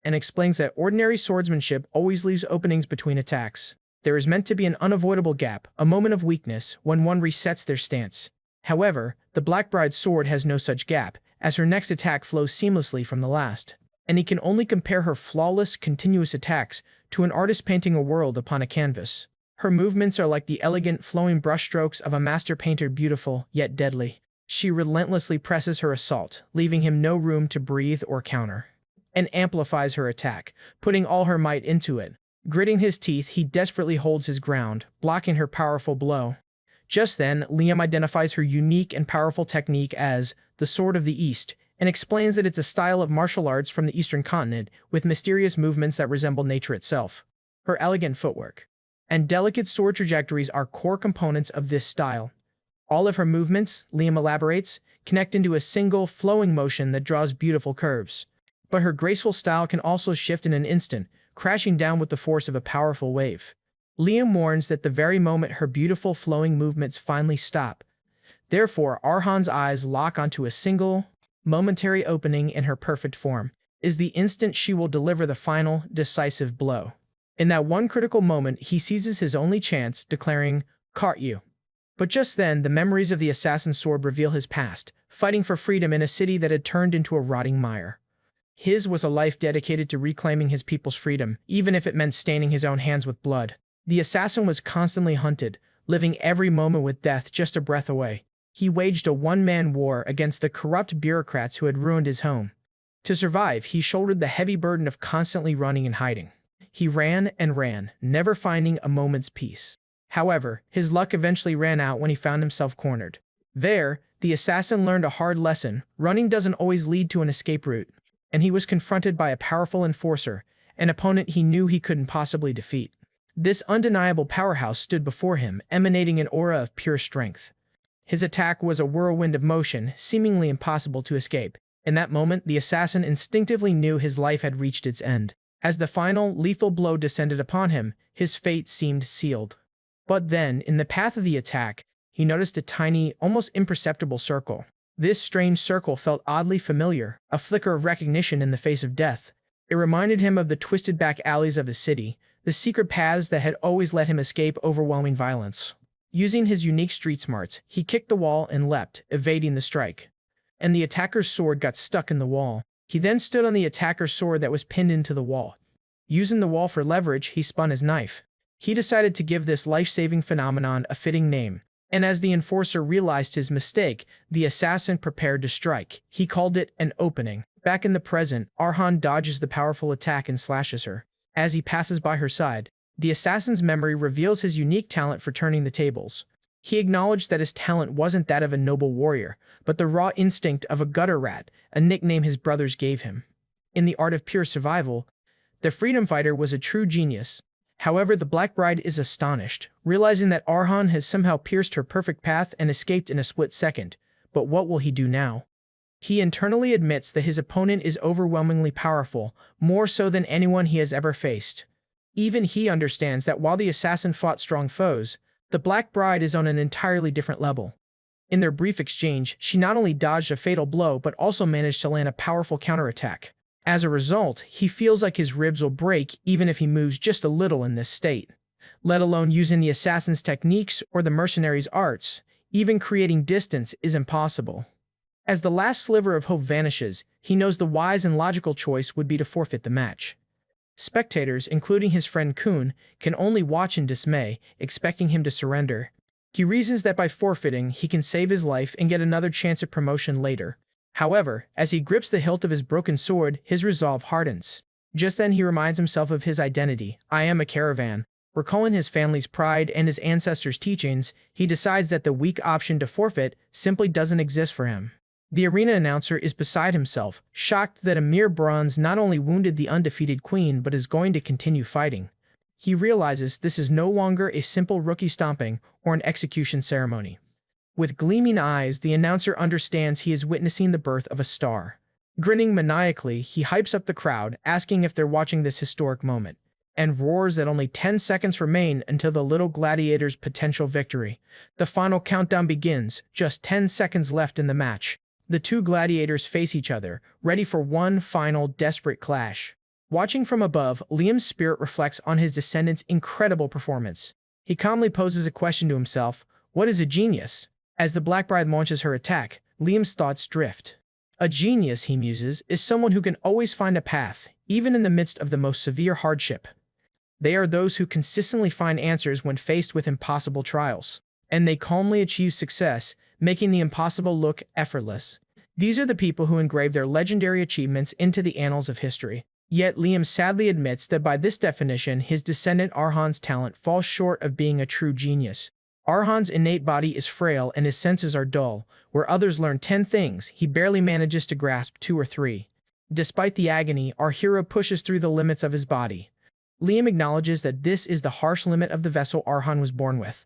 and explains that ordinary swordsmanship always leaves openings between attacks. There is meant to be an unavoidable gap, a moment of weakness, when one resets their stance. However, the Black Bride's sword has no such gap, as her next attack flows seamlessly from the last, and he can only compare her flawless, continuous attacks to an artist painting a world upon a canvas. Her movements are like the elegant, flowing brushstrokes of a master painter, beautiful, yet deadly. She relentlessly presses her assault, leaving him no room to breathe or counter, and amplifies her attack, putting all her might into it. Gritting his teeth, he desperately holds his ground, blocking her powerful blow. Just then, Liam identifies her unique and powerful technique as the Sword of the East, and explains that it's a style of martial arts from the Eastern continent with mysterious movements that resemble nature itself. Her elegant footwork and delicate sword trajectories are core components of this style. All of her movements, Liam elaborates, connect into a single, flowing motion that draws beautiful curves. But her graceful style can also shift in an instant, crashing down with the force of a powerful wave. Liam warns that the very moment her beautiful flowing movements finally stop. Therefore, Arhan's eyes lock onto a single, momentary opening in her perfect form, is the instant she will deliver the final, decisive blow. In that one critical moment, he seizes his only chance, declaring, "Caught you." But just then, the memories of the assassin's sword reveal his past, fighting for freedom in a city that had turned into a rotting mire. His was a life dedicated to reclaiming his people's freedom, even if it meant staining his own hands with blood. The assassin was constantly hunted, living every moment with death just a breath away. He waged a one-man war against the corrupt bureaucrats who had ruined his home. To survive, he shouldered the heavy burden of constantly running and hiding. He ran and ran, never finding a moment's peace. However, his luck eventually ran out when he found himself cornered. There, the assassin learned a hard lesson: running doesn't always lead to an escape route, and he was confronted by a powerful enforcer, an opponent he knew he couldn't possibly defeat. This undeniable powerhouse stood before him, emanating an aura of pure strength. His attack was a whirlwind of motion, seemingly impossible to escape. In that moment, the assassin instinctively knew his life had reached its end. As the final, lethal blow descended upon him, his fate seemed sealed. But then, in the path of the attack, he noticed a tiny, almost imperceptible circle. This strange circle felt oddly familiar, a flicker of recognition in the face of death. It reminded him of the twisted back alleys of the city, the secret paths that had always let him escape overwhelming violence. Using his unique street smarts, he kicked the wall and leapt, evading the strike. And the attacker's sword got stuck in the wall. He then stood on the attacker's sword that was pinned into the wall. Using the wall for leverage, he spun his knife. He decided to give this life-saving phenomenon a fitting name. And as the enforcer realized his mistake, the assassin prepared to strike. He called it an opening. Back in the present, Arhan dodges the powerful attack and slashes her. As he passes by her side, the assassin's memory reveals his unique talent for turning the tables. He acknowledged that his talent wasn't that of a noble warrior, but the raw instinct of a gutter rat, a nickname his brothers gave him. In the art of pure survival, the freedom fighter was a true genius. However, the Black Bride is astonished, realizing that Arhan has somehow pierced her perfect path and escaped in a split second. But what will he do now? He internally admits that his opponent is overwhelmingly powerful, more so than anyone he has ever faced. Even he understands that while the assassin fought strong foes, the Black Bride is on an entirely different level. In their brief exchange, she not only dodged a fatal blow but also managed to land a powerful counterattack. As a result, he feels like his ribs will break even if he moves just a little in this state. let alone using the assassin's techniques or the mercenary's arts. Even creating distance is impossible. As the last sliver of hope vanishes, he knows the wise and logical choice would be to forfeit the match. Spectators, including his friend Kun, can only watch in dismay, expecting him to surrender. He reasons that by forfeiting, he can save his life and get another chance at promotion later. However, as he grips the hilt of his broken sword, his resolve hardens. Just then he reminds himself of his identity. I am a caravan. Recalling his family's pride and his ancestors' teachings, he decides that the weak option to forfeit simply doesn't exist for him. The arena announcer is beside himself, shocked that a mere bronze not only wounded the undefeated queen but is going to continue fighting. He realizes this is no longer a simple rookie stomping or an execution ceremony. With gleaming eyes, the announcer understands he is witnessing the birth of a star. Grinning maniacally, he hypes up the crowd, asking if they're watching this historic moment, and roars that only 10 seconds remain until the little gladiator's potential victory. The final countdown begins, just 10 seconds left in the match. The two gladiators face each other, ready for one final desperate clash. Watching from above, Liam's spirit reflects on his descendant's incredible performance. He calmly poses a question to himself: what is a genius? As the Black Bride launches her attack, Liam's thoughts drift. A genius, he muses, is someone who can always find a path, even in the midst of the most severe hardship. They are those who consistently find answers when faced with impossible trials, and they calmly achieve success, making the impossible look effortless. These are the people who engrave their legendary achievements into the annals of history. Yet Liam sadly admits that by this definition, his descendant Arhan's talent falls short of being a true genius. Arhan's innate body is frail and his senses are dull. Where others learn 10 things, he barely manages to grasp 2 or 3. Despite the agony, our hero pushes through the limits of his body. Liam acknowledges that this is the harsh limit of the vessel Arhan was born with.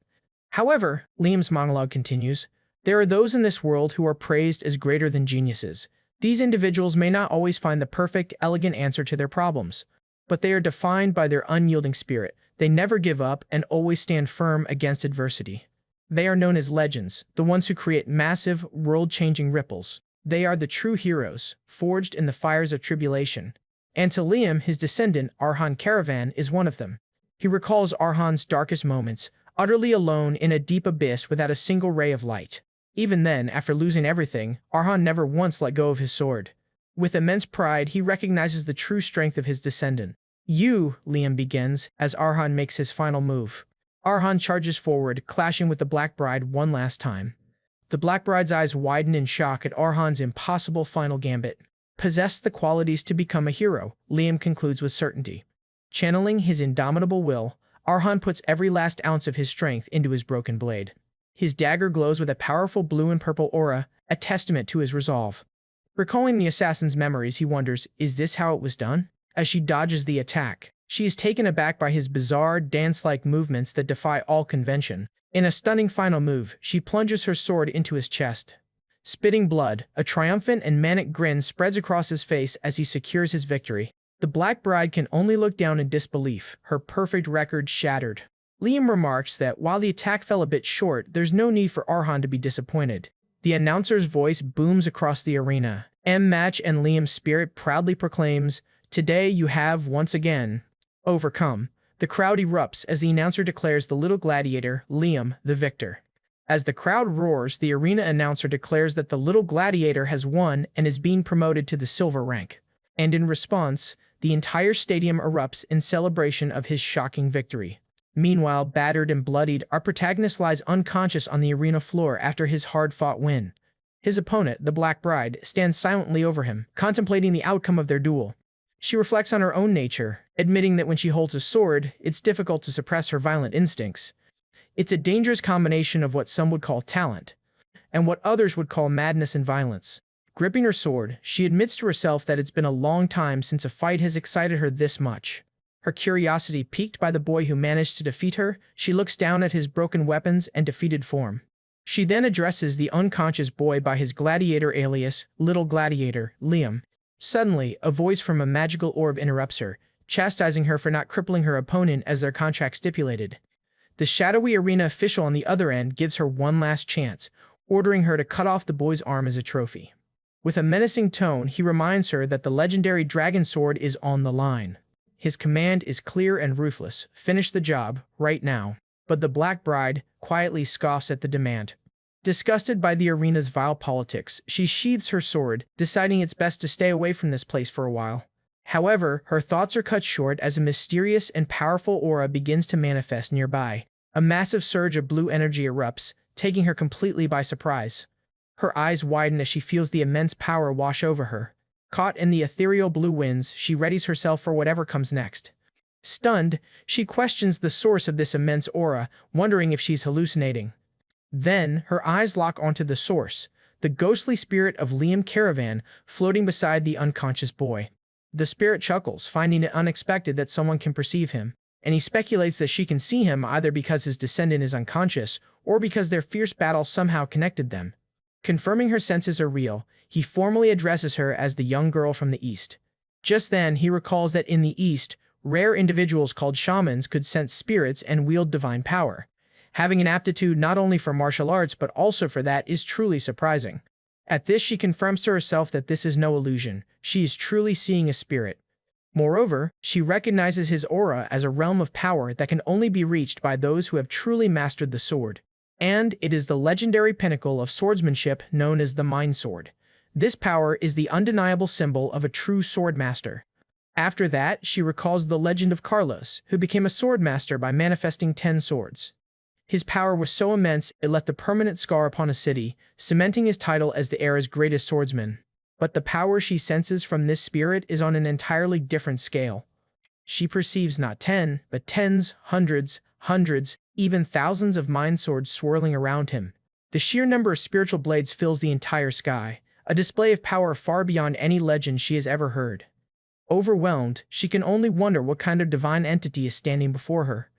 However, Liam's monologue continues, there are those in this world who are praised as greater than geniuses. These individuals may not always find the perfect, elegant answer to their problems, but they are defined by their unyielding spirit. They never give up and always stand firm against adversity. They are known as legends, the ones who create massive, world-changing ripples. They are the true heroes, forged in the fires of tribulation. And to Liam, his descendant, Arhan Karavan, is one of them. He recalls Arhan's darkest moments, utterly alone in a deep abyss without a single ray of light. Even then, after losing everything, Arhan never once let go of his sword. With immense pride, he recognizes the true strength of his descendant. You, Liam begins, as Arhan makes his final move. Arhan charges forward, clashing with the Black Bride one last time. The Black Bride's eyes widen in shock at Arhan's impossible final gambit. Possessed the qualities to become a hero, Liam concludes with certainty. Channeling his indomitable will, Arhan puts every last ounce of his strength into his broken blade. His dagger glows with a powerful blue and purple aura, a testament to his resolve. Recalling the assassin's memories, he wonders, is this how it was done? As she dodges the attack, she is taken aback by his bizarre, dance-like movements that defy all convention. In a stunning final move, she plunges her sword into his chest. Spitting blood, a triumphant and manic grin spreads across his face as he secures his victory. The Black Bride can only look down in disbelief, her perfect record shattered. Liam remarks that while the attack fell a bit short, there's no need for Arhan to be disappointed. The announcer's voice booms across the arena. M-Match and Liam's spirit proudly proclaims, today you have, once again, overcome. The crowd erupts as the announcer declares the little gladiator, Liam, the victor. As the crowd roars, the arena announcer declares that the little gladiator has won and is being promoted to the silver rank. And in response, the entire stadium erupts in celebration of his shocking victory. Meanwhile, battered and bloodied, our protagonist lies unconscious on the arena floor after his hard-fought win. His opponent, the Black Bride, stands silently over him, contemplating the outcome of their duel. She reflects on her own nature, admitting that when she holds a sword, it's difficult to suppress her violent instincts. It's a dangerous combination of what some would call talent, and what others would call madness and violence. Gripping her sword, she admits to herself that it's been a long time since a fight has excited her this much. Her curiosity piqued by the boy who managed to defeat her, she looks down at his broken weapons and defeated form. She then addresses the unconscious boy by his gladiator alias, Little Gladiator, Liam. Suddenly, a voice from a magical orb interrupts her, chastising her for not crippling her opponent as their contract stipulated. The shadowy arena official on the other end gives her one last chance, ordering her to cut off the boy's arm as a trophy. With a menacing tone, he reminds her that the legendary dragon sword is on the line. His command is clear and ruthless: finish the job, right now. But the Black Bride quietly scoffs at the demand. Disgusted by the arena's vile politics, she sheathes her sword, deciding it's best to stay away from this place for a while. However, her thoughts are cut short as a mysterious and powerful aura begins to manifest nearby. A massive surge of blue energy erupts, taking her completely by surprise. Her eyes widen as she feels the immense power wash over her. Caught in the ethereal blue winds, she readies herself for whatever comes next. Stunned, she questions the source of this immense aura, wondering if she's hallucinating. Then, her eyes lock onto the source, the ghostly spirit of Liam Caravan floating beside the unconscious boy. The spirit chuckles, finding it unexpected that someone can perceive him, and he speculates that she can see him either because his descendant is unconscious or because their fierce battle somehow connected them. Confirming her senses are real, he formally addresses her as the young girl from the East. Just then, he recalls that in the East, rare individuals called shamans could sense spirits and wield divine power. Having an aptitude not only for martial arts but also for that is truly surprising. At this, she confirms to herself that this is no illusion. She is truly seeing a spirit. Moreover, she recognizes his aura as a realm of power that can only be reached by those who have truly mastered the sword. And it is the legendary pinnacle of swordsmanship known as the Mind Sword. This power is the undeniable symbol of a true swordmaster. After that, she recalls the legend of Carlos, who became a swordmaster by manifesting 10 swords. His power was so immense it left a permanent scar upon a city, cementing his title as the era's greatest swordsman. But the power she senses from this spirit is on an entirely different scale. She perceives not 10, but tens, hundreds, even thousands of mind swords swirling around him. The sheer number of spiritual blades fills the entire sky, a display of power far beyond any legend she has ever heard. Overwhelmed, she can only wonder what kind of divine entity is standing before her.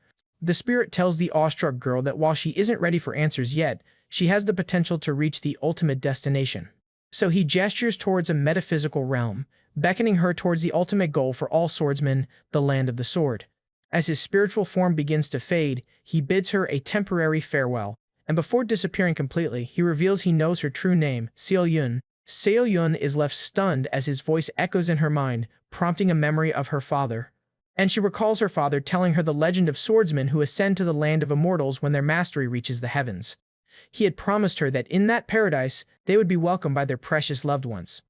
The spirit tells the awestruck girl that while she isn't ready for answers yet, she has the potential to reach the ultimate destination. So he gestures towards a metaphysical realm, beckoning her towards the ultimate goal for all swordsmen, the land of the sword. As his spiritual form begins to fade, he bids her a temporary farewell, and before disappearing completely, he reveals he knows her true name, Seo Yun. Seo Yun is left stunned as his voice echoes in her mind, prompting a memory of her father. And she recalls her father telling her the legend of swordsmen who ascend to the land of immortals when their mastery reaches the heavens. He had promised her that in that paradise, they would be welcomed by their precious loved ones.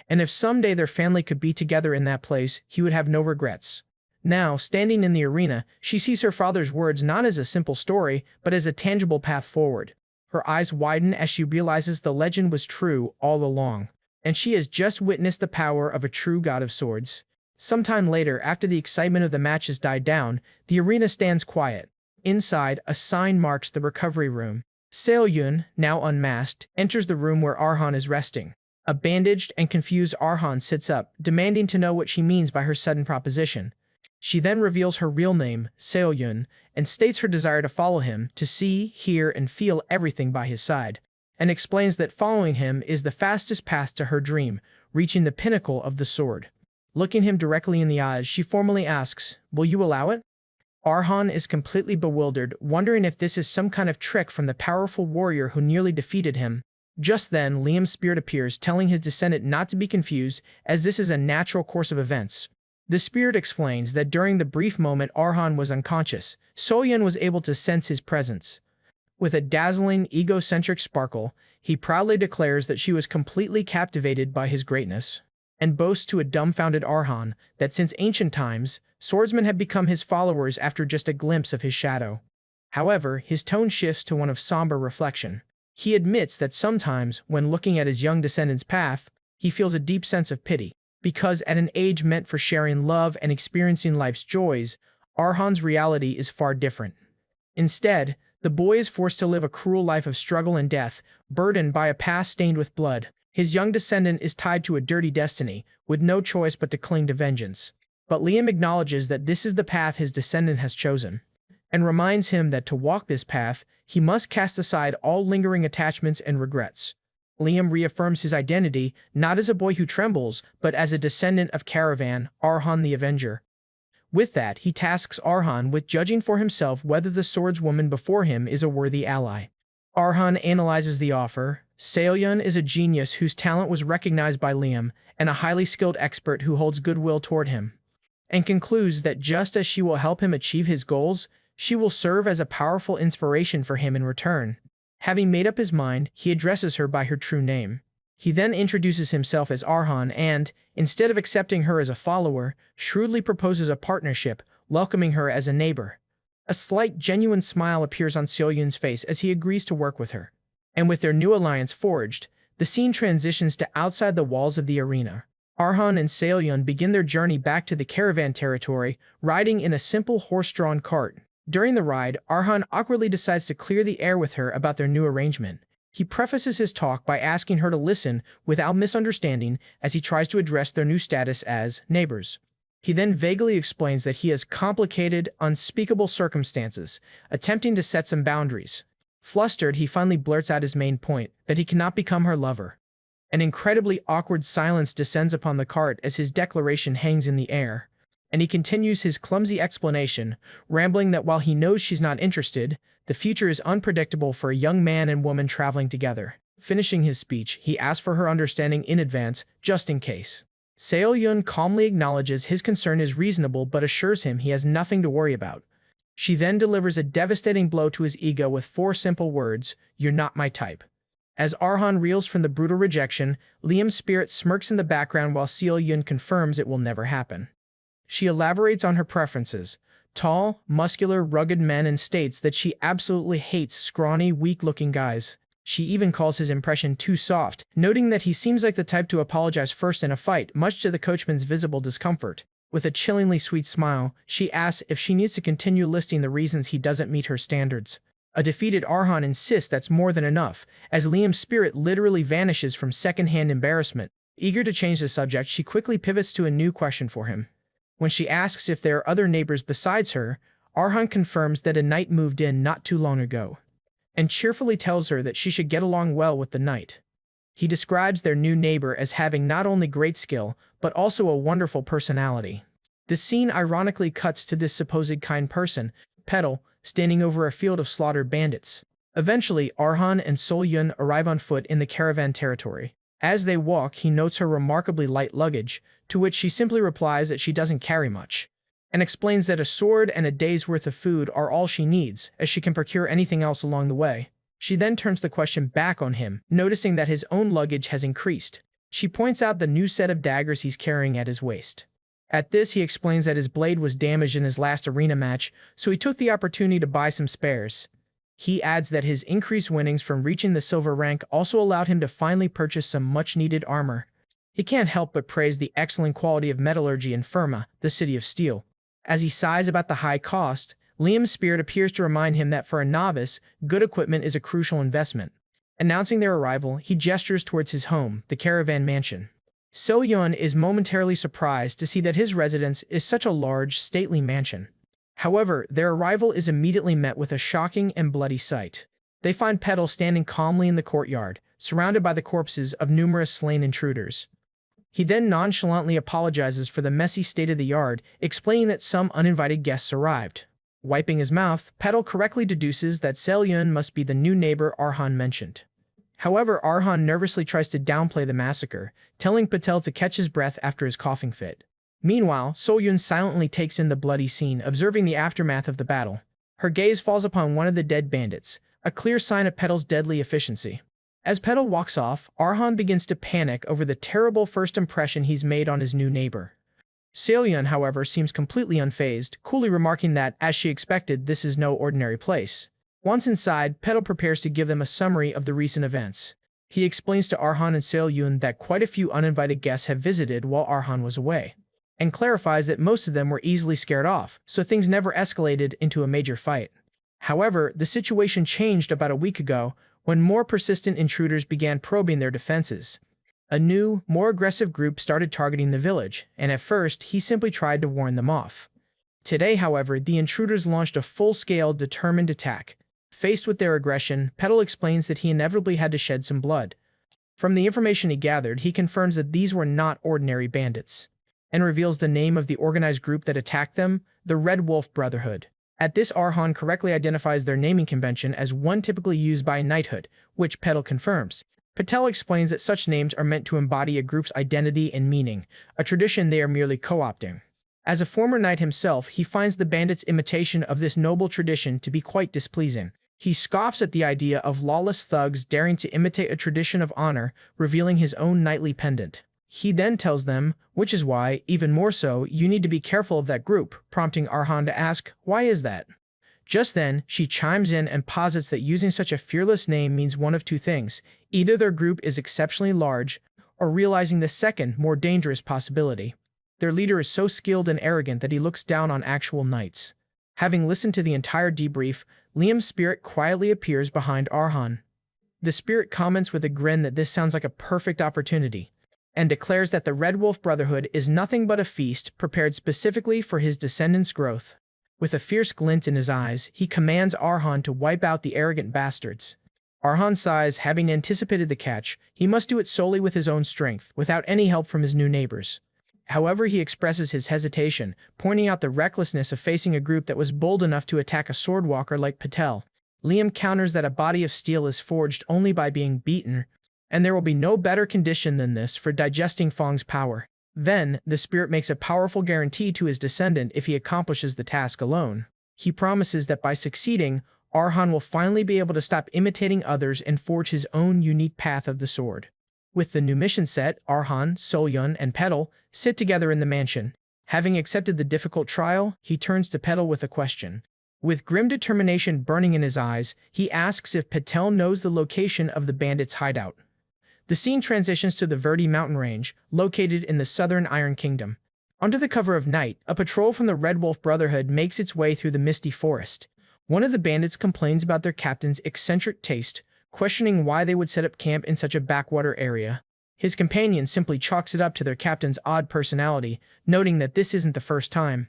And if someday their family could be together in that place, he would have no regrets. Now, standing in the arena, she sees her father's words not as a simple story, but as a tangible path forward. Her eyes widen as she realizes the legend was true all along, and she has just witnessed the power of a true god of swords. Sometime later, after the excitement of the match has died down, the arena stands quiet. Inside, a sign marks the recovery room. Seo Yun, now unmasked, enters the room where Arhan is resting. A bandaged and confused Arhan sits up, demanding to know what she means by her sudden proposition. She then reveals her real name, Seo Yun, and states her desire to follow him, to see, hear, and feel everything by his side, and explains that following him is the fastest path to her dream, reaching the pinnacle of the sword. Looking him directly in the eyes, she formally asks, "Will you allow it?" Arhan is completely bewildered, wondering if this is some kind of trick from the powerful warrior who nearly defeated him. Just then, Liam's spirit appears, telling his descendant not to be confused, as this is a natural course of events. The spirit explains that during the brief moment Arhan was unconscious, Seo Yun was able to sense his presence. With a dazzling, egocentric sparkle, he proudly declares that she was completely captivated by his greatness, and boasts to a dumbfounded Arhan that since ancient times, swordsmen have become his followers after just a glimpse of his shadow. However, his tone shifts to one of somber reflection. He admits that sometimes, when looking at his young descendant's path, he feels a deep sense of pity, because at an age meant for sharing love and experiencing life's joys, Arhan's reality is far different. Instead, the boy is forced to live a cruel life of struggle and death, burdened by a past stained with blood. His young descendant is tied to a dirty destiny, with no choice but to cling to vengeance. But Liam acknowledges that this is the path his descendant has chosen, and reminds him that to walk this path, he must cast aside all lingering attachments and regrets. Liam reaffirms his identity, not as a boy who trembles, but as a descendant of Caravan, Arhan the Avenger. With that, he tasks Arhan with judging for himself whether the swordswoman before him is a worthy ally. Arhan analyzes the offer. Seo Yun is a genius whose talent was recognized by Liam, and a highly skilled expert who holds goodwill toward him. and concludes that just as she will help him achieve his goals, she will serve as a powerful inspiration for him in return. Having made up his mind, he addresses her by her true name. He then introduces himself as Arhan and, instead of accepting her as a follower, shrewdly proposes a partnership, welcoming her as a neighbor. A slight, genuine smile appears on Seo-yun's face as he agrees to work with her. And with their new alliance forged, the scene transitions to outside the walls of the arena. Arhan and Seo-yun begin their journey back to the caravan territory, riding in a simple horse-drawn cart. During the ride, Arhan awkwardly decides to clear the air with her about their new arrangement. He prefaces his talk by asking her to listen without misunderstanding as he tries to address their new status as neighbors. He then vaguely explains that he has complicated, unspeakable circumstances, attempting to set some boundaries. Flustered, he finally blurts out his main point, that he cannot become her lover. An incredibly awkward silence descends upon the cart as his declaration hangs in the air, and he continues his clumsy explanation, rambling that while he knows she's not interested, the future is unpredictable for a young man and woman traveling together. Finishing his speech, he asks for her understanding in advance, just in case. Seo-yun calmly acknowledges his concern is reasonable but assures him he has nothing to worry about. She then delivers a devastating blow to his ego with 4 simple words, "You're not my type." As Arhan reels from the brutal rejection, Liam's spirit smirks in the background while Seo-yun confirms it will never happen. She elaborates on her preferences, tall, muscular, rugged men, and states that she absolutely hates scrawny, weak-looking guys. She even calls his impression too soft, noting that he seems like the type to apologize first in a fight, much to the coachman's visible discomfort. With a chillingly sweet smile, she asks if she needs to continue listing the reasons he doesn't meet her standards. A defeated Arhan insists that's more than enough, as Liam's spirit literally vanishes from second-hand embarrassment. Eager to change the subject, she quickly pivots to a new question for him. When she asks if there are other neighbors besides her, Arhan confirms that a knight moved in not too long ago, and cheerfully tells her that she should get along well with the knight. He describes their new neighbor as having not only great skill, but also a wonderful personality. The scene ironically cuts to this supposed kind person, Petal, standing over a field of slaughtered bandits. Eventually, Arhan and Seo-yun arrive on foot in the caravan territory. As they walk, he notes her remarkably light luggage, to which she simply replies that she doesn't carry much, and explains that a sword and a day's worth of food are all she needs, as she can procure anything else along the way. She then turns the question back on him, noticing that his own luggage has increased. She points out the new set of daggers he's carrying at his waist. At this, he explains that his blade was damaged in his last arena match, so he took the opportunity to buy some spares. He adds that his increased winnings from reaching the silver rank also allowed him to finally purchase some much-needed armor. He can't help but praise the excellent quality of metallurgy in Firma, the city of steel. As he sighs about the high cost, Liam's spirit appears to remind him that for a novice, good equipment is a crucial investment. Announcing their arrival, he gestures towards his home, the caravan mansion. Seo-yun is momentarily surprised to see that his residence is such a large, stately mansion. However, their arrival is immediately met with a shocking and bloody sight. They find Petal standing calmly in the courtyard, surrounded by the corpses of numerous slain intruders. He then nonchalantly apologizes for the messy state of the yard, explaining that some uninvited guests arrived. Wiping his mouth, Petal correctly deduces that Seo-yun must be the new neighbor Arhan mentioned. However, Arhan nervously tries to downplay the massacre, telling Patel to catch his breath after his coughing fit. Meanwhile, Seo-yun silently takes in the bloody scene, observing the aftermath of the battle. Her gaze falls upon one of the dead bandits, a clear sign of Petal's deadly efficiency. As Petal walks off, Arhan begins to panic over the terrible first impression he's made on his new neighbor. Seo-yun, however, seems completely unfazed, coolly remarking that, as she expected, this is no ordinary place. Once inside, Petal prepares to give them a summary of the recent events. He explains to Arhan and Seo-yun that quite a few uninvited guests have visited while Arhan was away, and clarifies that most of them were easily scared off, so things never escalated into a major fight. However, the situation changed about a week ago when more persistent intruders began probing their defenses. A new, more aggressive group started targeting the village, and at first, he simply tried to warn them off. Today, however, the intruders launched a full-scale, determined attack. Faced with their aggression, Petal explains that he inevitably had to shed some blood. From the information he gathered, he confirms that these were not ordinary bandits, and reveals the name of the organized group that attacked them, the Red Wolf Brotherhood. At this, Arhan correctly identifies their naming convention as one typically used by knighthood, which Petal confirms. Patel explains that such names are meant to embody a group's identity and meaning, a tradition they are merely co-opting. As a former knight himself, he finds the bandits' imitation of this noble tradition to be quite displeasing. He scoffs at the idea of lawless thugs daring to imitate a tradition of honor, revealing his own knightly pendant. He then tells them, which is why, even more so, you need to be careful of that group, prompting Arhan to ask, why is that? Just then, she chimes in and posits that using such a fearless name means one of two things. Either their group is exceptionally large, or realizing the second, more dangerous possibility. Their leader is so skilled and arrogant that he looks down on actual knights. Having listened to the entire debrief, Liam's spirit quietly appears behind Arhan. The spirit comments with a grin that this sounds like a perfect opportunity, and declares that the Red Wolf Brotherhood is nothing but a feast prepared specifically for his descendants' growth. With a fierce glint in his eyes, he commands Arhan to wipe out the arrogant bastards. Arhan sighs, having anticipated the catch. He must do it solely with his own strength, without any help from his new neighbors. However, he expresses his hesitation, pointing out the recklessness of facing a group that was bold enough to attack a swordwalker like Patel. Liam counters that a body of steel is forged only by being beaten, and there will be no better condition than this for digesting Fong's power. Then, the spirit makes a powerful guarantee to his descendant if he accomplishes the task alone. He promises that by succeeding, Arhan will finally be able to stop imitating others and forge his own unique path of the sword. With the new mission set, Arhan, Solyun, and Petal sit together in the mansion. Having accepted the difficult trial, he turns to Petal with a question. With grim determination burning in his eyes, he asks if Patel knows the location of the bandits' hideout. The scene transitions to the Verdi mountain range, located in the southern Iron Kingdom. Under the cover of night, a patrol from the Red Wolf Brotherhood makes its way through the misty forest. One of the bandits complains about their captain's eccentric taste, questioning why they would set up camp in such a backwater area. His companion simply chalks it up to their captain's odd personality, noting that this isn't the first time.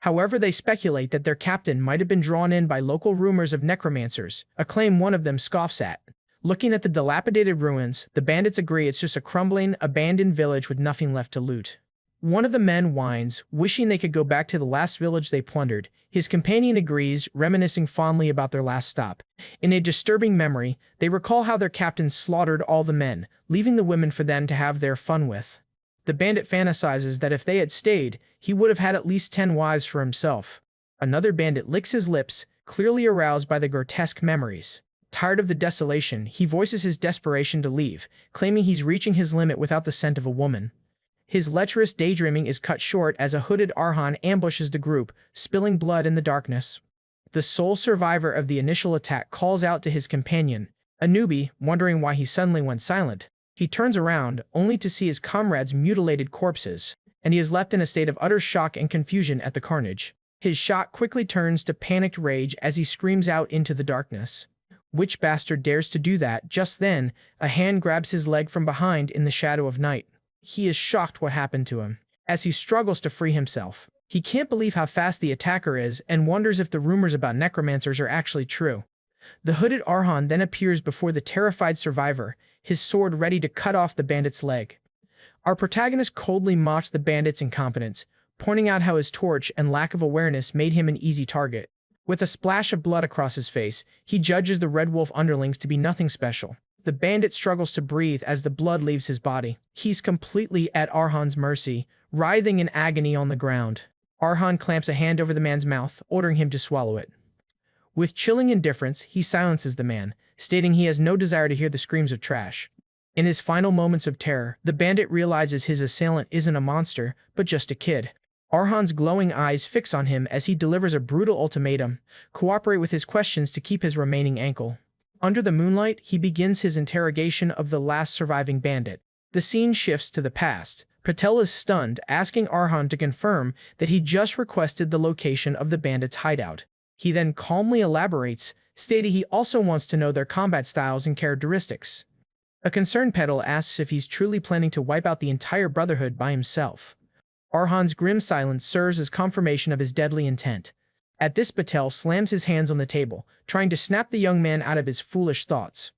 However, they speculate that their captain might have been drawn in by local rumors of necromancers, a claim one of them scoffs at. Looking at the dilapidated ruins, the bandits agree it's just a crumbling, abandoned village with nothing left to loot. One of the men whines, wishing they could go back to the last village they plundered. His companion agrees, reminiscing fondly about their last stop. In a disturbing memory, they recall how their captain slaughtered all the men, leaving the women for them to have their fun with. The bandit fantasizes that if they had stayed, he would have had at least 10 wives for himself. Another bandit licks his lips, clearly aroused by the grotesque memories. Tired of the desolation, he voices his desperation to leave, claiming he's reaching his limit without the scent of a woman. His lecherous daydreaming is cut short as a hooded Arhan ambushes the group, spilling blood in the darkness. The sole survivor of the initial attack calls out to his companion, a newbie, wondering why he suddenly went silent. He turns around, only to see his comrades' mutilated corpses, and he is left in a state of utter shock and confusion at the carnage. His shock quickly turns to panicked rage as he screams out into the darkness. Which bastard dares to do that? Just then, a hand grabs his leg from behind in the shadow of night. He is shocked what happened to him. As he struggles to free himself, he can't believe how fast the attacker is and wonders if the rumors about necromancers are actually true. The hooded Arhan then appears before the terrified survivor, his sword ready to cut off the bandit's leg. Our protagonist coldly mocks the bandit's incompetence, pointing out how his torch and lack of awareness made him an easy target. With a splash of blood across his face, he judges the Red Wolf underlings to be nothing special. The bandit struggles to breathe as the blood leaves his body. He's completely at Arhan's mercy, writhing in agony on the ground. Arhan clamps a hand over the man's mouth, ordering him to swallow it. With chilling indifference, he silences the man, stating he has no desire to hear the screams of trash. In his final moments of terror, the bandit realizes his assailant isn't a monster, but just a kid. Arhan's glowing eyes fix on him as he delivers a brutal ultimatum: cooperate with his questions to keep his remaining ankle. Under the moonlight, he begins his interrogation of the last surviving bandit. The scene shifts to the past. Patel is stunned, asking Arhan to confirm that he just requested the location of the bandit's hideout. He then calmly elaborates, stating he also wants to know their combat styles and characteristics. A concerned Patel asks if he's truly planning to wipe out the entire Brotherhood by himself. Arhan's grim silence serves as confirmation of his deadly intent. At this, Patel slams his hands on the table, trying to snap the young man out of his foolish thoughts,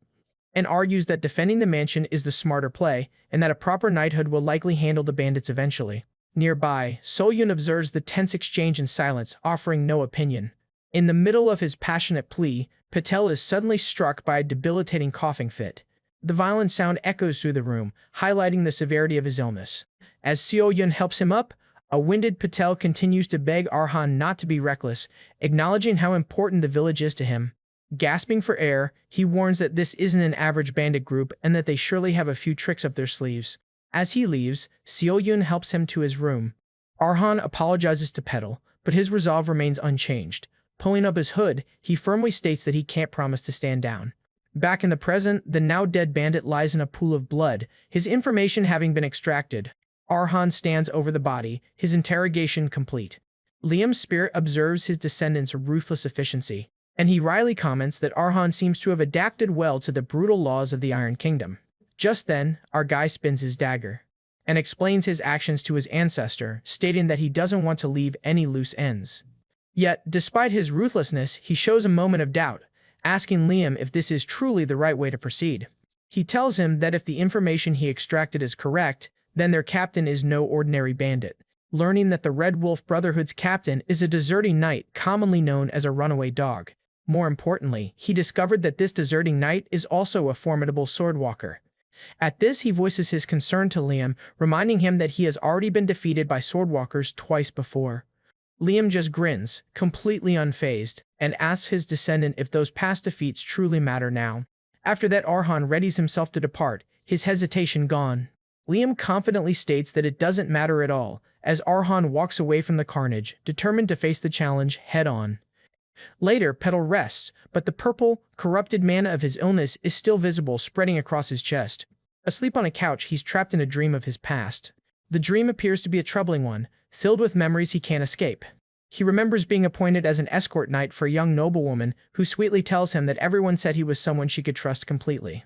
and argues that defending the mansion is the smarter play, and that a proper knighthood will likely handle the bandits eventually. Nearby, Solyun observes the tense exchange in silence, offering no opinion. In the middle of his passionate plea, Patel is suddenly struck by a debilitating coughing fit. The violent sound echoes through the room, highlighting the severity of his illness. As Solyun helps him up, A winded Patel continues to beg Arhan not to be reckless, acknowledging how important the village is to him. Gasping for air, he warns that this isn't an average bandit group and that they surely have a few tricks up their sleeves. As he leaves, Seo-yun helps him to his room. Arhan apologizes to Petal, but his resolve remains unchanged. Pulling up his hood, he firmly states that he can't promise to stand down. Back in the present, the now-dead bandit lies in a pool of blood, his information having been extracted. Arhan stands over the body, his interrogation complete. Liam's spirit observes his descendants' ruthless efficiency, and he wryly comments that Arhan seems to have adapted well to the brutal laws of the Iron Kingdom. Just then, our guy spins his dagger and explains his actions to his ancestor, stating that he doesn't want to leave any loose ends. Yet, despite his ruthlessness, he shows a moment of doubt, asking Liam if this is truly the right way to proceed. He tells him that if the information he extracted is correct, then their captain is no ordinary bandit. Learning that the Red Wolf Brotherhood's captain is a deserting knight commonly known as a runaway dog. More importantly, he discovered that this deserting knight is also a formidable swordwalker. At this, he voices his concern to Liam, reminding him that he has already been defeated by swordwalkers twice before. Liam just grins, completely unfazed, and asks his descendant if those past defeats truly matter now. After that, Arhan readies himself to depart, his hesitation gone. Liam confidently states that it doesn't matter at all, as Arhan walks away from the carnage, determined to face the challenge head-on. Later, Petal rests, but the purple, corrupted mana of his illness is still visible spreading across his chest. Asleep on a couch, he's trapped in a dream of his past. The dream appears to be a troubling one, filled with memories he can't escape. He remembers being appointed as an escort knight for a young noblewoman who sweetly tells him that everyone said he was someone she could trust completely.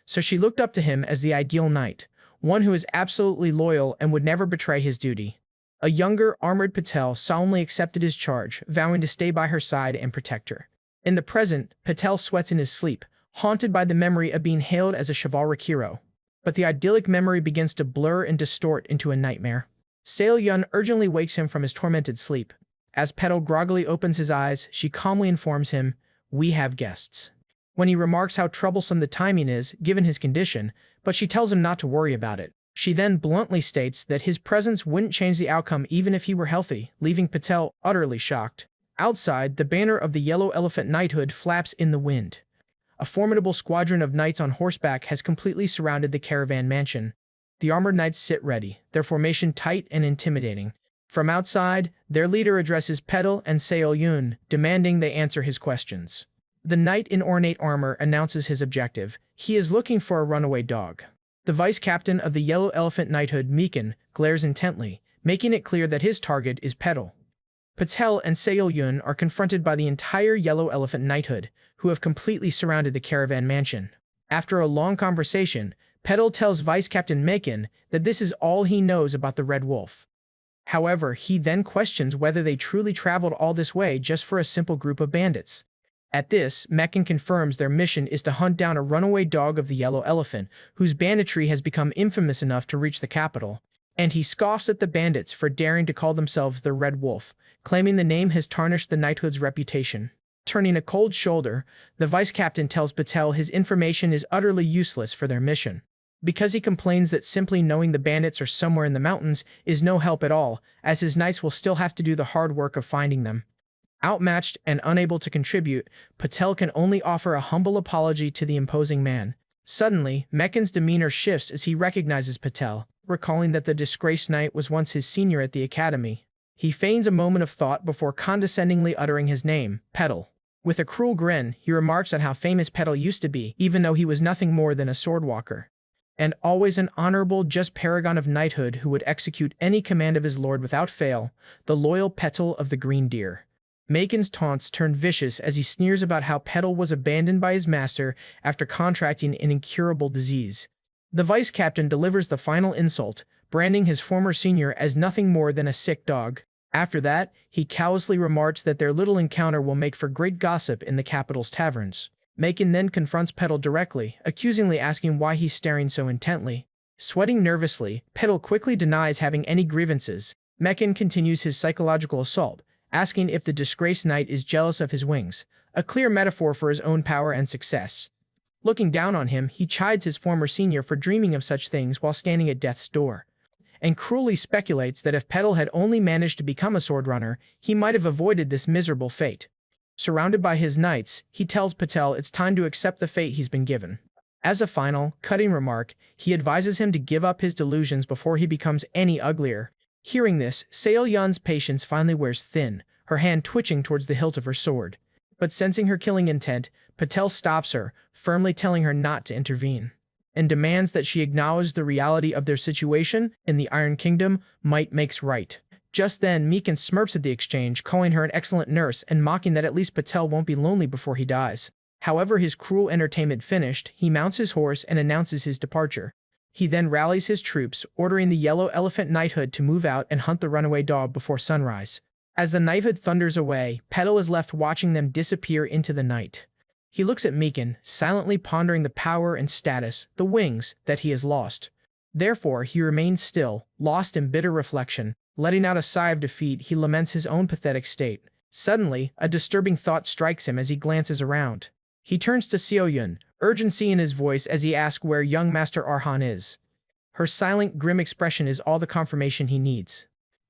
So she looked up to him as the ideal knight, one who is absolutely loyal and would never betray his duty. A younger, armored Patel solemnly accepted his charge, vowing to stay by her side and protect her. In the present, Patel sweats in his sleep, haunted by the memory of being hailed as a chivalric hero. But the idyllic memory begins to blur and distort into a nightmare. Seo-yun urgently wakes him from his tormented sleep. As Petal groggily opens his eyes, she calmly informs him, "We have guests." When he remarks how troublesome the timing is, given his condition, but she tells him not to worry about it. She then bluntly states that his presence wouldn't change the outcome even if he were healthy, leaving Patel utterly shocked. Outside, the banner of the Yellow Elephant Knighthood flaps in the wind. A formidable squadron of knights on horseback has completely surrounded the caravan mansion. The armored knights sit ready, their formation tight and intimidating. From outside, their leader addresses Petal and Seo-yun, demanding they answer his questions. The knight in ornate armor announces his objective. He is looking for a runaway dog. The vice-captain of the Yellow Elephant Knighthood, Meekin, glares intently, making it clear that his target is Petal. Patel and Seo-yun are confronted by the entire Yellow Elephant Knighthood, who have completely surrounded the caravan mansion. After a long conversation, Petal tells Vice-Captain Meekin that this is all he knows about the Red Wolf. However, he then questions whether they truly traveled all this way just for a simple group of bandits. At this, Meekin confirms their mission is to hunt down a runaway dog of the Yellow Elephant, whose banditry has become infamous enough to reach the capital. And he scoffs at the bandits for daring to call themselves the Red Wolf, claiming the name has tarnished the knighthood's reputation. Turning a cold shoulder, the vice-captain tells Patel his information is utterly useless for their mission, because he complains that simply knowing the bandits are somewhere in the mountains is no help at all, as his knights will still have to do the hard work of finding them. Outmatched and unable to contribute, Patel can only offer a humble apology to the imposing man. Suddenly, Meekin's demeanor shifts as he recognizes Patel, recalling that the disgraced knight was once his senior at the academy. He feigns a moment of thought before condescendingly uttering his name, Petal. With a cruel grin, he remarks on how famous Petal used to be, even though he was nothing more than a swordwalker. And always an honorable, just paragon of knighthood who would execute any command of his lord without fail, the loyal Petal of the Green Deer. Meekin's taunts turn vicious as he sneers about how Petal was abandoned by his master after contracting an incurable disease. The vice-captain delivers the final insult, branding his former senior as nothing more than a sick dog. After that, he callously remarks that their little encounter will make for great gossip in the capital's taverns. Meekin then confronts Petal directly, accusingly asking why he's staring so intently. Sweating nervously, Petal quickly denies having any grievances. Meekin continues his psychological assault, asking if the disgraced knight is jealous of his wings, a clear metaphor for his own power and success. Looking down on him, he chides his former senior for dreaming of such things while standing at death's door. and cruelly speculates that if Petal had only managed to become a sword runner, he might have avoided this miserable fate. Surrounded by his knights, he tells Patel it's time to accept the fate he's been given. As a final, cutting remark, he advises him to give up his delusions before he becomes any uglier. Hearing this, Seo-yeon's patience finally wears thin, her hand twitching towards the hilt of her sword. But sensing her killing intent, Patel stops her, firmly telling her not to intervene, and demands that she acknowledge the reality of their situation. In the Iron Kingdom, might makes right. Just then, Meekin smirks at the exchange, calling her an excellent nurse and mocking that at least Patel won't be lonely before he dies. However, his cruel entertainment finished, he mounts his horse and announces his departure. He then rallies his troops, ordering the Yellow Elephant Knighthood to move out and hunt the runaway dog before sunrise. As the knighthood thunders away, Petal is left watching them disappear into the night. He looks at Meekin, silently pondering the power and status, the wings, that he has lost. Therefore, he remains still, lost in bitter reflection. Letting out a sigh of defeat, he laments his own pathetic state. Suddenly, a disturbing thought strikes him as he glances around. He turns to Seo-yeon, urgency in his voice as he asks where young Master Arhan is. Her silent, grim expression is all the confirmation he needs.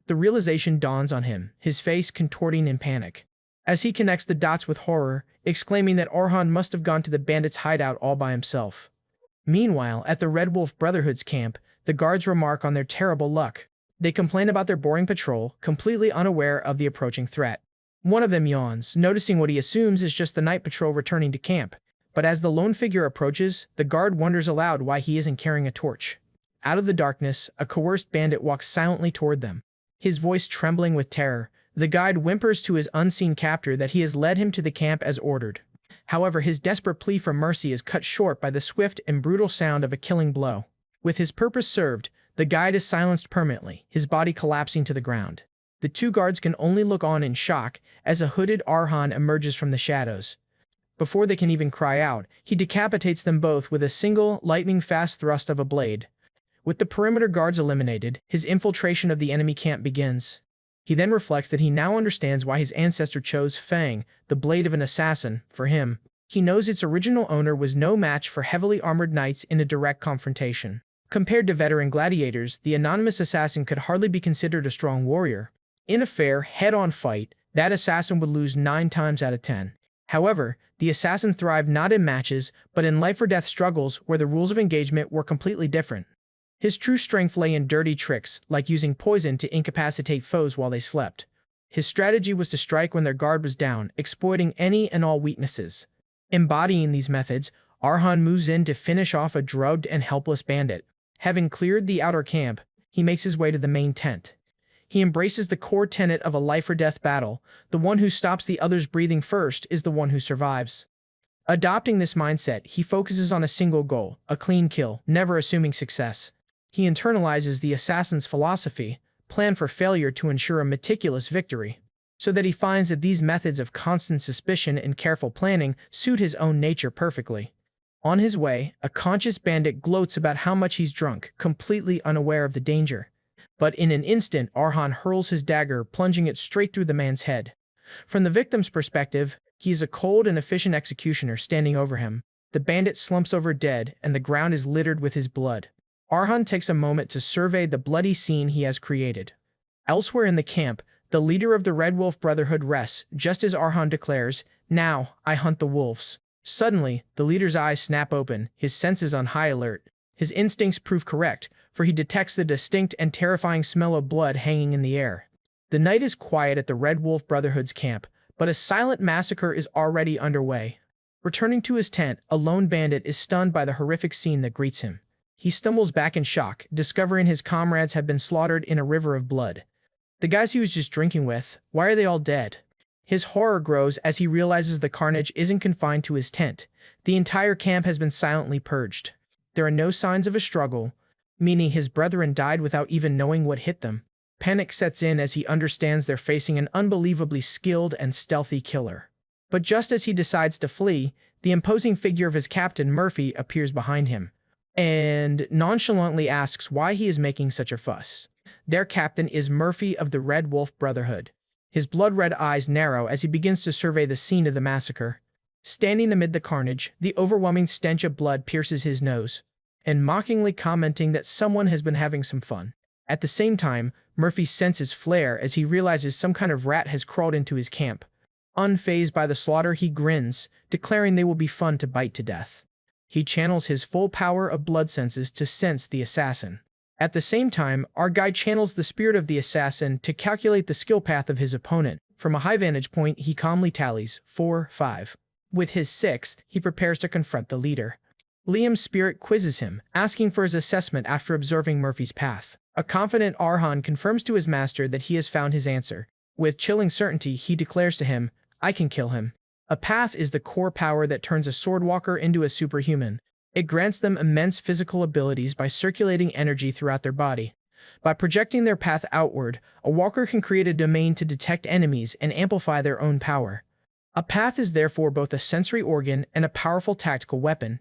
The realization dawns on him, his face contorting in panic, as he connects the dots with horror, exclaiming that Arhan must have gone to the bandits' hideout all by himself. Meanwhile, at the Red Wolf Brotherhood's camp, the guards remark on their terrible luck. They complain about their boring patrol, completely unaware of the approaching threat. One of them yawns, noticing what he assumes is just the night patrol returning to camp. But as the lone figure approaches, the guard wonders aloud why he isn't carrying a torch. Out of the darkness, a coerced bandit walks silently toward them. His voice trembling with terror, the guide whimpers to his unseen captor that he has led him to the camp as ordered. However, his desperate plea for mercy is cut short by the swift and brutal sound of a killing blow. With his purpose served, the guide is silenced permanently, his body collapsing to the ground. The two guards can only look on in shock as a hooded Arhan emerges from the shadows. Before they can even cry out, he decapitates them both with a single, lightning-fast thrust of a blade. With the perimeter guards eliminated, his infiltration of the enemy camp begins. He then reflects that he now understands why his ancestor chose Fang, the blade of an assassin, for him. He knows its original owner was no match for heavily armored knights in a direct confrontation. Compared to veteran gladiators, the anonymous assassin could hardly be considered a strong warrior. In a fair, head-on fight, that assassin would lose 9 times out of 10. However, the assassin thrived not in matches, but in life-or-death struggles where the rules of engagement were completely different. His true strength lay in dirty tricks, like using poison to incapacitate foes while they slept. His strategy was to strike when their guard was down, exploiting any and all weaknesses. Embodying these methods, Arhan moves in to finish off a drugged and helpless bandit. Having cleared the outer camp, he makes his way to the main tent. He embraces the core tenet of a life-or-death battle. The one who stops the others breathing first is the one who survives. Adopting this mindset, he focuses on a single goal, a clean kill, never assuming success. He internalizes the assassin's philosophy, plan for failure to ensure a meticulous victory, so that he finds that these methods of constant suspicion and careful planning suit his own nature perfectly. On his way, a conscious bandit gloats about how much he's drunk, completely unaware of the danger. But in an instant, Arhan hurls his dagger, plunging it straight through the man's head. From the victim's perspective, he is a cold and efficient executioner standing over him. The bandit slumps over dead, and the ground is littered with his blood. Arhan takes a moment to survey the bloody scene he has created. Elsewhere in the camp, the leader of the Red Wolf Brotherhood rests, just as Arhan declares, "Now, I hunt the wolves." Suddenly, the leader's eyes snap open, his senses on high alert. His instincts prove correct, for he detects the distinct and terrifying smell of blood hanging in the air. The night is quiet at the Red Wolf Brotherhood's camp, but a silent massacre is already underway. Returning to his tent, a lone bandit is stunned by the horrific scene that greets him. He stumbles back in shock, discovering his comrades have been slaughtered in a river of blood. The guys he was just drinking with, why are they all dead? His horror grows as he realizes the carnage isn't confined to his tent. The entire camp has been silently purged. There are no signs of a struggle, meaning his brethren died without even knowing what hit them. Panic sets in as he understands they're facing an unbelievably skilled and stealthy killer. But just as he decides to flee, the imposing figure of his captain, Murphy, appears behind him, and nonchalantly asks why he is making such a fuss. Their captain is Murphy of the Red Wolf Brotherhood. His blood-red eyes narrow as he begins to survey the scene of the massacre. Standing amid the carnage, the overwhelming stench of blood pierces his nose, and mockingly commenting that someone has been having some fun. At the same time, Murphy's senses flare as he realizes some kind of rat has crawled into his camp. Unfazed by the slaughter, he grins, declaring they will be fun to bite to death. He channels his full power of blood senses to sense the assassin. At the same time, our guy channels the spirit of the assassin to calculate the skill path of his opponent. From a high vantage point, he calmly tallies 4, 5. With his 6th, he prepares to confront the leader. Liam's spirit quizzes him, asking for his assessment after observing Murphy's path. A confident Arhan confirms to his master that he has found his answer. With chilling certainty, he declares to him, "I can kill him." A path is the core power that turns a swordwalker into a superhuman. It grants them immense physical abilities by circulating energy throughout their body. By projecting their path outward, a walker can create a domain to detect enemies and amplify their own power. A path is therefore both a sensory organ and a powerful tactical weapon.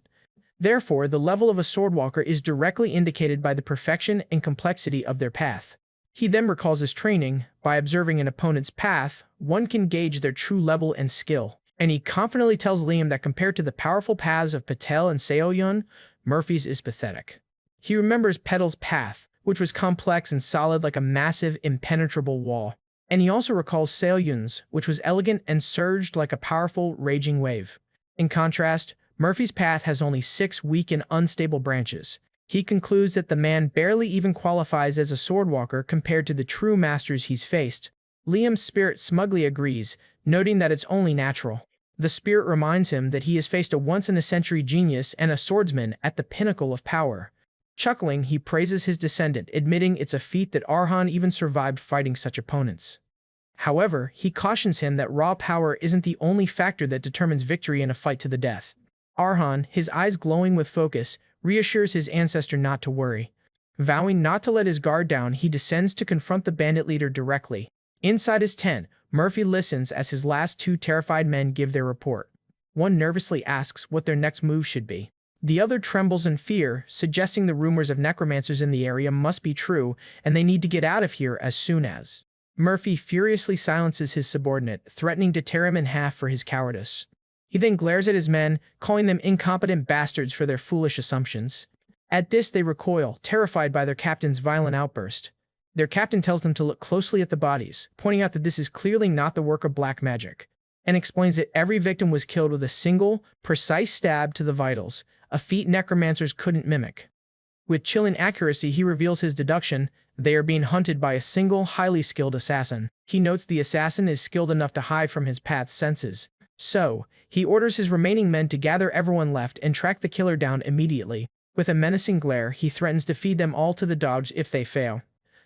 Therefore, the level of a swordwalker is directly indicated by the perfection and complexity of their path. He then recalls his training. By observing an opponent's path, one can gauge their true level and skill. And he confidently tells Liam that compared to the powerful paths of Patel and Seoyun, Murphy's is pathetic. He remembers Petal's path, which was complex and solid like a massive, impenetrable wall. And he also recalls Seoyun's, which was elegant and surged like a powerful, raging wave. In contrast, Murphy's path has only 6 weak and unstable branches. He concludes that the man barely even qualifies as a swordwalker compared to the true masters he's faced. Liam's spirit smugly agrees, noting that it's only natural. The spirit reminds him that he has faced a once-in-a-century genius and a swordsman at the pinnacle of power. Chuckling, he praises his descendant, admitting it's a feat that Arhan even survived fighting such opponents. However, he cautions him that raw power isn't the only factor that determines victory in a fight to the death. Arhan, his eyes glowing with focus, reassures his ancestor not to worry. Vowing not to let his guard down, he descends to confront the bandit leader directly. Inside his tent, Murphy listens as his last 2 terrified men give their report. One nervously asks what their next move should be. The other trembles in fear, suggesting the rumors of necromancers in the area must be true, and they need to get out of here as soon as. Murphy furiously silences his subordinate, threatening to tear him in half for his cowardice. He then glares at his men, calling them incompetent bastards for their foolish assumptions. At this, they recoil, terrified by their captain's violent outburst. Their captain tells them to look closely at the bodies, pointing out that this is clearly not the work of black magic, and explains that every victim was killed with a single, precise stab to the vitals, a feat necromancers couldn't mimic. With chilling accuracy, he reveals his deduction: they are being hunted by a single, highly skilled assassin. He notes the assassin is skilled enough to hide from his path's senses. So, he orders his remaining men to gather everyone left and track the killer down immediately. With a menacing glare, he threatens to feed them all to the dogs if they fail.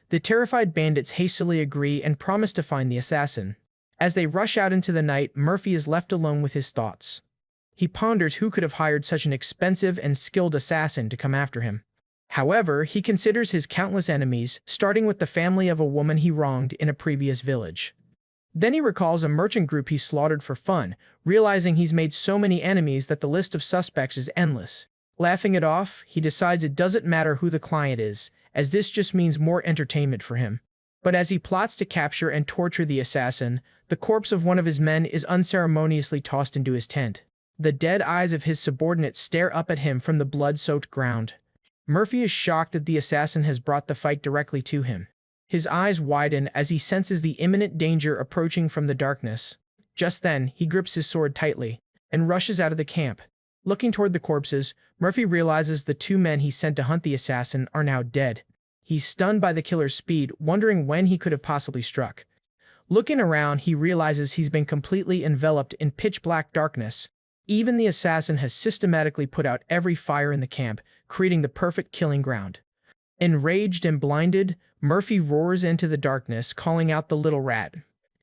The terrified bandits hastily agree and promise to find the assassin. As they rush out into the night, Murphy is left alone with his thoughts. He ponders who could have hired such an expensive and skilled assassin to come after him. However, he considers his countless enemies, starting with the family of a woman he wronged in a previous village. Then he recalls a merchant group he slaughtered for fun, realizing he's made so many enemies that the list of suspects is endless. Laughing it off, he decides it doesn't matter who the client is, as this just means more entertainment for him. But as he plots to capture and torture the assassin, the corpse of one of his men is unceremoniously tossed into his tent. The dead eyes of his subordinates stare up at him from the blood-soaked ground. Murphy is shocked that the assassin has brought the fight directly to him. His eyes widen as he senses the imminent danger approaching from the darkness. Just then, he grips his sword tightly and rushes out of the camp. Looking toward the corpses, Murphy realizes the 2 men he sent to hunt the assassin are now dead. He's stunned by the killer's speed, wondering when he could have possibly struck. Looking around, he realizes he's been completely enveloped in pitch-black darkness. Even the assassin has systematically put out every fire in the camp, creating the perfect killing ground. Enraged and blinded, Murphy roars into the darkness, calling out the little rat.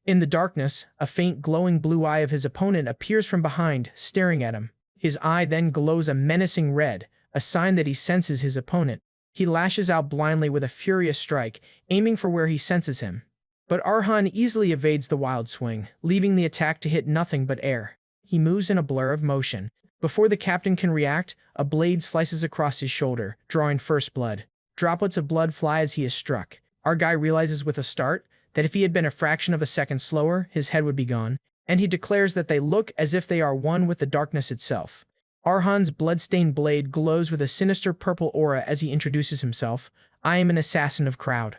In the darkness, a faint glowing blue eye of his opponent appears from behind, staring at him. His eye then glows a menacing red, a sign that he senses his opponent. He lashes out blindly with a furious strike, aiming for where he senses him. But Arhan easily evades the wild swing, leaving the attack to hit nothing but air. He moves in a blur of motion. Before the captain can react, a blade slices across his shoulder, drawing first blood. Droplets of blood fly as he is struck. Our guy realizes with a start that if he had been a fraction of a second slower, his head would be gone, and he declares that they look as if they are one with the darkness itself. Arhan's blood-stained blade glows with a sinister purple aura as he introduces himself. I am an assassin of crowd.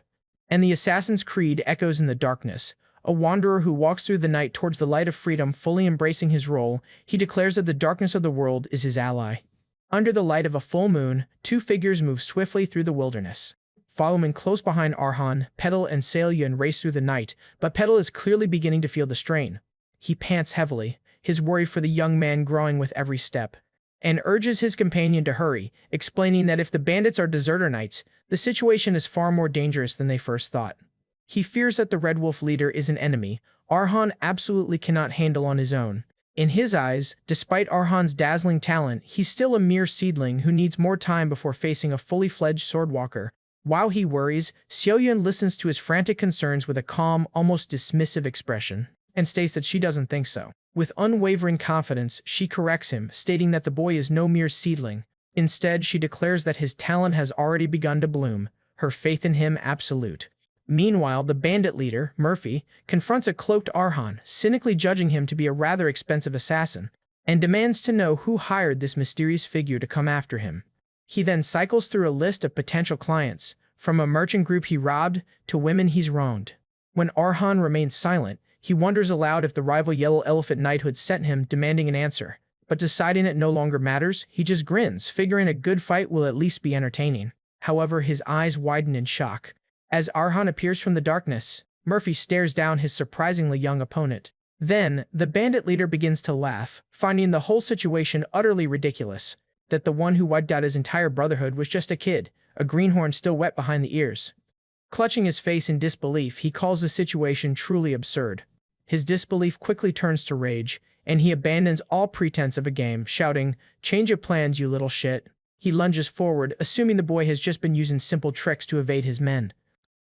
And the assassin's creed echoes in the darkness. A wanderer who walks through the night towards the light of freedom, fully embracing his role, he declares that the darkness of the world is his ally. Under the light of a full moon, two figures move swiftly through the wilderness. Following close behind Arhan, Petal and Selyun race through the night, but Petal is clearly beginning to feel the strain. He pants heavily, his worry for the young man growing with every step, and urges his companion to hurry, explaining that if the bandits are deserter knights, the situation is far more dangerous than they first thought. He fears that the Red Wolf leader is an enemy Arhan absolutely cannot handle on his own. In his eyes, despite Arhan's dazzling talent, he's still a mere seedling who needs more time before facing a fully fledged swordwalker. While he worries, Selyun listens to his frantic concerns with a calm, almost dismissive expression, and states that she doesn't think so. With unwavering confidence, she corrects him, stating that the boy is no mere seedling. Instead, she declares that his talent has already begun to bloom, her faith in him absolute. Meanwhile, the bandit leader, Murphy, confronts a cloaked Arhan, cynically judging him to be a rather expensive assassin, and demands to know who hired this mysterious figure to come after him. He then cycles through a list of potential clients, from a merchant group he robbed to women he's wronged. When Arhan remains silent, he wonders aloud if the rival Yellow Elephant Knighthood sent him, demanding an answer. But deciding it no longer matters, he just grins, figuring a good fight will at least be entertaining. However, his eyes widen in shock. As Arhan appears from the darkness, Murphy stares down his surprisingly young opponent. Then, the bandit leader begins to laugh, finding the whole situation utterly ridiculous. That the one who wiped out his entire brotherhood was just a kid, a greenhorn still wet behind the ears. Clutching his face in disbelief, he calls the situation truly absurd. His disbelief quickly turns to rage, and he abandons all pretense of a game, shouting, "Change of plans, you little shit." He lunges forward, assuming the boy has just been using simple tricks to evade his men.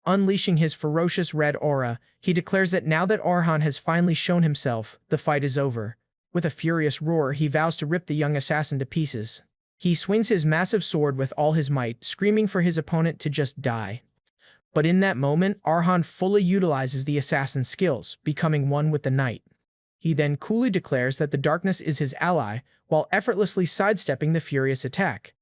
Unleashing his ferocious red aura, he declares that now that Arhan has finally shown himself, the fight is over. With a furious roar, he vows to rip the young assassin to pieces. He swings his massive sword with all his might, screaming for his opponent to just die. But in that moment, Arhan fully utilizes the assassin's skills, becoming one with the knight. He then coolly declares that the darkness is his ally, while effortlessly sidestepping the furious attack.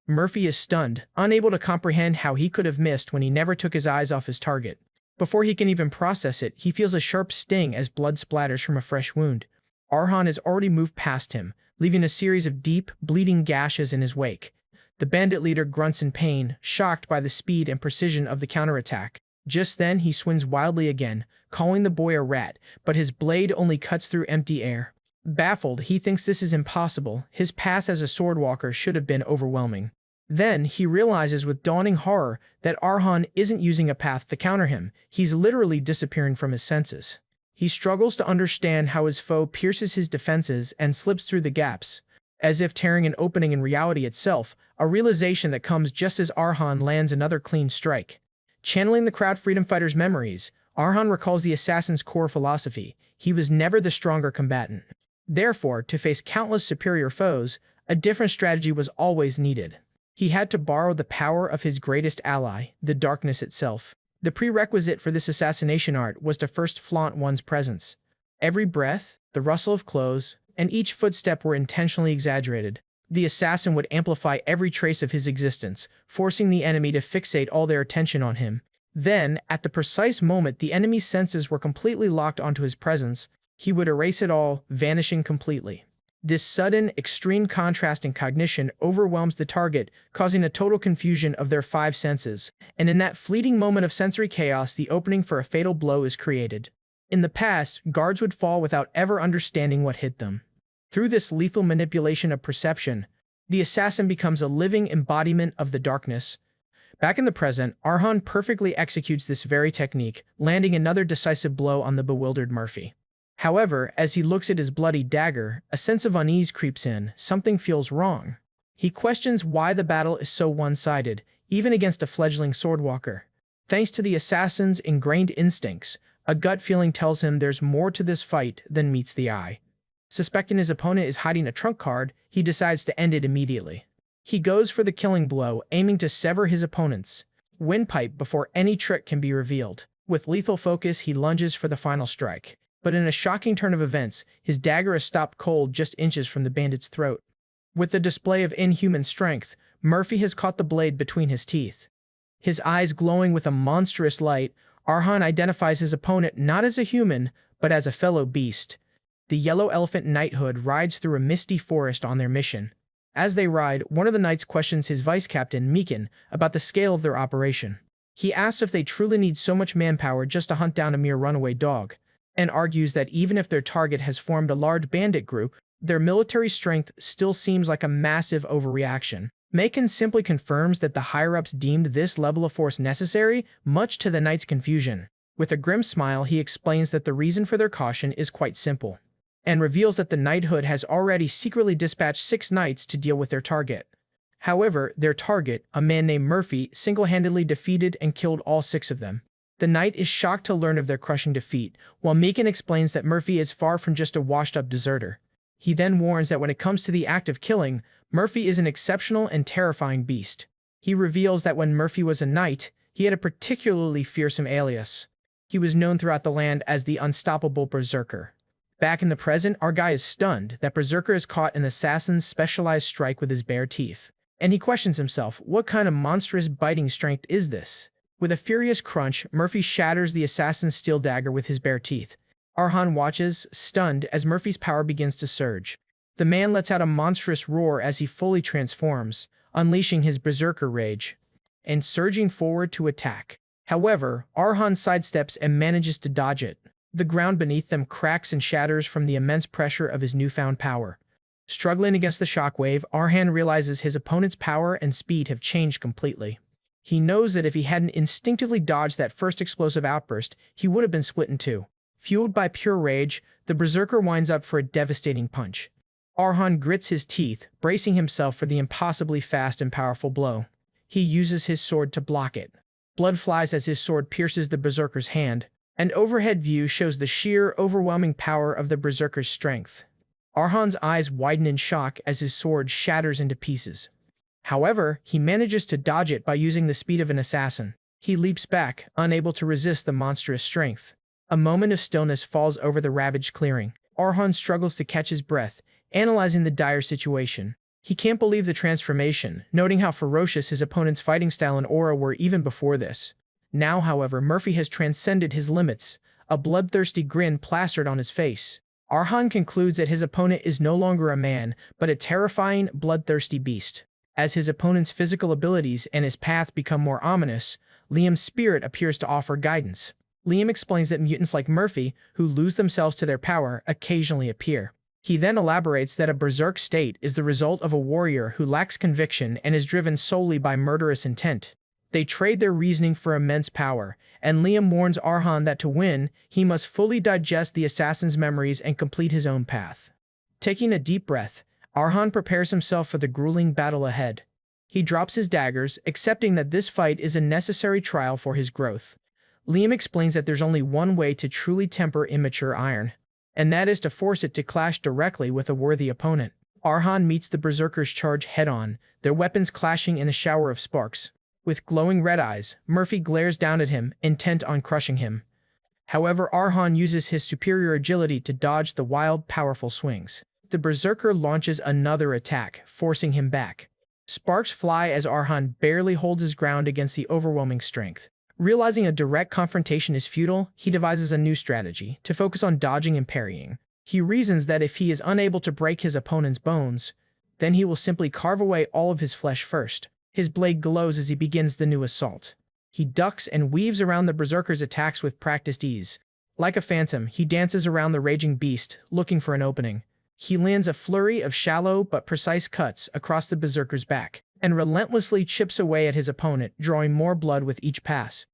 Murphy is stunned, unable to comprehend how he could have missed when he never took his eyes off his target. Before he can even process it, he feels a sharp sting as blood splatters from a fresh wound. Arhan has already moved past him, leaving a series of deep, bleeding gashes in his wake. The bandit leader grunts in pain, shocked by the speed and precision of the counterattack. Just then, he swings wildly again, calling the boy a rat, but his blade only cuts through empty air. Baffled, he thinks this is impossible. His path as a swordwalker should have been overwhelming. Then, he realizes with dawning horror that Arhan isn't using a path to counter him. He's literally disappearing from his senses. He struggles to understand how his foe pierces his defenses and slips through the gaps, as if tearing an opening in reality itself, a realization that comes just as Arhan lands another clean strike. Channeling the crowd freedom fighter's memories, Arhan recalls the assassin's core philosophy: he was never the stronger combatant. Therefore, to face countless superior foes, a different strategy was always needed. He had to borrow the power of his greatest ally, the darkness itself. The prerequisite for this assassination art was to first flaunt one's presence. Every breath, the rustle of clothes, and each footstep were intentionally exaggerated. The assassin would amplify every trace of his existence, forcing the enemy to fixate all their attention on him. Then, at the precise moment the enemy's senses were completely locked onto his presence, he would erase it all, vanishing completely. This sudden, extreme contrast in cognition overwhelms the target, causing a total confusion of their five senses, and in that fleeting moment of sensory chaos, the opening for a fatal blow is created. In the past, guards would fall without ever understanding what hit them. Through this lethal manipulation of perception, the assassin becomes a living embodiment of the darkness. Back in the present, Arhan perfectly executes this very technique, landing another decisive blow on the bewildered Murphy. However, as he looks at his bloody dagger, a sense of unease creeps in. Something feels wrong. He questions why the battle is so one-sided, even against a fledgling swordwalker. Thanks to the assassin's ingrained instincts, a gut feeling tells him there's more to this fight than meets the eye. Suspecting his opponent is hiding a trump card, he decides to end it immediately. He goes for the killing blow, aiming to sever his opponent's windpipe before any trick can be revealed. With lethal focus, he lunges for the final strike. But in a shocking turn of events, his dagger is stopped cold just inches from the bandit's throat. With the display of inhuman strength, Murphy has caught the blade between his teeth. His eyes glowing with a monstrous light, Arhan identifies his opponent not as a human, but as a fellow beast. The yellow elephant knighthood rides through a misty forest on their mission. As they ride, one of the knights questions his vice captain, Meekin, about the scale of their operation. He asks if they truly need so much manpower just to hunt down a mere runaway dog, and argues that even if their target has formed a large bandit group, their military strength still seems like a massive overreaction. Meekin simply confirms that the higher-ups deemed this level of force necessary, much to the knight's confusion. With a grim smile, he explains that the reason for their caution is quite simple, and reveals that the knighthood has already secretly dispatched 6 knights to deal with their target. However, their target, a man named Murphy, single-handedly defeated and killed all 6 of them. The knight is shocked to learn of their crushing defeat, while Meekin explains that Murphy is far from just a washed-up deserter. He then warns that when it comes to the act of killing, Murphy is an exceptional and terrifying beast. He reveals that when Murphy was a knight, he had a particularly fearsome alias. He was known throughout the land as the Unstoppable Berserker. Back in the present, our guy is stunned that Berserker is caught an assassin's specialized strike with his bare teeth. And he questions himself, what kind of monstrous biting strength is this? With a furious crunch, Murphy shatters the assassin's steel dagger with his bare teeth. Arhan watches, stunned, as Murphy's power begins to surge. The man lets out a monstrous roar as he fully transforms, unleashing his berserker rage, and surging forward to attack. However, Arhan sidesteps and manages to dodge it. The ground beneath them cracks and shatters from the immense pressure of his newfound power. Struggling against the shockwave, Arhan realizes his opponent's power and speed have changed completely. He knows that if he hadn't instinctively dodged that first explosive outburst, he would have been split in two. Fueled by pure rage, the berserker winds up for a devastating punch. Arhan grits his teeth, bracing himself for the impossibly fast and powerful blow. He uses his sword to block it. Blood flies as his sword pierces the berserker's hand. An overhead view shows the sheer, overwhelming power of the berserker's strength. Arhan's eyes widen in shock as his sword shatters into pieces. However, he manages to dodge it by using the speed of an assassin. He leaps back, unable to resist the monstrous strength. A moment of stillness falls over the ravaged clearing. Arhan struggles to catch his breath, analyzing the dire situation. He can't believe the transformation, noting how ferocious his opponent's fighting style and aura were even before this. Now, however, Murphy has transcended his limits, a bloodthirsty grin plastered on his face. Arhan concludes that his opponent is no longer a man, but a terrifying, bloodthirsty beast. As his opponent's physical abilities and his path become more ominous, Liam's spirit appears to offer guidance. Liam explains that mutants like Murphy, who lose themselves to their power, occasionally appear. He then elaborates that a berserk state is the result of a warrior who lacks conviction and is driven solely by murderous intent. They trade their reasoning for immense power, and Liam warns Arhan that to win, he must fully digest the assassin's memories and complete his own path. Taking a deep breath, Arhan prepares himself for the grueling battle ahead. He drops his daggers, accepting that this fight is a necessary trial for his growth. Liam explains that there's only one way to truly temper immature iron, and that is to force it to clash directly with a worthy opponent. Arhan meets the berserker's charge head-on, their weapons clashing in a shower of sparks. With glowing red eyes, Murphy glares down at him, intent on crushing him. However, Arhan uses his superior agility to dodge the wild, powerful swings. The berserker launches another attack, forcing him back. Sparks fly as Arhan barely holds his ground against the overwhelming strength. Realizing a direct confrontation is futile, he devises a new strategy, to focus on dodging and parrying. He reasons that if he is unable to break his opponent's bones, then he will simply carve away all of his flesh first. His blade glows as he begins the new assault. He ducks and weaves around the berserker's attacks with practiced ease. Like a phantom, he dances around the raging beast, looking for an opening. He lands a flurry of shallow but precise cuts across the berserker's back, and relentlessly chips away at his opponent, drawing more blood with each pass.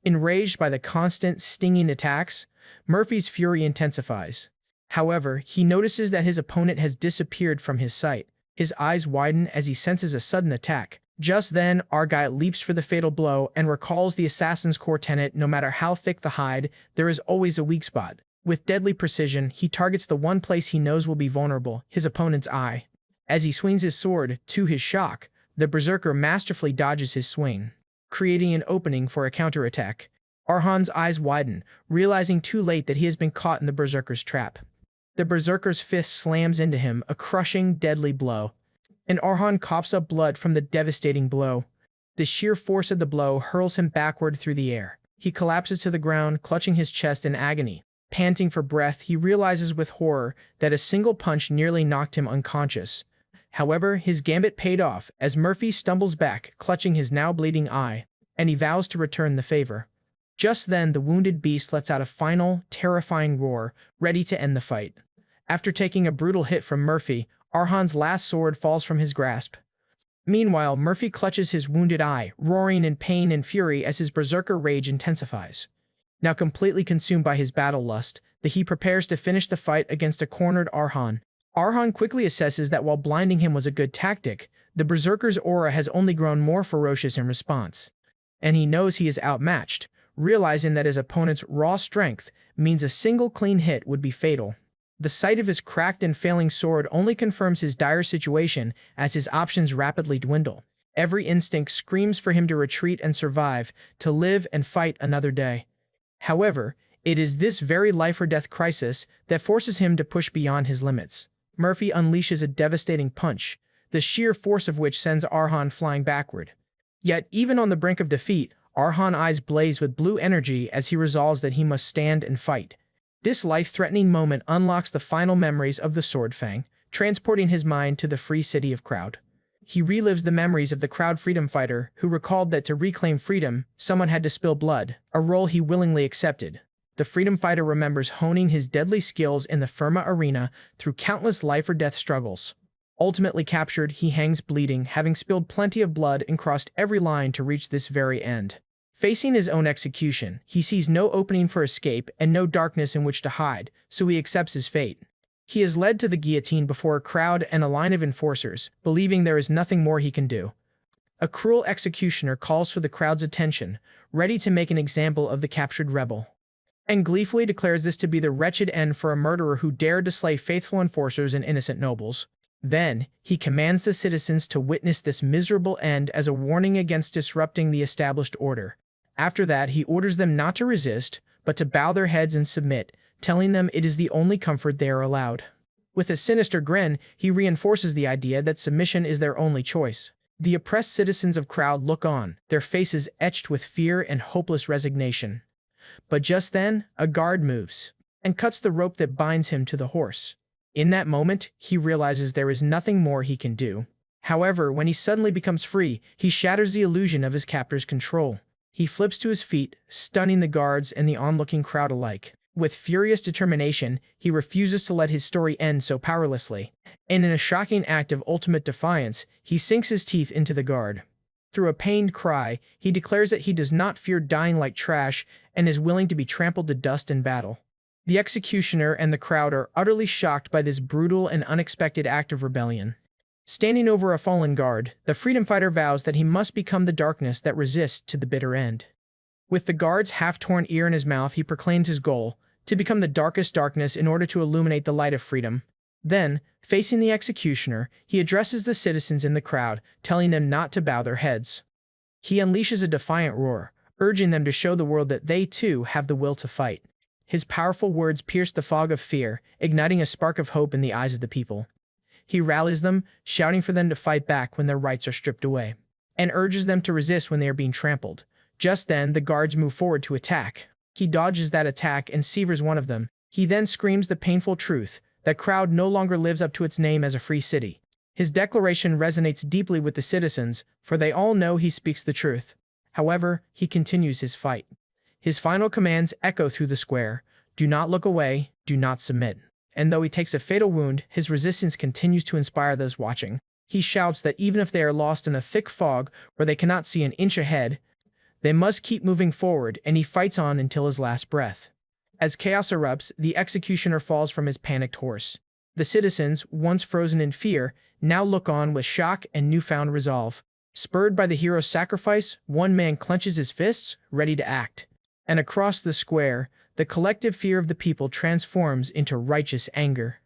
Enraged by the constant, stinging attacks, Murphy's fury intensifies. However, he notices that his opponent has disappeared from his sight. His eyes widen as he senses a sudden attack. Just then, Argyll leaps for the fatal blow and recalls the assassin's core tenet: no matter how thick the hide, there is always a weak spot. With deadly precision, he targets the one place he knows will be vulnerable, his opponent's eye. As he swings his sword, to his shock, the berserker masterfully dodges his swing, creating an opening for a counterattack. Arhan's eyes widen, realizing too late that he has been caught in the berserker's trap. The berserker's fist slams into him, a crushing, deadly blow, and Arhan coughs up blood from the devastating blow. The sheer force of the blow hurls him backward through the air. He collapses to the ground, clutching his chest in agony. Panting for breath, he realizes with horror that a single punch nearly knocked him unconscious. However, his gambit paid off as Murphy stumbles back, clutching his now bleeding eye, and he vows to return the favor. Just then, the wounded beast lets out a final, terrifying roar, ready to end the fight. After taking a brutal hit from Murphy, Arhan's last sword falls from his grasp. Meanwhile, Murphy clutches his wounded eye, roaring in pain and fury as his berserker rage intensifies. Now completely consumed by his battle lust, he prepares to finish the fight against a cornered Arhan. Arhan quickly assesses that while blinding him was a good tactic, the berserker's aura has only grown more ferocious in response. And he knows he is outmatched, realizing that his opponent's raw strength means a single clean hit would be fatal. The sight of his cracked and failing sword only confirms his dire situation as his options rapidly dwindle. Every instinct screams for him to retreat and survive, to live and fight another day. However, it is this very life-or-death crisis that forces him to push beyond his limits. Murphy unleashes a devastating punch, the sheer force of which sends Arhan flying backward. Yet, even on the brink of defeat, Arhan's eyes blaze with blue energy as he resolves that he must stand and fight. This life-threatening moment unlocks the final memories of the Sword Fang, transporting his mind to the free city of Crowd. He relives the memories of the Crowd freedom fighter who recalled that to reclaim freedom, someone had to spill blood, a role he willingly accepted. The freedom fighter remembers honing his deadly skills in the Firma arena through countless life-or-death struggles. Ultimately captured, he hangs bleeding, having spilled plenty of blood and crossed every line to reach this very end. Facing his own execution, he sees no opening for escape and no darkness in which to hide, so he accepts his fate. He is led to the guillotine before a crowd and a line of enforcers, believing there is nothing more he can do. A cruel executioner calls for the crowd's attention, ready to make an example of the captured rebel, and gleefully declares this to be the wretched end for a murderer who dared to slay faithful enforcers and innocent nobles. Then, he commands the citizens to witness this miserable end as a warning against disrupting the established order. After that, he orders them not to resist, but to bow their heads and submit, telling them it is the only comfort they are allowed. With a sinister grin, he reinforces the idea that submission is their only choice. The oppressed citizens of Crowd look on, their faces etched with fear and hopeless resignation. But just then, a guard moves, and cuts the rope that binds him to the horse. In that moment, he realizes there is nothing more he can do. However, when he suddenly becomes free, he shatters the illusion of his captor's control. He flips to his feet, stunning the guards and the onlooking crowd alike. With furious determination, he refuses to let his story end so powerlessly, and in a shocking act of ultimate defiance, he sinks his teeth into the guard. Through a pained cry, he declares that he does not fear dying like trash and is willing to be trampled to dust in battle. The executioner and the crowd are utterly shocked by this brutal and unexpected act of rebellion. Standing over a fallen guard, the freedom fighter vows that he must become the darkness that resists to the bitter end. With the guard's half-torn ear in his mouth, he proclaims his goal, to become the darkest darkness in order to illuminate the light of freedom. Then, facing the executioner, he addresses the citizens in the crowd, telling them not to bow their heads. He unleashes a defiant roar, urging them to show the world that they, too, have the will to fight. His powerful words pierce the fog of fear, igniting a spark of hope in the eyes of the people. He rallies them, shouting for them to fight back when their rights are stripped away, and urges them to resist when they are being trampled. Just then, the guards move forward to attack. He dodges that attack and severs one of them. He then screams the painful truth, that Crowd no longer lives up to its name as a free city. His declaration resonates deeply with the citizens, for they all know he speaks the truth. However, he continues his fight. His final commands echo through the square: do not look away, do not submit. And though he takes a fatal wound, his resistance continues to inspire those watching. He shouts that even if they are lost in a thick fog where they cannot see an inch ahead, they must keep moving forward, and he fights on until his last breath. As chaos erupts, the executioner falls from his panicked horse. The citizens, once frozen in fear, now look on with shock and newfound resolve. Spurred by the hero's sacrifice, one man clenches his fists, ready to act. And across the square, the collective fear of the people transforms into righteous anger.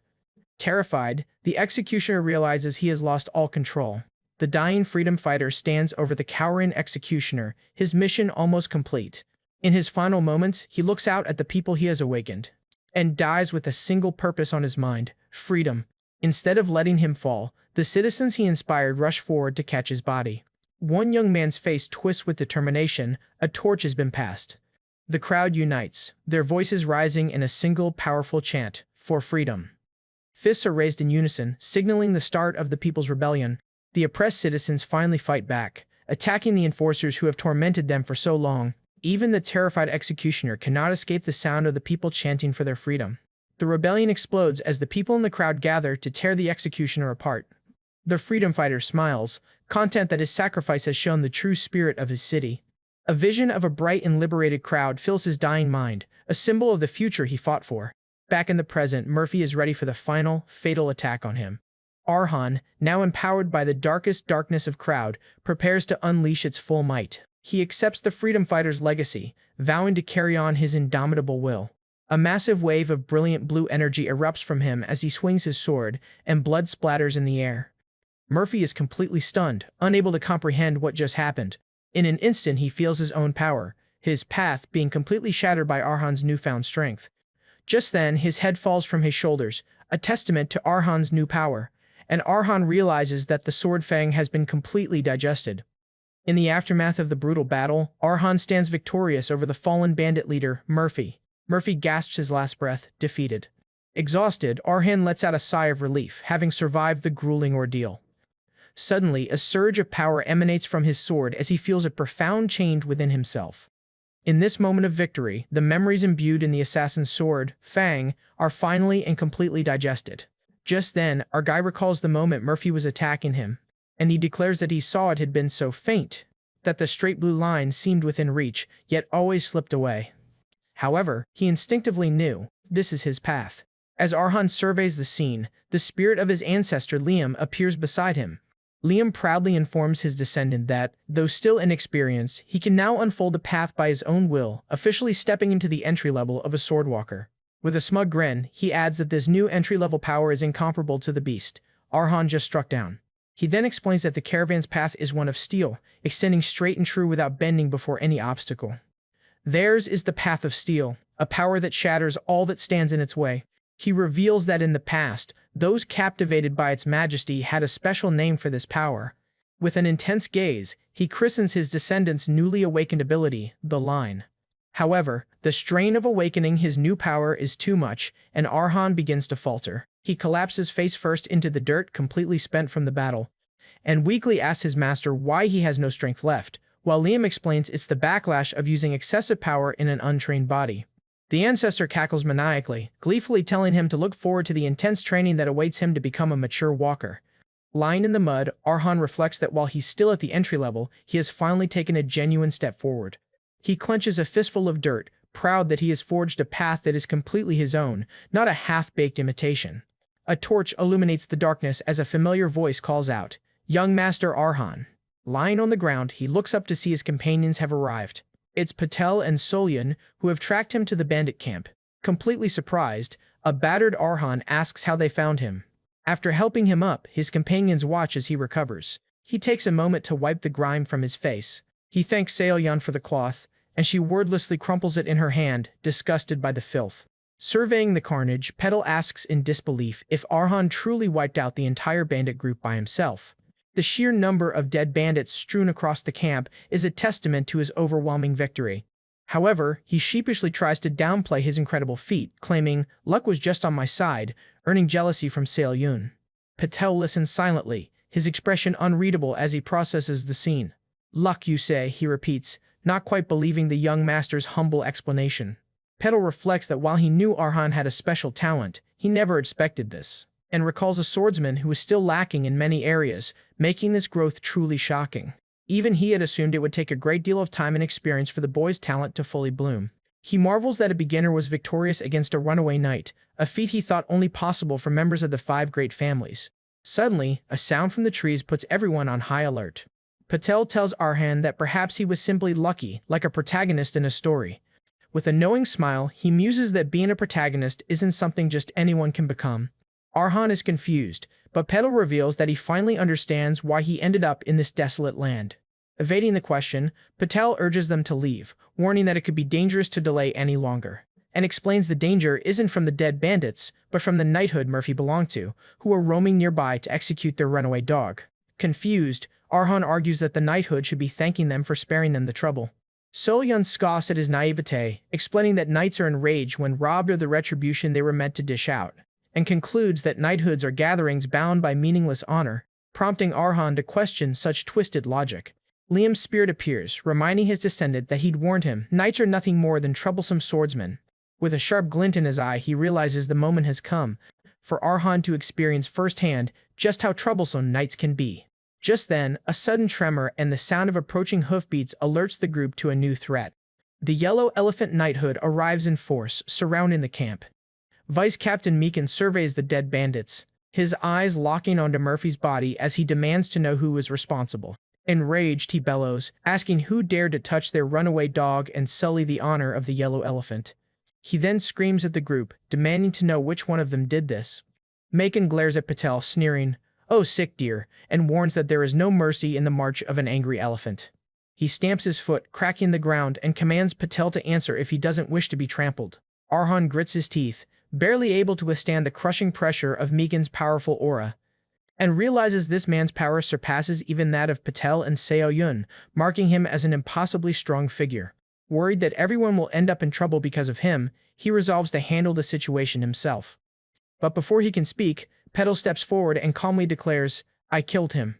Terrified, the executioner realizes he has lost all control. The dying freedom fighter stands over the cowering executioner, his mission almost complete. In his final moments, he looks out at the people he has awakened, and dies with a single purpose on his mind: freedom. Instead of letting him fall, the citizens he inspired rush forward to catch his body. One young man's face twists with determination. A torch has been passed. The crowd unites, their voices rising in a single powerful chant, "For freedom." Fists are raised in unison, signaling the start of the people's rebellion. The oppressed citizens finally fight back, attacking the enforcers who have tormented them for so long. Even the terrified executioner cannot escape the sound of the people chanting for their freedom. The rebellion explodes as the people in the crowd gather to tear the executioner apart. The freedom fighter smiles, content that his sacrifice has shown the true spirit of his city. A vision of a bright and liberated crowd fills his dying mind, a symbol of the future he fought for. Back in the present, Murphy is ready for the final, fatal attack on him. Arhan, now empowered by the darkest darkness of crowd, prepares to unleash its full might. He accepts the freedom fighter's legacy, vowing to carry on his indomitable will. A massive wave of brilliant blue energy erupts from him as he swings his sword, and blood splatters in the air. Murphy is completely stunned, unable to comprehend what just happened. In an instant he feels his own power, his path being completely shattered by Arhan's newfound strength. Just then, his head falls from his shoulders, a testament to Arhan's new power, and Arhan realizes that the sword fang has been completely digested. In the aftermath of the brutal battle, Arhan stands victorious over the fallen bandit leader, Murphy. Murphy gasps his last breath, defeated. Exhausted, Arhan lets out a sigh of relief, having survived the grueling ordeal. Suddenly, a surge of power emanates from his sword as he feels a profound change within himself. In this moment of victory, the memories imbued in the assassin's sword, Fang, are finally and completely digested. Just then, our guy recalls the moment Murphy was attacking him, and he declares that he saw it had been so faint that the straight blue line seemed within reach, yet always slipped away. However, he instinctively knew this is his path. As Arhan surveys the scene, the spirit of his ancestor Liam appears beside him. Liam proudly informs his descendant that, though still inexperienced, he can now unfold a path by his own will, officially stepping into the entry level of a swordwalker. With a smug grin, he adds that this new entry-level power is incomparable to the beast Arhan just struck down. He then explains that the caravan's path is one of steel, extending straight and true without bending before any obstacle. Theirs is the path of steel, a power that shatters all that stands in its way. He reveals that in the past, those captivated by its majesty had a special name for this power. With an intense gaze, he christens his descendants' newly awakened ability, the Line. However, the strain of awakening his new power is too much, and Arhan begins to falter. He collapses face first into the dirt, completely spent from the battle, and weakly asks his master why he has no strength left, while Liam explains it's the backlash of using excessive power in an untrained body. The ancestor cackles maniacally, gleefully telling him to look forward to the intense training that awaits him to become a mature walker. Lying in the mud, Arhan reflects that while he's still at the entry level, he has finally taken a genuine step forward. He clenches a fistful of dirt, proud that he has forged a path that is completely his own, not a half-baked imitation. A torch illuminates the darkness as a familiar voice calls out, "Young Master Arhan." Lying on the ground, he looks up to see his companions have arrived. It's Patel and Solyan, who have tracked him to the bandit camp. Completely surprised, a battered Arhan asks how they found him. After helping him up, his companions watch as he recovers. He takes a moment to wipe the grime from his face. He thanks Solyan for the cloth, and she wordlessly crumples it in her hand, disgusted by the filth. Surveying the carnage, Petal asks in disbelief if Arhan truly wiped out the entire bandit group by himself. The sheer number of dead bandits strewn across the camp is a testament to his overwhelming victory. However, he sheepishly tries to downplay his incredible feat, claiming, "Luck was just on my side," earning jealousy from Solyan. Patel listens silently, his expression unreadable as he processes the scene. "Luck, you say," he repeats, not quite believing the young master's humble explanation. Petal reflects that while he knew Arhan had a special talent, he never expected this, and recalls a swordsman who was still lacking in many areas, making this growth truly shocking. Even he had assumed it would take a great deal of time and experience for the boy's talent to fully bloom. He marvels that a beginner was victorious against a runaway knight, a feat he thought only possible for members of the 5 great families. Suddenly, a sound from the trees puts everyone on high alert. Patel tells Arhan that perhaps he was simply lucky, like a protagonist in a story. With a knowing smile, he muses that being a protagonist isn't something just anyone can become. Arhan is confused, but Petal reveals that he finally understands why he ended up in this desolate land. Evading the question, Patel urges them to leave, warning that it could be dangerous to delay any longer, and explains the danger isn't from the dead bandits, but from the knighthood Murphy belonged to, who are roaming nearby to execute their runaway dog. Confused, Arhan argues that the knighthood should be thanking them for sparing them the trouble. Seo-yun scoffs at his naivete, explaining that knights are enraged when robbed of the retribution they were meant to dish out, and concludes that knighthoods are gatherings bound by meaningless honor, prompting Arhan to question such twisted logic. Liam's spirit appears, reminding his descendant that he'd warned him, knights are nothing more than troublesome swordsmen. With a sharp glint in his eye, he realizes the moment has come for Arhan to experience firsthand just how troublesome knights can be. Just then, a sudden tremor and the sound of approaching hoofbeats alerts the group to a new threat. The Yellow Elephant Knighthood arrives in force, surrounding the camp. Vice Captain Meekin surveys the dead bandits, his eyes locking onto Murphy's body as he demands to know who was responsible. Enraged, he bellows, asking who dared to touch their runaway dog and sully the honor of the Yellow Elephant. He then screams at the group, demanding to know which one of them did this. Meekin glares at Patel, sneering, "Oh, sick dear," and warns that there is no mercy in the march of an angry elephant. He stamps his foot, cracking the ground, and commands Patel to answer if he doesn't wish to be trampled. Arhan grits his teeth, barely able to withstand the crushing pressure of Meekin's powerful aura, and realizes this man's power surpasses even that of Patel and Seo-yun, marking him as an impossibly strong figure. Worried that everyone will end up in trouble because of him, he resolves to handle the situation himself. But before he can speak, Patel steps forward and calmly declares, "I killed him."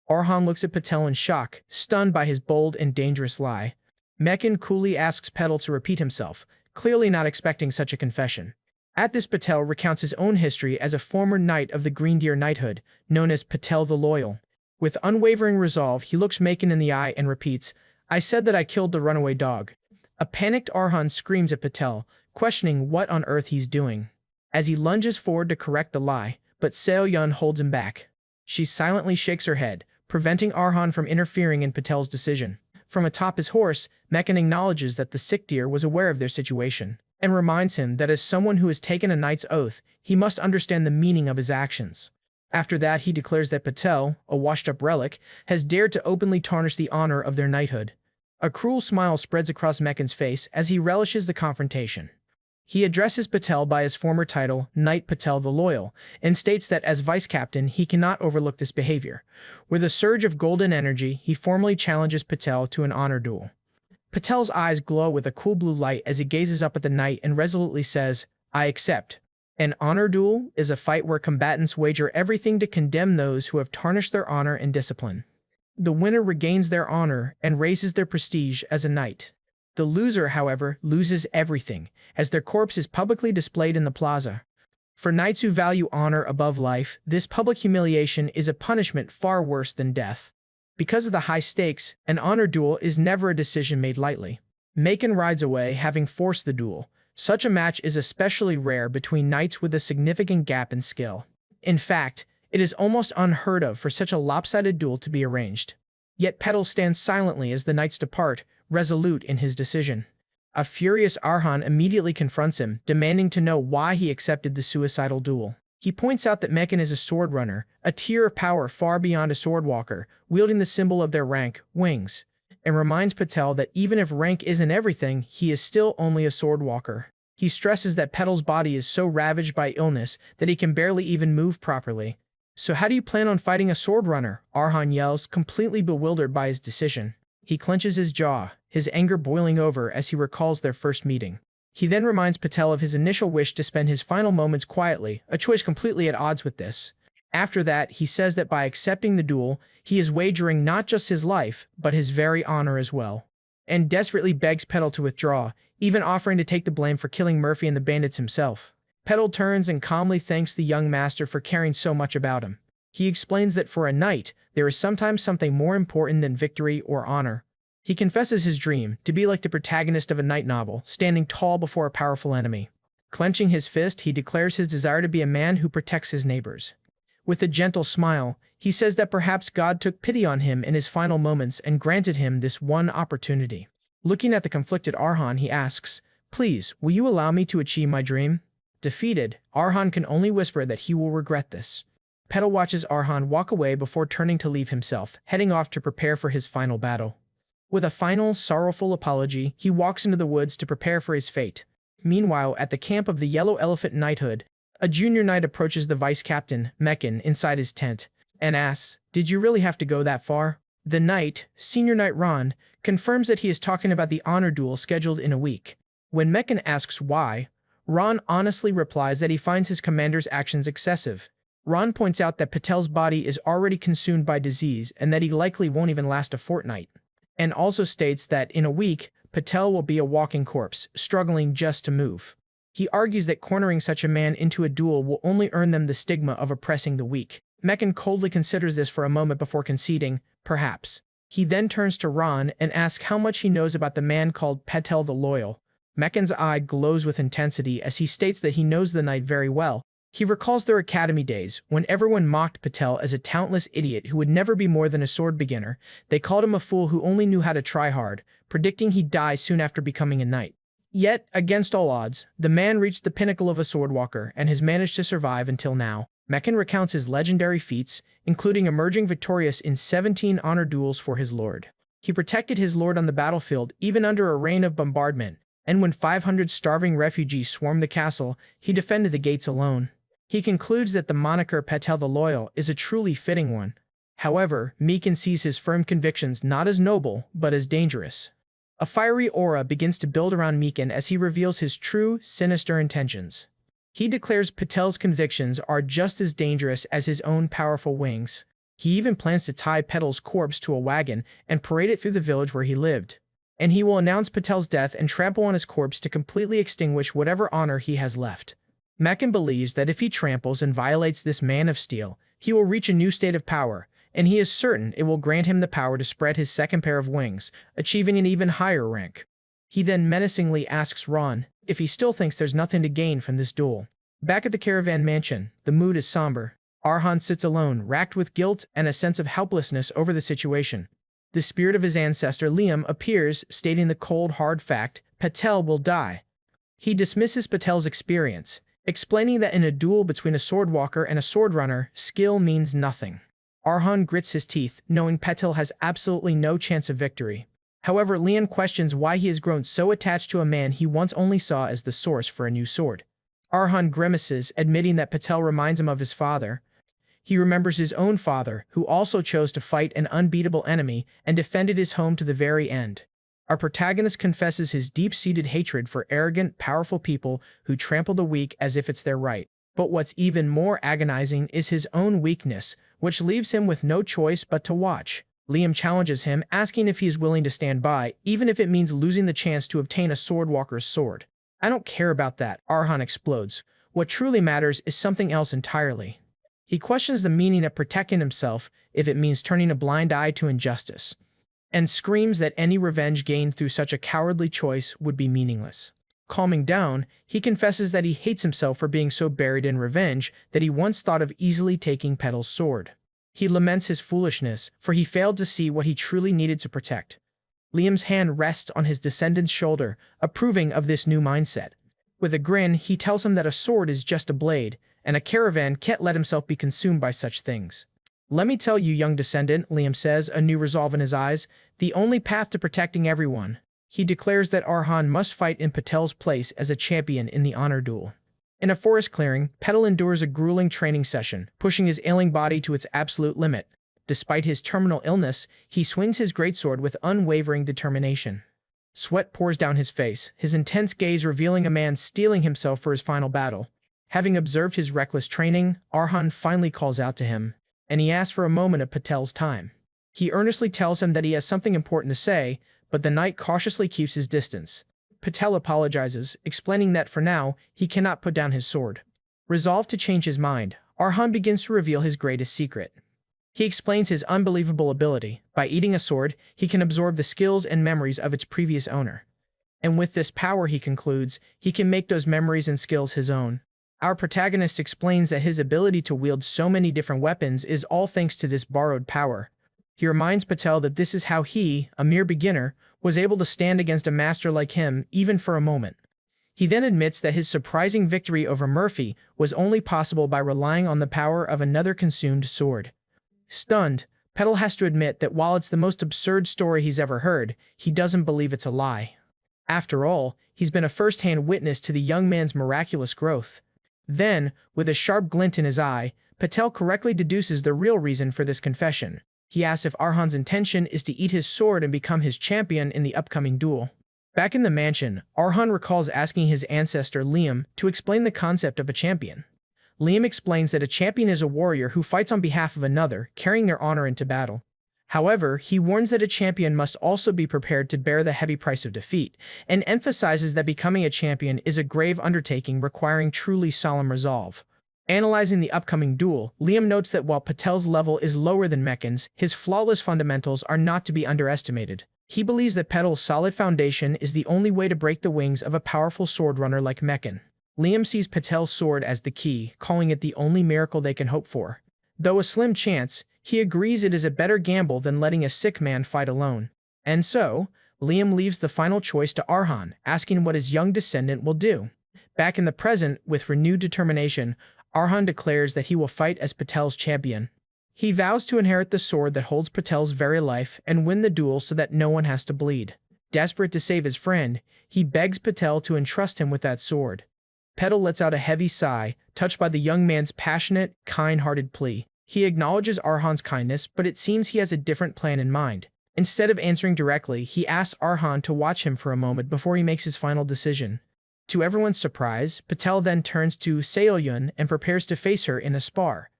Arhan looks at Patel in shock, stunned by his bold and dangerous lie. Meekin coolly asks Patel to repeat himself, clearly not expecting such a confession. At this, Patel recounts his own history as a former knight of the Green Deer Knighthood, known as Patel the Loyal. With unwavering resolve, he looks Meekin in the eye and repeats, "I said that I killed the runaway dog." A panicked Arhan screams at Patel, questioning what on earth he's doing. As he lunges forward to correct the lie, but Seo-yun holds him back. She silently shakes her head, preventing Arhan from interfering in Patel's decision. From atop his horse, Meekin acknowledges that the sick deer was aware of their situation, and reminds him that as someone who has taken a knight's oath, he must understand the meaning of his actions. After that, he declares that Patel, a washed-up relic, has dared to openly tarnish the honor of their knighthood. A cruel smile spreads across Meekin's face as he relishes the confrontation. He addresses Patel by his former title, Knight Patel the Loyal, and states that as vice captain, he cannot overlook this behavior. With a surge of golden energy, he formally challenges Patel to an honor duel. Patel's eyes glow with a cool blue light as he gazes up at the knight and resolutely says, "I accept." An honor duel is a fight where combatants wager everything to condemn those who have tarnished their honor and discipline. The winner regains their honor and raises their prestige as a knight. The loser, however, loses everything, as their corpse is publicly displayed in the plaza. For knights who value honor above life, this public humiliation is a punishment far worse than death. Because of the high stakes, an honor duel is never a decision made lightly. Meekin rides away, having forced the duel. Such a match is especially rare between knights with a significant gap in skill. In fact, it is almost unheard of for such a lopsided duel to be arranged. Yet Patel stands silently as the knights depart, resolute in his decision. A furious Arhan immediately confronts him, demanding to know why he accepted the suicidal duel. He points out that Meekin is a sword runner, a tier of power far beyond a swordwalker, wielding the symbol of their rank, wings, and reminds Patel that even if rank isn't everything, he is still only a swordwalker. He stresses that Patel's body is so ravaged by illness that he can barely even move properly. "So how do you plan on fighting a sword runner?" Arhan yells, completely bewildered by his decision. He clenches his jaw, his anger boiling over as he recalls their first meeting. He then reminds Patel of his initial wish to spend his final moments quietly, a choice completely at odds with this. After that, he says that by accepting the duel, he is wagering not just his life, but his very honor as well, and desperately begs Patel to withdraw, even offering to take the blame for killing Murphy and the bandits himself. Patel turns and calmly thanks the young master for caring so much about him. He explains that for a knight, there is sometimes something more important than victory or honor. He confesses his dream, to be like the protagonist of a knight novel, standing tall before a powerful enemy. Clenching his fist, he declares his desire to be a man who protects his neighbors. With a gentle smile, he says that perhaps God took pity on him in his final moments and granted him this one opportunity. Looking at the conflicted Arhan, he asks, "Please, will you allow me to achieve my dream?" Defeated, Arhan can only whisper that he will regret this. Patel watches Arhan walk away before turning to leave himself, heading off to prepare for his final battle. With a final, sorrowful apology, he walks into the woods to prepare for his fate. Meanwhile, at the camp of the Yellow Elephant Knighthood, a junior knight approaches the vice captain, Meekin, inside his tent. and asks, "Did you really have to go that far?" The knight, Senior Knight Ron, confirms that he is talking about the honor duel scheduled in a week. When Mekan asks why, Ron honestly replies that he finds his commander's actions excessive. Ron points out that Patel's body is already consumed by disease and that he likely won't even last a fortnight, and also states that in a week, Patel will be a walking corpse, struggling just to move. He argues that cornering such a man into a duel will only earn them the stigma of oppressing the weak. Mekan coldly considers this for a moment before conceding, perhaps. He then turns to Ron and asks how much he knows about the man called Patel the Loyal. Mekan's eye glows with intensity as he states that he knows the knight very well. He recalls their academy days, when everyone mocked Patel as a talentless idiot who would never be more than a sword beginner. They called him a fool who only knew how to try hard, predicting he'd die soon after becoming a knight. Yet, against all odds, the man reached the pinnacle of a swordwalker and has managed to survive until now. Mekan recounts his legendary feats, including emerging victorious in 17 honor duels for his lord. He protected his lord on the battlefield even under a rain of bombardment, and when 500 starving refugees swarmed the castle, he defended the gates alone. He concludes that the moniker Patel the Loyal is a truly fitting one. However, Mekan sees his firm convictions not as noble, but as dangerous. A fiery aura begins to build around Mekan as he reveals his true, sinister intentions. He declares Patel's convictions are just as dangerous as his own powerful wings. He even plans to tie Patel's corpse to a wagon and parade it through the village where he lived. And he will announce Patel's death and trample on his corpse to completely extinguish whatever honor he has left. Mekan believes that if he tramples and violates this man of steel, he will reach a new state of power, and he is certain it will grant him the power to spread his second pair of wings, achieving an even higher rank. He then menacingly asks Ron if he still thinks there's nothing to gain from this duel. Back at the caravan mansion, the mood is somber. Arhan sits alone, racked with guilt and a sense of helplessness over the situation. The spirit of his ancestor Liam appears, stating the cold, hard fact, Patel will die. He dismisses Patel's experience, explaining that in a duel between a swordwalker and a swordrunner, skill means nothing. Arhan grits his teeth, knowing Patel has absolutely no chance of victory. However, Liam questions why he has grown so attached to a man he once only saw as the source for a new sword. Arhan grimaces, admitting that Patel reminds him of his father. He remembers his own father, who also chose to fight an unbeatable enemy and defended his home to the very end. Our protagonist confesses his deep-seated hatred for arrogant, powerful people who trample the weak as if it's their right. But what's even more agonizing is his own weakness, which leaves him with no choice but to watch. Liam challenges him, asking if he is willing to stand by, even if it means losing the chance to obtain a swordwalker's sword. "I don't care about that," Arhan explodes. "What truly matters is something else entirely." He questions the meaning of protecting himself if it means turning a blind eye to injustice, and screams that any revenge gained through such a cowardly choice would be meaningless. Calming down, he confesses that he hates himself for being so buried in revenge that he once thought of easily taking Patel's sword. He laments his foolishness, for he failed to see what he truly needed to protect. Liam's hand rests on his descendant's shoulder, approving of this new mindset. With a grin, he tells him that a sword is just a blade, and a caravan can't let himself be consumed by such things. "Let me tell you, young descendant," Liam says, a new resolve in his eyes, "the only path to protecting everyone." He declares that Arhan must fight in Patel's place as a champion in the honor duel. In a forest clearing, Patel endures a grueling training session, pushing his ailing body to its absolute limit. Despite his terminal illness, he swings his greatsword with unwavering determination. Sweat pours down his face, his intense gaze revealing a man steeling himself for his final battle. Having observed his reckless training, Arhan finally calls out to him, and he asks for a moment of Patel's time. He earnestly tells him that he has something important to say, but the knight cautiously keeps his distance. Patel apologizes, explaining that for now, he cannot put down his sword. Resolved to change his mind, Arhan begins to reveal his greatest secret. He explains his unbelievable ability. By eating a sword, he can absorb the skills and memories of its previous owner. And with this power, he concludes, he can make those memories and skills his own. Our protagonist explains that his ability to wield so many different weapons is all thanks to this borrowed power. He reminds Patel that this is how he, a mere beginner, was able to stand against a master like him, even for a moment. He then admits that his surprising victory over Murphy was only possible by relying on the power of another consumed sword. Stunned, Patel has to admit that while it's the most absurd story he's ever heard, he doesn't believe it's a lie. After all, he's been a first-hand witness to the young man's miraculous growth. Then, with a sharp glint in his eye, Patel correctly deduces the real reason for this confession. He asks if Arhan's intention is to eat his sword and become his champion in the upcoming duel. Back in the mansion, Arhan recalls asking his ancestor Liam to explain the concept of a champion. Liam explains that a champion is a warrior who fights on behalf of another, carrying their honor into battle. However, he warns that a champion must also be prepared to bear the heavy price of defeat, and emphasizes that becoming a champion is a grave undertaking requiring truly solemn resolve. Analyzing the upcoming duel, Liam notes that while Patel's level is lower than Mechan's, his flawless fundamentals are not to be underestimated. He believes that Patel's solid foundation is the only way to break the wings of a powerful sword runner like Mechan. Liam sees Patel's sword as the key, calling it the only miracle they can hope for. Though a slim chance, he agrees it is a better gamble than letting a sick man fight alone. And so, Liam leaves the final choice to Arhan, asking what his young descendant will do. Back in the present, with renewed determination, Arhan declares that he will fight as Patel's champion. He vows to inherit the sword that holds Patel's very life and win the duel so that no one has to bleed. Desperate to save his friend, he begs Patel to entrust him with that sword. Patel lets out a heavy sigh, touched by the young man's passionate, kind-hearted plea. He acknowledges Arhan's kindness, but it seems he has a different plan in mind. Instead of answering directly, he asks Arhan to watch him for a moment before he makes his final decision. To everyone's surprise, Patel then turns to Seoyun and prepares to face her in a spar.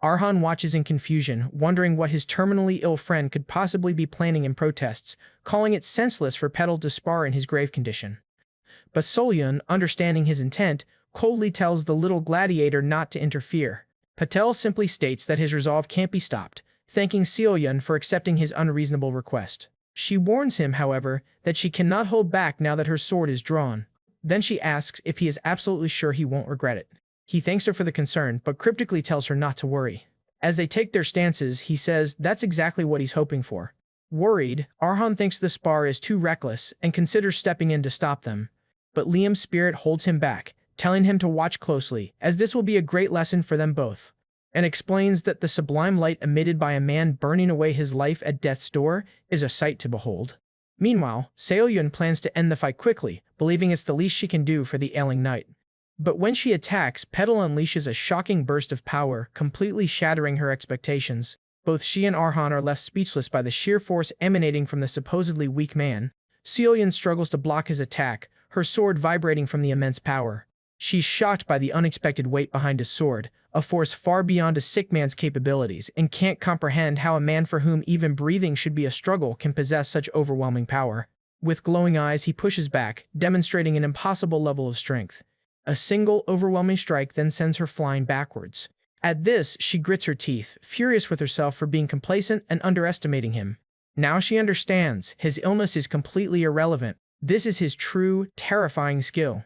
Arhan watches in confusion, wondering what his terminally ill friend could possibly be planning in protests, calling it senseless for Patel to spar in his grave condition. But Seoyun, understanding his intent, coldly tells the little gladiator not to interfere. Patel simply states that his resolve can't be stopped, thanking Seoyun for accepting his unreasonable request. She warns him, however, that she cannot hold back now that her sword is drawn. Then she asks if he is absolutely sure he won't regret it. He thanks her for the concern, but cryptically tells her not to worry. As they take their stances, he says that's exactly what he's hoping for. Worried, Arhan thinks the spar is too reckless and considers stepping in to stop them. But Liam's spirit holds him back, telling him to watch closely, as this will be a great lesson for them both, and explains that the sublime light emitted by a man burning away his life at death's door is a sight to behold. Meanwhile, Seoyun plans to end the fight quickly, believing it's the least she can do for the ailing knight. But when she attacks, Patel unleashes a shocking burst of power, completely shattering her expectations. Both she and Arhan are left speechless by the sheer force emanating from the supposedly weak man. Seoyun struggles to block his attack, her sword vibrating from the immense power. She's shocked by the unexpected weight behind his sword, a force far beyond a sick man's capabilities, and can't comprehend how a man for whom even breathing should be a struggle can possess such overwhelming power. With glowing eyes, he pushes back, demonstrating an impossible level of strength. A single, overwhelming strike then sends her flying backwards. At this, she grits her teeth, furious with herself for being complacent and underestimating him. Now she understands, his illness is completely irrelevant. This is his true, terrifying skill.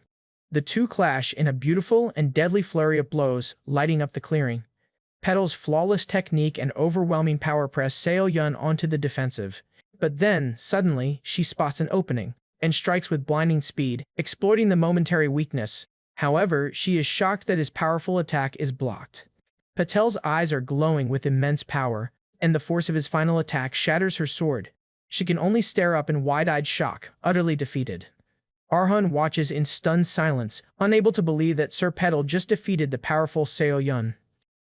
The two clash in a beautiful and deadly flurry of blows, lighting up the clearing. Patel's flawless technique and overwhelming power press Seoyun onto the defensive. But then, suddenly, she spots an opening, and strikes with blinding speed, exploiting the momentary weakness. However, she is shocked that his powerful attack is blocked. Patel's eyes are glowing with immense power, and the force of his final attack shatters her sword. She can only stare up in wide-eyed shock, utterly defeated. Arhan watches in stunned silence, unable to believe that Sir Patel just defeated the powerful Seoyun.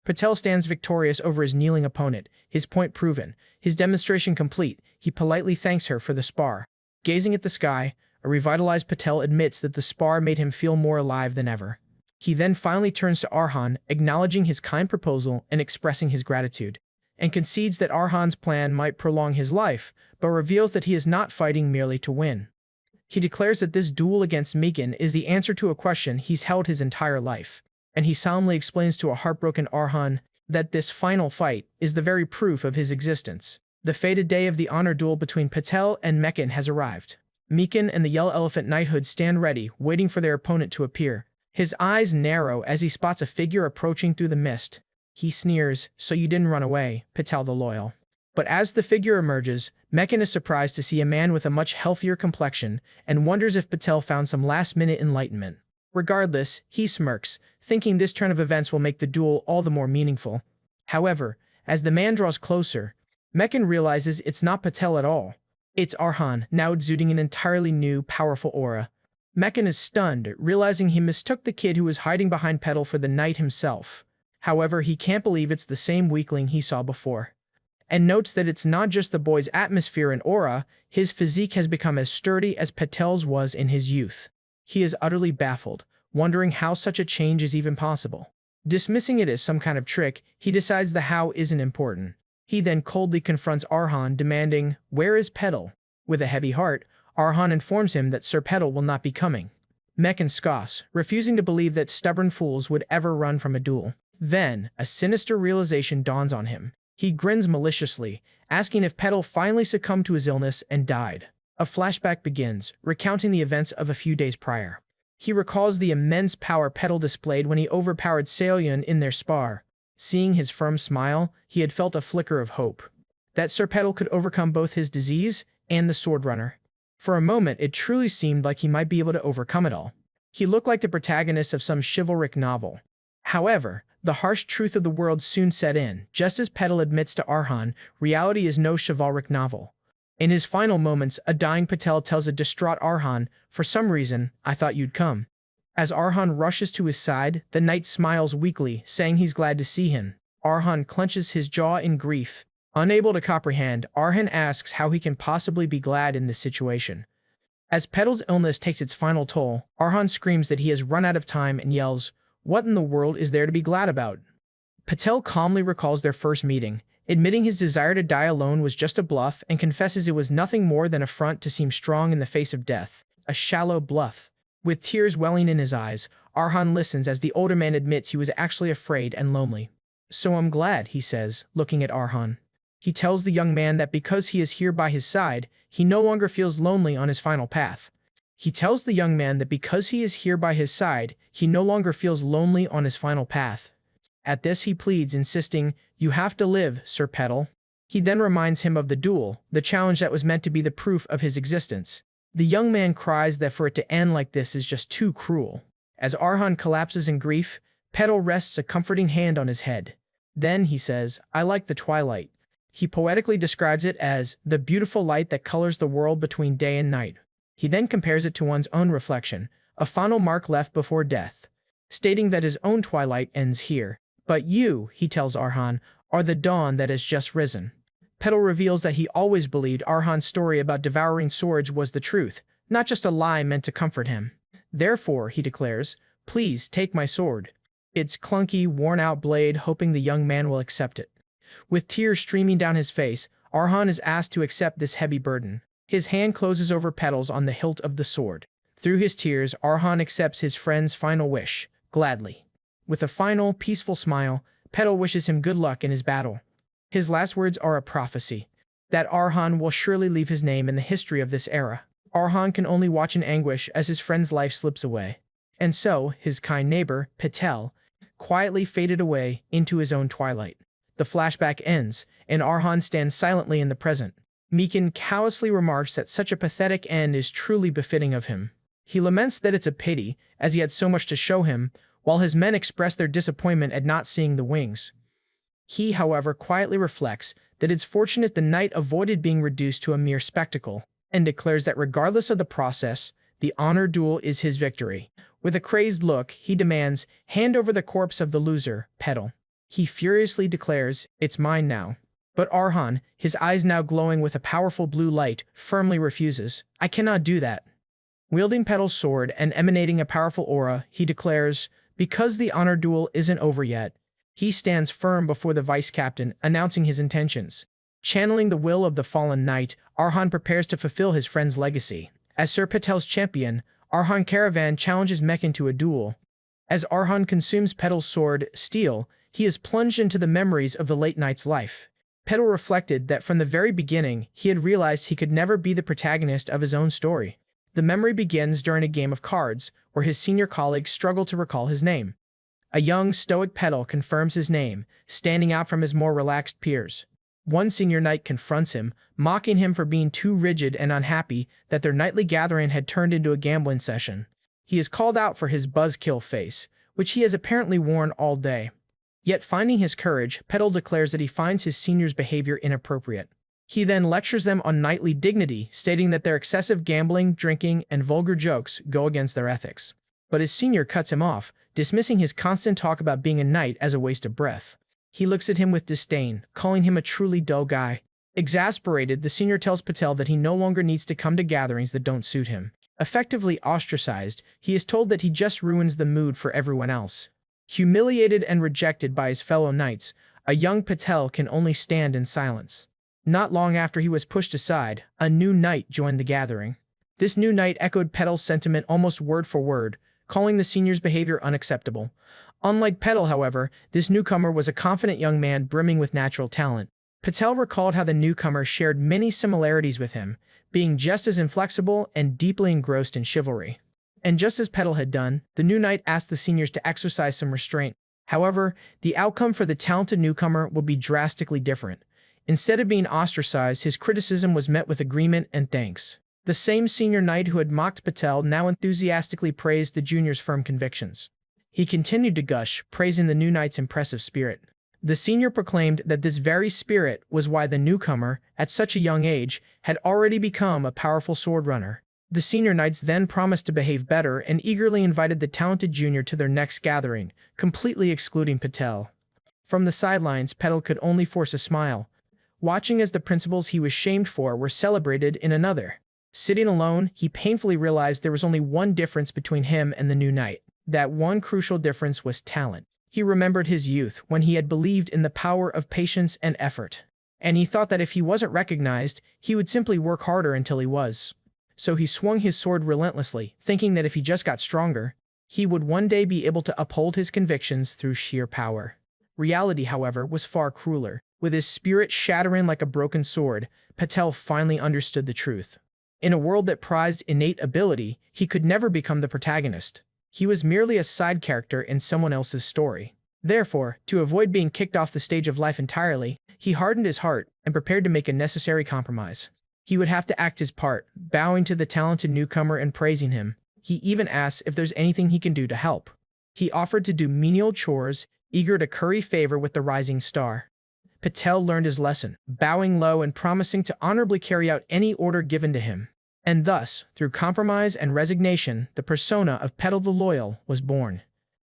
Patel stands victorious over his kneeling opponent, his point proven, his demonstration complete. He politely thanks her for the spar. Gazing at the sky, a revitalized Patel admits that the spar made him feel more alive than ever. He then finally turns to Arhan, acknowledging his kind proposal and expressing his gratitude, and concedes that Arhan's plan might prolong his life, but reveals that he is not fighting merely to win. He declares that this duel against Mechan is the answer to a question he's held his entire life, and he solemnly explains to a heartbroken Arhan that this final fight is the very proof of his existence. The fated day of the honor duel between Patel and Mechan has arrived. Mechan and the Yellow Elephant Knighthood stand ready, waiting for their opponent to appear. His eyes narrow as he spots a figure approaching through the mist. He sneers, "So you didn't run away, Patel the Loyal." But as the figure emerges, Mechan is surprised to see a man with a much healthier complexion, and wonders if Patel found some last-minute enlightenment. Regardless, he smirks, thinking this turn of events will make the duel all the more meaningful. However, as the man draws closer, Mechan realizes it's not Patel at all. It's Arhan, now exuding an entirely new, powerful aura. Mechan is stunned, realizing he mistook the kid who was hiding behind Patel for the knight himself. However, he can't believe it's the same weakling he saw before, and notes that it's not just the boy's atmosphere and aura, his physique has become as sturdy as Patel's was in his youth. He is utterly baffled, wondering how such a change is even possible. Dismissing it as some kind of trick, he decides the how isn't important. He then coldly confronts Arhan, demanding, "Where is Petal?" With a heavy heart, Arhan informs him that Sir Petal will not be coming. Mekin scoffs, refusing to believe that stubborn fools would ever run from a duel. Then, a sinister realization dawns on him. He grins maliciously, asking if Petal finally succumbed to his illness and died. A flashback begins, recounting the events of a few days prior. He recalls the immense power Petal displayed when he overpowered Seoyun in their spar. Seeing his firm smile, he had felt a flicker of hope that Sir Petal could overcome both his disease and the Sword Runner. For a moment, it truly seemed like he might be able to overcome it all. He looked like the protagonist of some chivalric novel. However, the harsh truth of the world soon set in. Just as Petal admits to Arhan, reality is no chivalric novel. In his final moments, a dying Patel tells a distraught Arhan, "For some reason, I thought you'd come." As Arhan rushes to his side, the knight smiles weakly, saying he's glad to see him. Arhan clenches his jaw in grief. Unable to comprehend, Arhan asks how he can possibly be glad in this situation. As Petal's illness takes its final toll, Arhan screams that he has run out of time and yells, "What in the world is there to be glad about?" Patel calmly recalls their first meeting, admitting his desire to die alone was just a bluff, and confesses it was nothing more than a front to seem strong in the face of death. A shallow bluff. With tears welling in his eyes, Arhan listens as the older man admits he was actually afraid and lonely. "So I'm glad," he says, looking at Arhan. He tells the young man that because he is here by his side, he no longer feels lonely on his final path. At this he pleads, insisting, "You have to live, Sir Petal." He then reminds him of the duel, the challenge that was meant to be the proof of his existence. The young man cries that for it to end like this is just too cruel. As Arhan collapses in grief, Petal rests a comforting hand on his head. Then, he says, "I like the twilight." He poetically describes it as the beautiful light that colors the world between day and night. He then compares it to one's own reflection, a final mark left before death, stating that his own twilight ends here. "But you," he tells Arhan, "are the dawn that has just risen." Petal reveals that he always believed Arhan's story about devouring swords was the truth, not just a lie meant to comfort him. Therefore, he declares, "Please take my sword." Its clunky, worn-out blade, hoping the young man will accept it. With tears streaming down his face, Arhan is asked to accept this heavy burden. His hand closes over Petal's on the hilt of the sword. Through his tears, Arhan accepts his friend's final wish, gladly. With a final, peaceful smile, Petal wishes him good luck in his battle. His last words are a prophecy, that Arhan will surely leave his name in the history of this era. Arhan can only watch in anguish as his friend's life slips away. And so, his kind neighbor, Patel, quietly faded away into his own twilight. The flashback ends, and Arhan stands silently in the present. Mekin callously remarks that such a pathetic end is truly befitting of him. He laments that it's a pity, as he had so much to show him, while his men express their disappointment at not seeing the wings. He, however, quietly reflects that it's fortunate the knight avoided being reduced to a mere spectacle, and declares that regardless of the process, the honor duel is his victory. With a crazed look, he demands, "Hand over the corpse of the loser, Petal." He furiously declares, "It's mine now." But Arhan, his eyes now glowing with a powerful blue light, firmly refuses. "I cannot do that." Wielding Petal's sword and emanating a powerful aura, he declares, "Because the honor duel isn't over yet." He stands firm before the vice-captain, announcing his intentions. Channeling the will of the fallen knight, Arhan prepares to fulfill his friend's legacy. As Sir Patel's champion, Arhan Karavan challenges Mekin to a duel. As Arhan consumes Petal's sword, steel, he is plunged into the memories of the late knight's life. Petal reflected that from the very beginning, he had realized he could never be the protagonist of his own story. The memory begins during a game of cards, where his senior colleagues struggle to recall his name. A young, stoic Petal confirms his name, standing out from his more relaxed peers. One senior knight confronts him, mocking him for being too rigid and unhappy that their nightly gathering had turned into a gambling session. He is called out for his buzzkill face, which he has apparently worn all day. Yet finding his courage, Petal declares that he finds his senior's behavior inappropriate. He then lectures them on knightly dignity, stating that their excessive gambling, drinking, and vulgar jokes go against their ethics. But his senior cuts him off, dismissing his constant talk about being a knight as a waste of breath. He looks at him with disdain, calling him a truly dull guy. Exasperated, the senior tells Patel that he no longer needs to come to gatherings that don't suit him. Effectively ostracized, he is told that he just ruins the mood for everyone else. Humiliated and rejected by his fellow knights, a young Patel can only stand in silence. Not long after he was pushed aside, a new knight joined the gathering. This new knight echoed Patel's sentiment almost word for word, calling the senior's behavior unacceptable. Unlike Patel, however, this newcomer was a confident young man brimming with natural talent. Patel recalled how the newcomer shared many similarities with him, being just as inflexible and deeply engrossed in chivalry. And just as Patel had done, the new knight asked the seniors to exercise some restraint. However, the outcome for the talented newcomer would be drastically different. Instead of being ostracized, his criticism was met with agreement and thanks. The same senior knight who had mocked Patel now enthusiastically praised the junior's firm convictions. He continued to gush, praising the new knight's impressive spirit. The senior proclaimed that this very spirit was why the newcomer, at such a young age, had already become a powerful sword runner. The senior knights then promised to behave better and eagerly invited the talented junior to their next gathering, completely excluding Patel. From the sidelines, Patel could only force a smile, watching as the principles he was shamed for were celebrated in another. Sitting alone, he painfully realized there was only one difference between him and the new knight. That one crucial difference was talent. He remembered his youth, when he had believed in the power of patience and effort. And he thought that if he wasn't recognized, he would simply work harder until he was. So he swung his sword relentlessly, thinking that if he just got stronger, he would one day be able to uphold his convictions through sheer power. Reality, however, was far crueler. With his spirit shattering like a broken sword, Patel finally understood the truth. In a world that prized innate ability, he could never become the protagonist. He was merely a side character in someone else's story. Therefore, to avoid being kicked off the stage of life entirely, he hardened his heart and prepared to make a necessary compromise. He would have to act his part, bowing to the talented newcomer and praising him. He even asked if there's anything he can do to help. He offered to do menial chores, eager to curry favor with the rising star. Patel learned his lesson, bowing low and promising to honorably carry out any order given to him. And thus, through compromise and resignation, the persona of Patel the Loyal was born.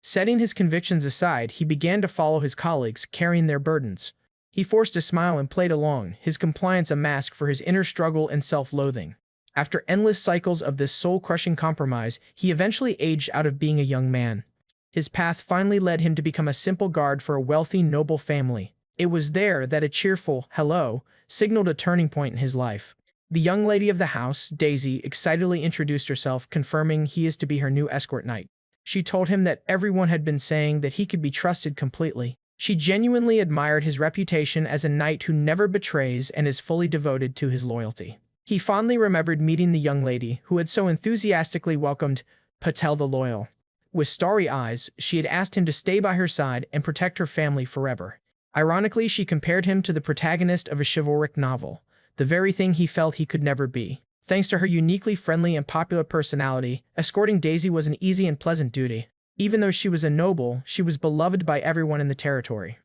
Setting his convictions aside, he began to follow his colleagues, carrying their burdens. He forced a smile and played along, his compliance a mask for his inner struggle and self-loathing. After endless cycles of this soul-crushing compromise, he eventually aged out of being a young man. His path finally led him to become a simple guard for a wealthy, noble family. It was there that a cheerful hello signaled a turning point in his life. The young lady of the house, Daisy, excitedly introduced herself, confirming he is to be her new escort knight. She told him that everyone had been saying that he could be trusted completely. She genuinely admired his reputation as a knight who never betrays and is fully devoted to his loyalty. He fondly remembered meeting the young lady who had so enthusiastically welcomed Patel the Loyal. With starry eyes, she had asked him to stay by her side and protect her family forever. Ironically, she compared him to the protagonist of a chivalric novel, the very thing he felt he could never be. Thanks to her uniquely friendly and popular personality, escorting Daisy was an easy and pleasant duty. Even though she was a noble, she was beloved by everyone in the territory.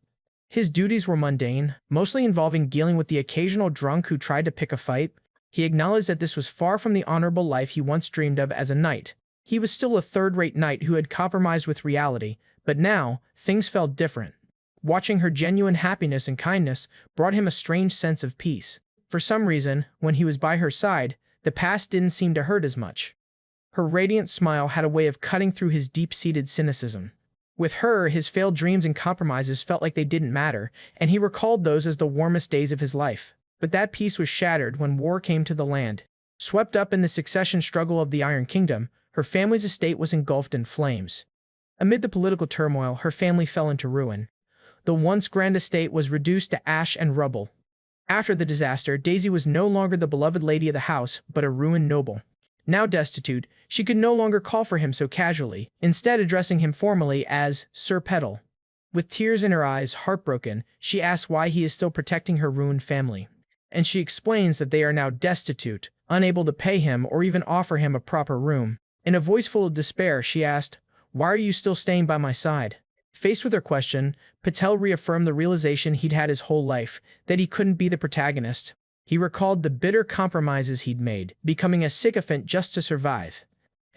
His duties were mundane, mostly involving dealing with the occasional drunk who tried to pick a fight. He acknowledged that this was far from the honorable life he once dreamed of as a knight. He was still a third-rate knight who had compromised with reality, but now, things felt different. Watching her genuine happiness and kindness brought him a strange sense of peace. For some reason, when he was by her side, the past didn't seem to hurt as much. Her radiant smile had a way of cutting through his deep-seated cynicism. With her, his failed dreams and compromises felt like they didn't matter, and he recalled those as the warmest days of his life. But that peace was shattered when war came to the land. Swept up in the succession struggle of the Iron Kingdom, her family's estate was engulfed in flames. Amid the political turmoil, her family fell into ruin. The once grand estate was reduced to ash and rubble. After the disaster, Daisy was no longer the beloved lady of the house, but a ruined noble. Now destitute, she could no longer call for him so casually, instead addressing him formally as Sir Patel. With tears in her eyes, heartbroken, she asks why he is still protecting her ruined family. And she explains that they are now destitute, unable to pay him or even offer him a proper room. In a voice full of despair, she asked, "Why are you still staying by my side?" Faced with her question, Patel reaffirmed the realization he'd had his whole life, that he couldn't be the protagonist. He recalled the bitter compromises he'd made, becoming a sycophant just to survive.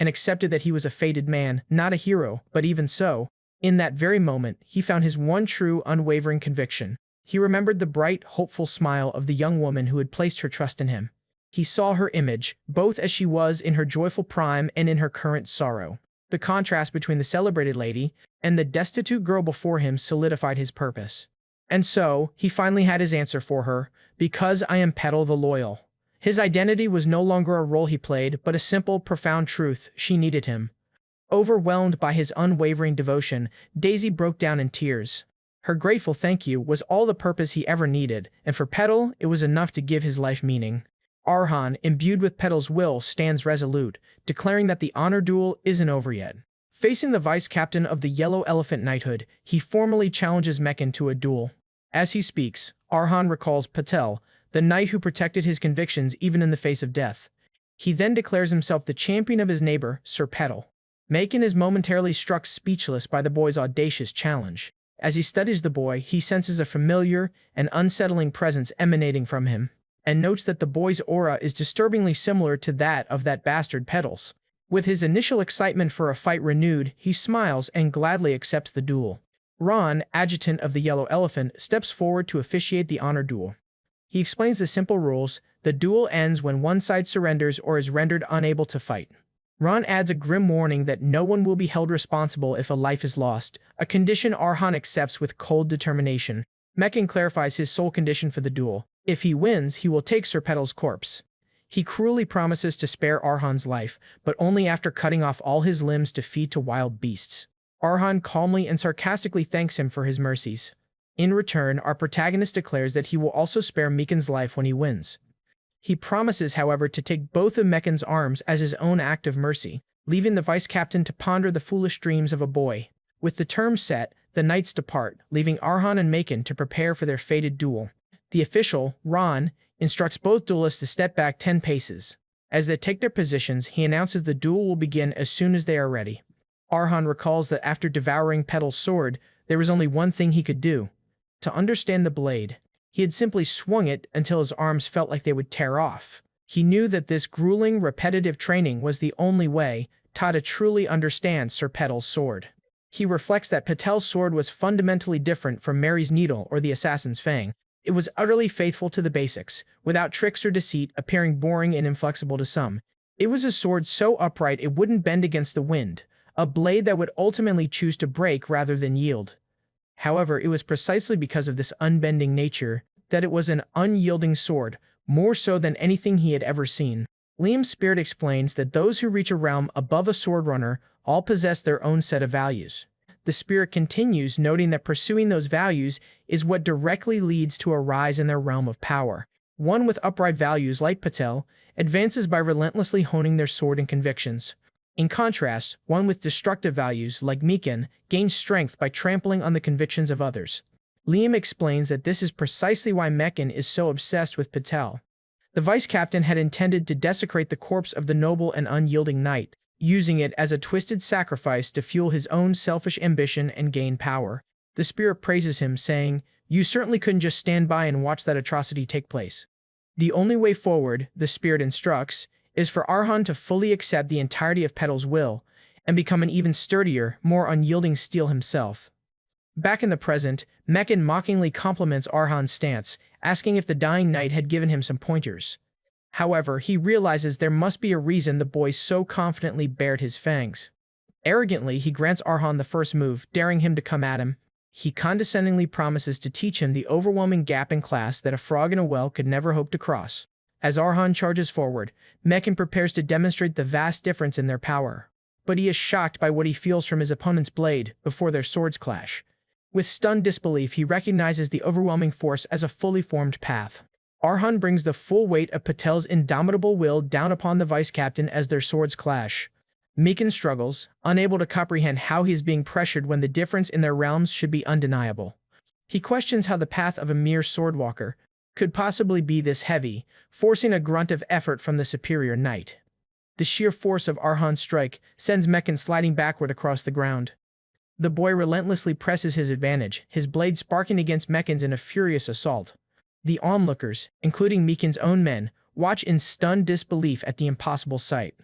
and accepted that he was a fated man, not a hero. But even so, in that very moment, he found his one true, unwavering conviction. He remembered the bright, hopeful smile of the young woman who had placed her trust in him. He saw her image, both as she was in her joyful prime and in her current sorrow. The contrast between the celebrated lady and the destitute girl before him solidified his purpose. And so, he finally had his answer for her, because I am Petal the Loyal. His identity was no longer a role he played, but a simple, profound truth: she needed him. Overwhelmed by his unwavering devotion, Daisy broke down in tears. Her grateful thank you was all the purpose he ever needed, and for Petal, it was enough to give his life meaning. Arhan, imbued with Petal's will, stands resolute, declaring that the honor duel isn't over yet. Facing the vice-captain of the Yellow Elephant Knighthood, he formally challenges Mekin to a duel. As he speaks, Arhan recalls Patel, the knight who protected his convictions even in the face of death. He then declares himself the champion of his neighbor, Sir Petal. Mekin is momentarily struck speechless by the boy's audacious challenge. As he studies the boy, he senses a familiar and unsettling presence emanating from him, and notes that the boy's aura is disturbingly similar to that of that bastard Petal's. With his initial excitement for a fight renewed, he smiles and gladly accepts the duel. Ron, adjutant of the Yellow Elephant, steps forward to officiate the honor duel. He explains the simple rules: the duel ends when one side surrenders or is rendered unable to fight. Ron adds a grim warning that no one will be held responsible if a life is lost, a condition Arhan accepts with cold determination. Mekin clarifies his sole condition for the duel: if he wins, he will take Sir Petal's corpse. He cruelly promises to spare Arhan's life, but only after cutting off all his limbs to feed to wild beasts. Arhan calmly and sarcastically thanks him for his mercies. In return, our protagonist declares that he will also spare Mekin's life when he wins. He promises, however, to take both of Mekin's arms as his own act of mercy, leaving the vice-captain to ponder the foolish dreams of a boy. With the terms set, the knights depart, leaving Arhan and Mekin to prepare for their fated duel. The official, Ron, instructs both duelists to step back 10 paces. As they take their positions, he announces the duel will begin as soon as they are ready. Arhan recalls that after devouring Petal's sword, there was only one thing he could do: to understand the blade. He had simply swung it until his arms felt like they would tear off. He knew that this grueling, repetitive training was the only way to truly understand Sir Petal's sword. He reflects that Patel's sword was fundamentally different from Mary's needle or the assassin's fang. It was utterly faithful to the basics, without tricks or deceit, appearing boring and inflexible to some. It was a sword so upright it wouldn't bend against the wind, a blade that would ultimately choose to break rather than yield. However, it was precisely because of this unbending nature that it was an unyielding sword, more so than anything he had ever seen. Liam's spirit explains that those who reach a realm above a sword runner all possess their own set of values. The spirit continues, noting that pursuing those values is what directly leads to a rise in their realm of power. One with upright values, like Patel, advances by relentlessly honing their sword and convictions. In contrast, one with destructive values, like Mekin, gains strength by trampling on the convictions of others. Liam explains that this is precisely why Mekin is so obsessed with Patel. The vice-captain had intended to desecrate the corpse of the noble and unyielding knight, using it as a twisted sacrifice to fuel his own selfish ambition and gain power. The spirit praises him, saying, "You certainly couldn't just stand by and watch that atrocity take place." The only way forward, the spirit instructs, is for Arhan to fully accept the entirety of Petal's will and become an even sturdier, more unyielding steel himself. Back in the present, Mekin mockingly compliments Arhan's stance, asking if the dying knight had given him some pointers. However, he realizes there must be a reason the boy so confidently bared his fangs. Arrogantly, he grants Arhan the first move, daring him to come at him. He condescendingly promises to teach him the overwhelming gap in class that a frog in a well could never hope to cross. As Arhan charges forward, Mekin prepares to demonstrate the vast difference in their power. But he is shocked by what he feels from his opponent's blade before their swords clash. With stunned disbelief, he recognizes the overwhelming force as a fully formed path. Arhan brings the full weight of Patel's indomitable will down upon the vice-captain as their swords clash. Mekin struggles, unable to comprehend how he is being pressured when the difference in their realms should be undeniable. He questions how the path of a mere swordwalker could possibly be this heavy, forcing a grunt of effort from the superior knight. The sheer force of Arhan's strike sends Mekin sliding backward across the ground. The boy relentlessly presses his advantage, his blade sparking against Mekin's in a furious assault. The onlookers, including Mekin's own men, watch in stunned disbelief at the impossible sight.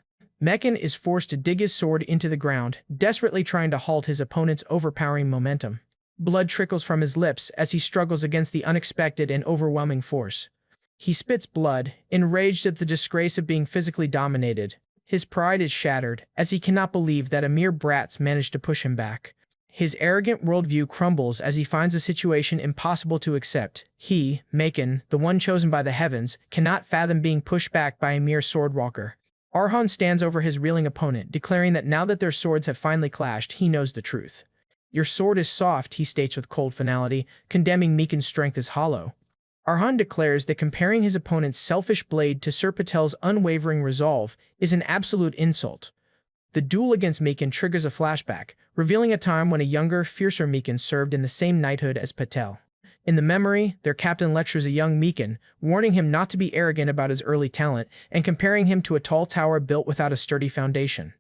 Mekin is forced to dig his sword into the ground, desperately trying to halt his opponent's overpowering momentum. Blood trickles from his lips as he struggles against the unexpected and overwhelming force. He spits blood, enraged at the disgrace of being physically dominated. His pride is shattered, as he cannot believe that a mere brat's managed to push him back. His arrogant worldview crumbles as he finds a situation impossible to accept. He, Mekin, the one chosen by the heavens, cannot fathom being pushed back by a mere swordwalker. Arhan stands over his reeling opponent, declaring that now that their swords have finally clashed, he knows the truth. "Your sword is soft," he states with cold finality, condemning Mekin's strength as hollow. Arhan declares that comparing his opponent's selfish blade to Sir Patel's unwavering resolve is an absolute insult. The duel against Mekin triggers a flashback, revealing a time when a younger, fiercer Mekin served in the same knighthood as Patel. In the memory, their captain lectures a young Mekin, warning him not to be arrogant about his early talent and comparing him to a tall tower built without a sturdy foundation.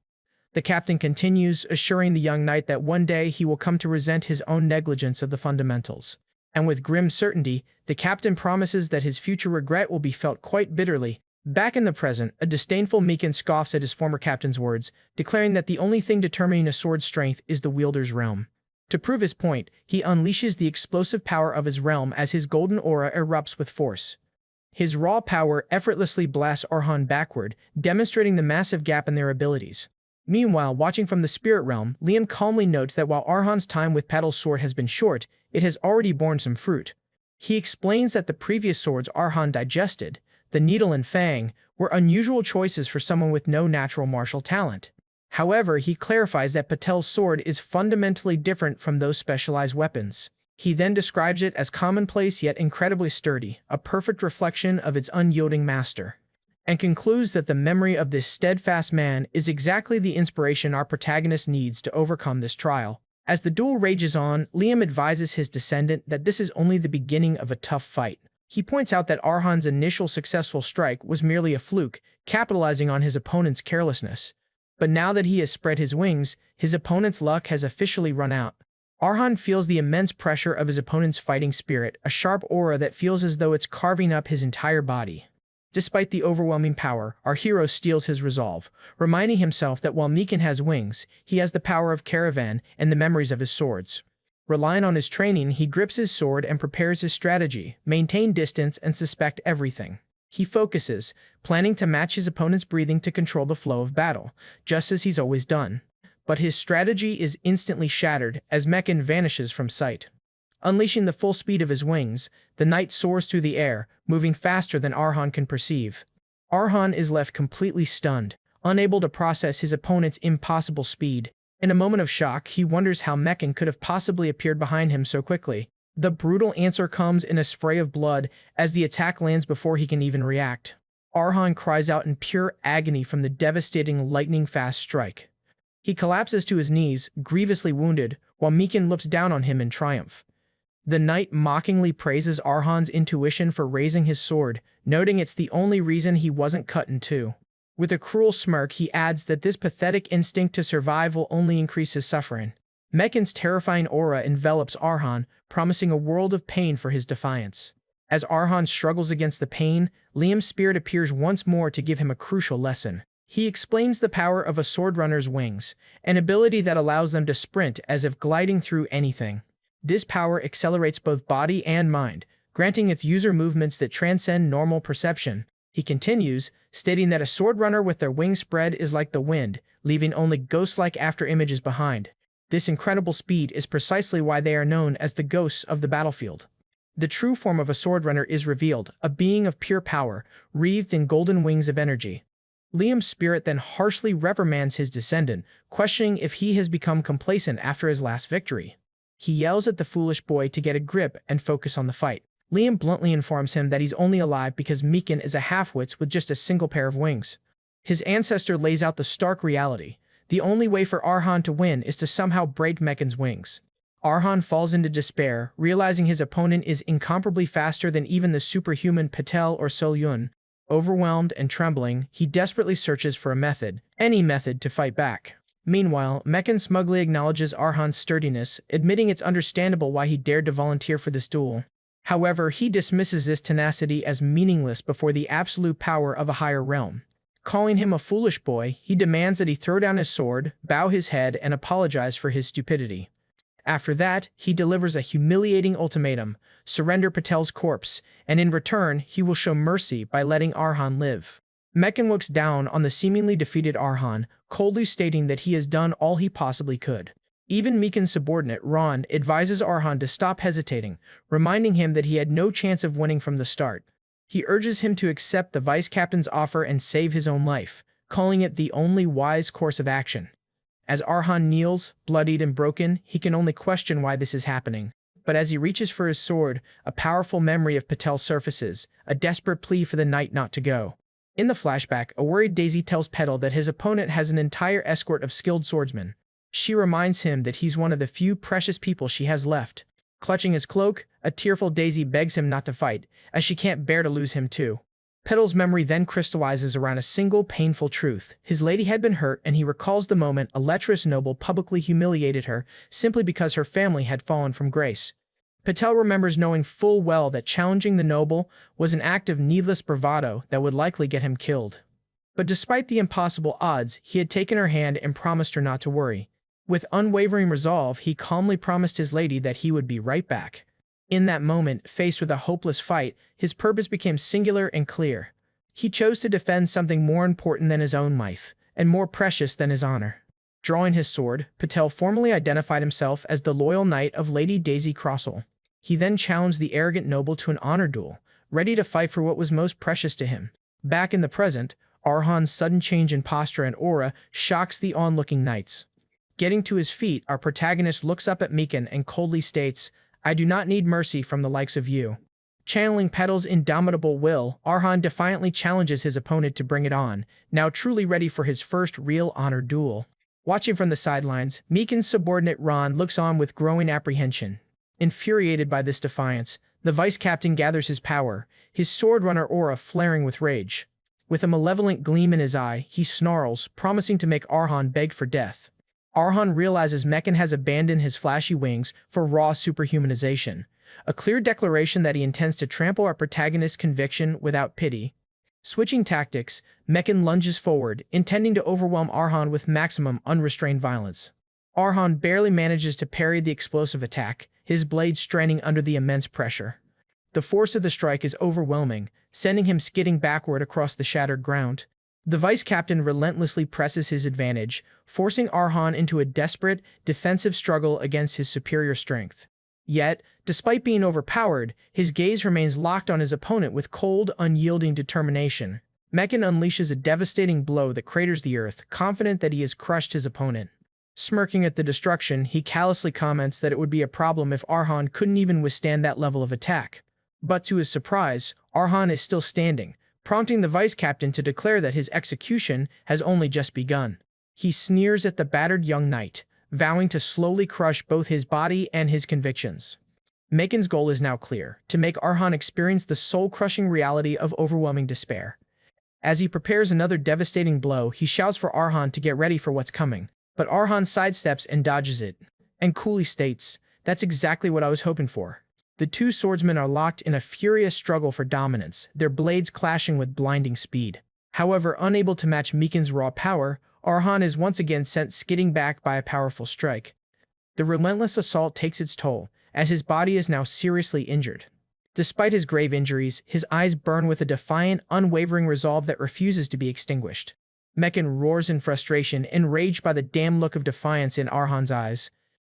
The captain continues, assuring the young knight that one day he will come to resent his own negligence of the fundamentals. And with grim certainty, the captain promises that his future regret will be felt quite bitterly. Back in the present, a disdainful Mekin scoffs at his former captain's words, declaring that the only thing determining a sword's strength is the wielder's realm. To prove his point, he unleashes the explosive power of his realm as his golden aura erupts with force. His raw power effortlessly blasts Arhan backward, demonstrating the massive gap in their abilities. Meanwhile, watching from the spirit realm, Liam calmly notes that while Arhan's time with Patel's sword has been short, it has already borne some fruit. He explains that the previous swords Arhan digested, the Needle and Fang, were unusual choices for someone with no natural martial talent. However, he clarifies that Patel's sword is fundamentally different from those specialized weapons. He then describes it as commonplace yet incredibly sturdy, a perfect reflection of its unyielding master, and concludes that the memory of this steadfast man is exactly the inspiration our protagonist needs to overcome this trial. As the duel rages on, Liam advises his descendant that this is only the beginning of a tough fight. He points out that Arhan's initial successful strike was merely a fluke, capitalizing on his opponent's carelessness. But now that he has spread his wings, his opponent's luck has officially run out. Arhan feels the immense pressure of his opponent's fighting spirit, a sharp aura that feels as though it's carving up his entire body. Despite the overwhelming power, our hero steels his resolve, reminding himself that while Mekin has wings, he has the power of Caravan and the memories of his swords. Relying on his training, he grips his sword and prepares his strategy, maintain distance and suspect everything. He focuses, planning to match his opponent's breathing to control the flow of battle, just as he's always done. But his strategy is instantly shattered as Mekin vanishes from sight. Unleashing the full speed of his wings, the knight soars through the air, moving faster than Arhan can perceive. Arhan is left completely stunned, unable to process his opponent's impossible speed. In a moment of shock, he wonders how Mekin could have possibly appeared behind him so quickly. The brutal answer comes in a spray of blood as the attack lands before he can even react. Arhan cries out in pure agony from the devastating lightning-fast strike. He collapses to his knees, grievously wounded, while Mekin looks down on him in triumph. The knight mockingly praises Arhan's intuition for raising his sword, noting it's the only reason he wasn't cut in two. With a cruel smirk, he adds that this pathetic instinct to survive will only increase his suffering. Mekin's terrifying aura envelops Arhan, promising a world of pain for his defiance. As Arhan struggles against the pain, Liam's spirit appears once more to give him a crucial lesson. He explains the power of a swordrunner's wings, an ability that allows them to sprint as if gliding through anything. This power accelerates both body and mind, granting its user movements that transcend normal perception. He continues, stating that a swordrunner with their wings spread is like the wind, leaving only ghost-like afterimages behind. This incredible speed is precisely why they are known as the ghosts of the battlefield. The true form of a swordrunner is revealed, a being of pure power, wreathed in golden wings of energy. Liam's spirit then harshly reprimands his descendant, questioning if he has become complacent after his last victory. He yells at the foolish boy to get a grip and focus on the fight. Liam bluntly informs him that he's only alive because Mekin is a half-wit with just a single pair of wings. His ancestor lays out the stark reality. The only way for Arhan to win is to somehow break Mekin's wings. Arhan falls into despair, realizing his opponent is incomparably faster than even the superhuman Patel or Solyun. Overwhelmed and trembling, he desperately searches for a method, any method, to fight back. Meanwhile, Mekin smugly acknowledges Arhan's sturdiness, admitting it's understandable why he dared to volunteer for this duel. However, he dismisses this tenacity as meaningless before the absolute power of a higher realm. Calling him a foolish boy, he demands that he throw down his sword, bow his head, and apologize for his stupidity. After that, he delivers a humiliating ultimatum: surrender Patel's corpse, and in return, he will show mercy by letting Arhan live. Mekin looks down on the seemingly defeated Arhan, coldly stating that he has done all he possibly could. Even Mekin's subordinate, Ron, advises Arhan to stop hesitating, reminding him that he had no chance of winning from the start. He urges him to accept the vice captain's offer and save his own life, calling it the only wise course of action. As Arhan kneels, bloodied and broken, he can only question why this is happening. But as he reaches for his sword, a powerful memory of Patel surfaces, a desperate plea for the knight not to go. In the flashback, a worried Daisy tells Petal that his opponent has an entire escort of skilled swordsmen. She reminds him that he's one of the few precious people she has left. Clutching his cloak, a tearful Daisy begs him not to fight, as she can't bear to lose him too. Petal's memory then crystallizes around a single painful truth. His lady had been hurt, and he recalls the moment a lecherous noble publicly humiliated her simply because her family had fallen from grace. Patel remembers knowing full well that challenging the noble was an act of needless bravado that would likely get him killed. But despite the impossible odds, he had taken her hand and promised her not to worry. With unwavering resolve, he calmly promised his lady that he would be right back. In that moment, faced with a hopeless fight, his purpose became singular and clear. He chose to defend something more important than his own life, and more precious than his honor. Drawing his sword, Patel formally identified himself as the loyal knight of Lady Daisy Crossell. He then challenged the arrogant noble to an honor duel, ready to fight for what was most precious to him. Back in the present, Arhan's sudden change in posture and aura shocks the onlooking knights. Getting to his feet, our protagonist looks up at Mekin and coldly states, "I do not need mercy from the likes of you." Channeling Petal's indomitable will, Arhan defiantly challenges his opponent to bring it on, now truly ready for his first real honor duel. Watching from the sidelines, Mekin's subordinate Ron looks on with growing apprehension. Infuriated by this defiance, the vice captain gathers his power, his sword-runner aura flaring with rage. With a malevolent gleam in his eye, he snarls, promising to make Arhan beg for death. Arhan realizes Mekin has abandoned his flashy wings for raw superhumanization, a clear declaration that he intends to trample our protagonist's conviction without pity. Switching tactics, Mekin lunges forward, intending to overwhelm Arhan with maximum unrestrained violence. Arhan barely manages to parry the explosive attack, his blade straining under the immense pressure. The force of the strike is overwhelming, sending him skidding backward across the shattered ground. The vice captain relentlessly presses his advantage, forcing Arhan into a desperate, defensive struggle against his superior strength. Yet, despite being overpowered, his gaze remains locked on his opponent with cold, unyielding determination. Mekin unleashes a devastating blow that craters the earth, confident that he has crushed his opponent. Smirking at the destruction, he callously comments that it would be a problem if Arhan couldn't even withstand that level of attack. But to his surprise, Arhan is still standing, prompting the vice captain to declare that his execution has only just begun. He sneers at the battered young knight, vowing to slowly crush both his body and his convictions. Mekin's goal is now clear: to make Arhan experience the soul-crushing reality of overwhelming despair. As he prepares another devastating blow, he shouts for Arhan to get ready for what's coming. But Arhan sidesteps and dodges it, and coolly states, "That's exactly what I was hoping for." The two swordsmen are locked in a furious struggle for dominance, their blades clashing with blinding speed. However, unable to match Mekin's raw power, Arhan is once again sent skidding back by a powerful strike. The relentless assault takes its toll, as his body is now seriously injured. Despite his grave injuries, his eyes burn with a defiant, unwavering resolve that refuses to be extinguished. Mekin roars in frustration, enraged by the damned look of defiance in Arhan's eyes.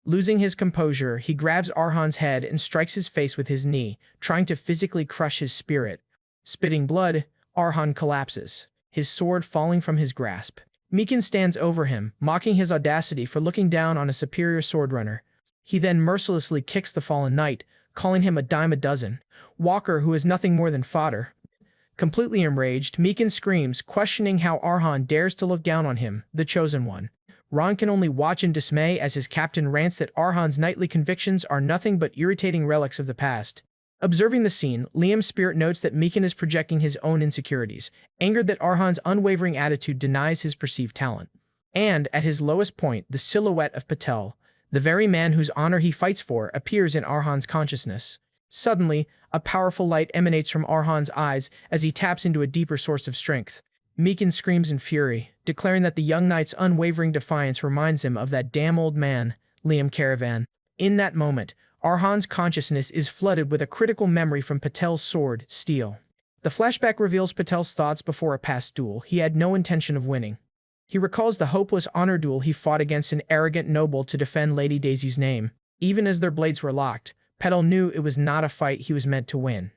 Losing his composure, he grabs Arhan's head and strikes his face with his knee, trying to physically crush his spirit. Spitting blood, Arhan collapses, his sword falling from his grasp. Mekin stands over him, mocking his audacity for looking down on a superior swordrunner. He then mercilessly kicks the fallen knight, calling him a dime a dozen, Walker who is nothing more than fodder. Completely enraged, Mekin screams, questioning how Arhan dares to look down on him, the chosen one. Ron can only watch in dismay as his captain rants that Arhan's knightly convictions are nothing but irritating relics of the past. Observing the scene, Liam's spirit notes that Mekin is projecting his own insecurities, angered that Arhan's unwavering attitude denies his perceived talent. And, at his lowest point, the silhouette of Patel, the very man whose honor he fights for, appears in Arhan's consciousness. Suddenly, a powerful light emanates from Arhan's eyes as he taps into a deeper source of strength. Meekin screams in fury, declaring that the young knight's unwavering defiance reminds him of that damn old man, Arhan Karavan. In that moment, Arhan's consciousness is flooded with a critical memory from Patel's sword, steel. The flashback reveals Patel's thoughts before a past duel he had no intention of winning. He recalls the hopeless honor duel he fought against an arrogant noble to defend Lady Daisy's name. Even as their blades were locked, Patel knew it was not a fight he was meant to win.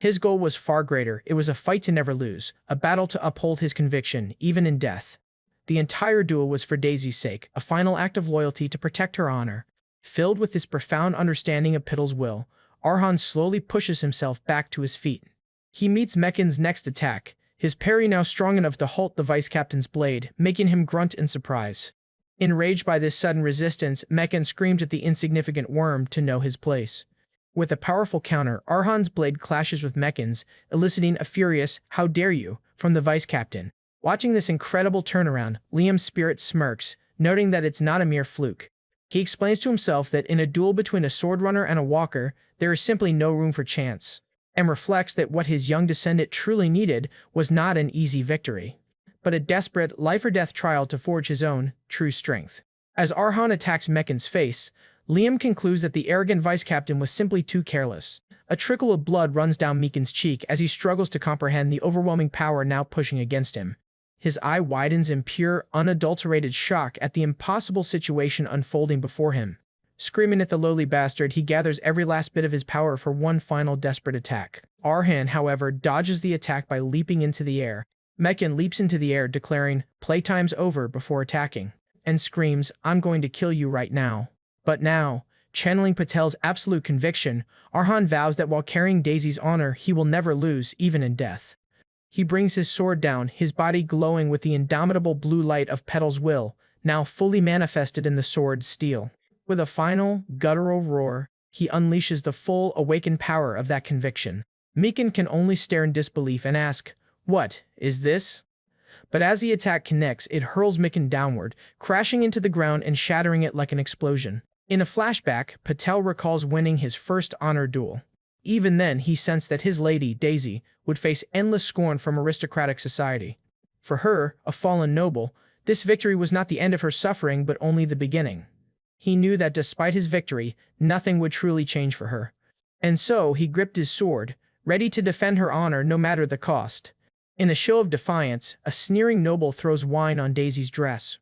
His goal was far greater. It was a fight to never lose, a battle to uphold his conviction, even in death. The entire duel was for Daisy's sake, a final act of loyalty to protect her honor. Filled with this profound understanding of Patel's will, Arhan slowly pushes himself back to his feet. He meets Mekin's next attack, his parry now strong enough to halt the vice-captain's blade, making him grunt in surprise. Enraged by this sudden resistance, Mekin screamed at the insignificant worm to know his place. With a powerful counter, Arhan's blade clashes with Mekin's, eliciting a furious, "How dare you?" from the vice-captain. Watching this incredible turnaround, Liam's spirit smirks, noting that it's not a mere fluke. He explains to himself that in a duel between a swordrunner and a walker, there is simply no room for chance, and reflects that what his young descendant truly needed was not an easy victory, but a desperate, life-or-death trial to forge his own true strength. As Arhan attacks Mekin's face, Liam concludes that the arrogant vice-captain was simply too careless. A trickle of blood runs down Mekin's cheek as he struggles to comprehend the overwhelming power now pushing against him. His eye widens in pure, unadulterated shock at the impossible situation unfolding before him. Screaming at the lowly bastard, he gathers every last bit of his power for one final desperate attack. Arhan, however, dodges the attack by leaping into the air. Mekin leaps into the air, declaring, "Playtime's over," before attacking, and screams, "I'm going to kill you right now." But now, channeling Patel's absolute conviction, Arhan vows that while carrying Daisy's honor, he will never lose, even in death. He brings his sword down, his body glowing with the indomitable blue light of Patel's will, now fully manifested in the sword's steel. With a final, guttural roar, he unleashes the full, awakened power of that conviction. Mekin can only stare in disbelief and ask, "What is this?" But as the attack connects, it hurls Mekin downward, crashing into the ground and shattering it like an explosion. In a flashback, Patel recalls winning his first honor duel. Even then, he sensed that his lady, Daisy, would face endless scorn from aristocratic society. For her, a fallen noble, this victory was not the end of her suffering but only the beginning. He knew that despite his victory, nothing would truly change for her. And so he gripped his sword, ready to defend her honor no matter the cost. In a show of defiance, a sneering noble throws wine on Daisy's dress.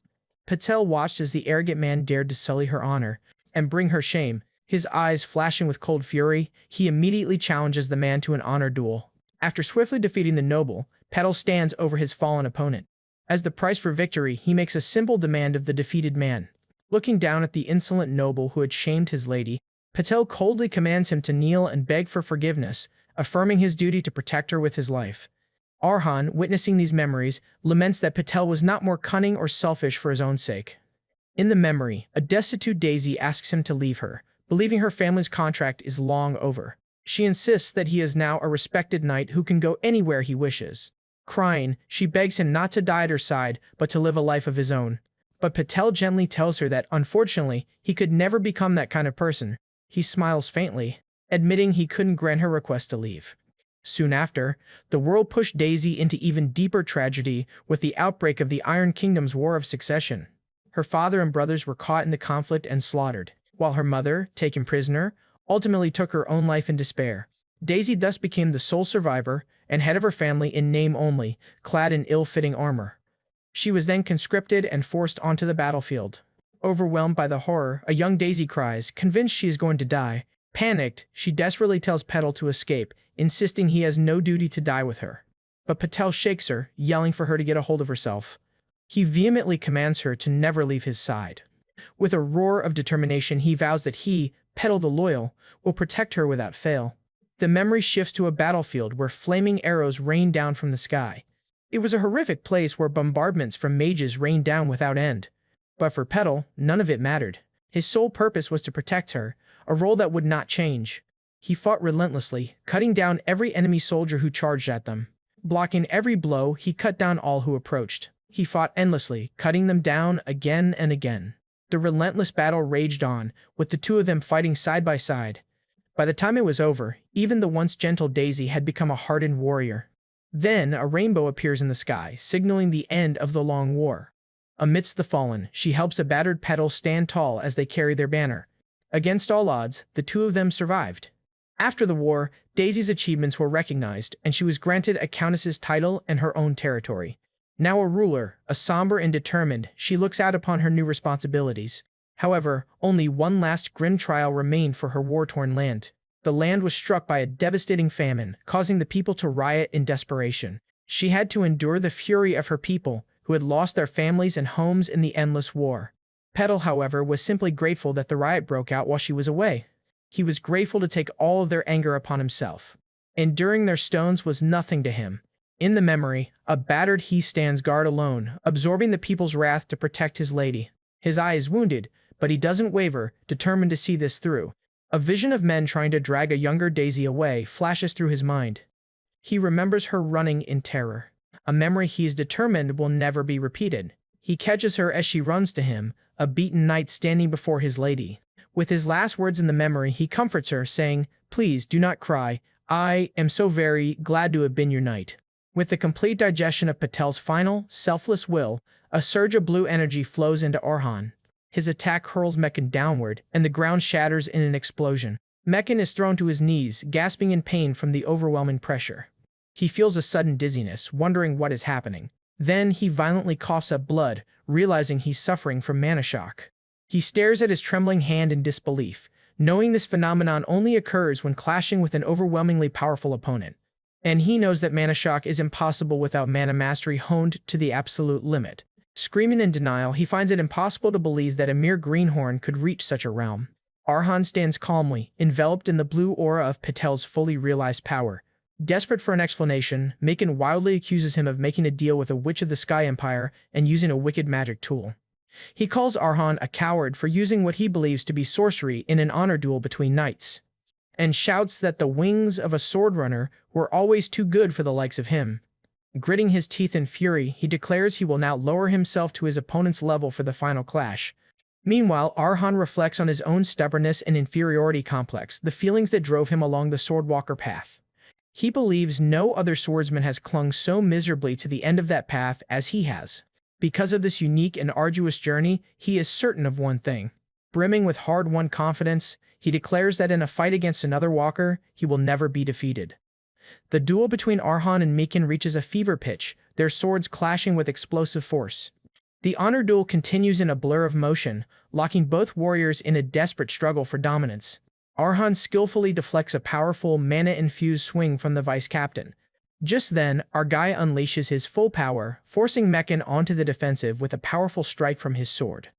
Patel watched as the arrogant man dared to sully her honor and bring her shame. His eyes flashing with cold fury, he immediately challenges the man to an honor duel. After swiftly defeating the noble, Patel stands over his fallen opponent. As the price for victory, he makes a simple demand of the defeated man. Looking down at the insolent noble who had shamed his lady, Patel coldly commands him to kneel and beg for forgiveness, affirming his duty to protect her with his life. Arhan, witnessing these memories, laments that Patel was not more cunning or selfish for his own sake. In the memory, a destitute Daisy asks him to leave her, believing her family's contract is long over. She insists that he is now a respected knight who can go anywhere he wishes. Crying, she begs him not to die at her side, but to live a life of his own. But Patel gently tells her that, unfortunately, he could never become that kind of person. He smiles faintly, admitting he couldn't grant her request to leave. Soon after, the world pushed Daisy into even deeper tragedy with the outbreak of the Iron Kingdom's War of Succession. Her father and brothers were caught in the conflict and slaughtered, while her mother, taken prisoner, ultimately took her own life in despair. Daisy thus became the sole survivor and head of her family in name only, clad in ill-fitting armor. She was then conscripted and forced onto the battlefield. Overwhelmed by the horror, a young Daisy cries, convinced she is going to die. Panicked, she desperately tells Patel to escape, insisting he has no duty to die with her. But Patel shakes her, yelling for her to get a hold of herself. He vehemently commands her to never leave his side. With a roar of determination, he vows that he, Patel the Loyal, will protect her without fail. The memory shifts to a battlefield where flaming arrows rain down from the sky. It was a horrific place where bombardments from mages rained down without end. But for Patel, none of it mattered. His sole purpose was to protect her, a role that would not change. He fought relentlessly, cutting down every enemy soldier who charged at them. Blocking every blow, he cut down all who approached. He fought endlessly, cutting them down again and again. The relentless battle raged on, with the two of them fighting side by side. By the time it was over, even the once gentle Daisy had become a hardened warrior. Then a rainbow appears in the sky, signaling the end of the long war. Amidst the fallen, she helps a battered petal stand tall as they carry their banner. Against all odds, the two of them survived. After the war, Daisy's achievements were recognized, and she was granted a countess's title and her own territory. Now a ruler, somber and determined, she looks out upon her new responsibilities. However, only one last grim trial remained for her war-torn land. The land was struck by a devastating famine, causing the people to riot in desperation. She had to endure the fury of her people, who had lost their families and homes in the endless war. Petal, however, was simply grateful that the riot broke out while she was away. He was grateful to take all of their anger upon himself. Enduring their stones was nothing to him. In the memory, a battered he stands guard alone, absorbing the people's wrath to protect his lady. His eye is wounded, but he doesn't waver, determined to see this through. A vision of men trying to drag a younger Daisy away flashes through his mind. He remembers her running in terror, a memory he is determined will never be repeated. He catches her as she runs to him, a beaten knight standing before his lady. With his last words in the memory, he comforts her, saying, "Please do not cry. I am so very glad to have been your knight." With the complete digestion of Patel's final, selfless will, a surge of blue energy flows into Arhan. His attack hurls Meccan downward, and the ground shatters in an explosion. Meccan is thrown to his knees, gasping in pain from the overwhelming pressure. He feels a sudden dizziness, wondering what is happening. Then he violently coughs up blood, realizing he's suffering from mana shock. He stares at his trembling hand in disbelief, knowing this phenomenon only occurs when clashing with an overwhelmingly powerful opponent. And he knows that mana shock is impossible without mana mastery honed to the absolute limit. Screaming in denial, he finds it impossible to believe that a mere greenhorn could reach such a realm. Arhan stands calmly, enveloped in the blue aura of Patel's fully realized power. Desperate for an explanation, Meccan wildly accuses him of making a deal with a witch of the Sky Empire and using a wicked magic tool. He calls Arhan a coward for using what he believes to be sorcery in an honor duel between knights, and shouts that the wings of a sword runner were always too good for the likes of him. Gritting his teeth in fury, he declares he will now lower himself to his opponent's level for the final clash. Meanwhile, Arhan reflects on his own stubbornness and inferiority complex, the feelings that drove him along the Swordwalker path. He believes no other swordsman has clung so miserably to the end of that path as he has. Because of this unique and arduous journey, he is certain of one thing. Brimming with hard-won confidence, he declares that in a fight against another walker, he will never be defeated. The duel between Arhan and Meccan reaches a fever pitch, their swords clashing with explosive force. The honor duel continues in a blur of motion, locking both warriors in a desperate struggle for dominance. Arhan skillfully deflects a powerful, mana-infused swing from the vice-captain. Just then, Argai unleashes his full power, forcing Meccan onto the defensive with a powerful strike from his sword.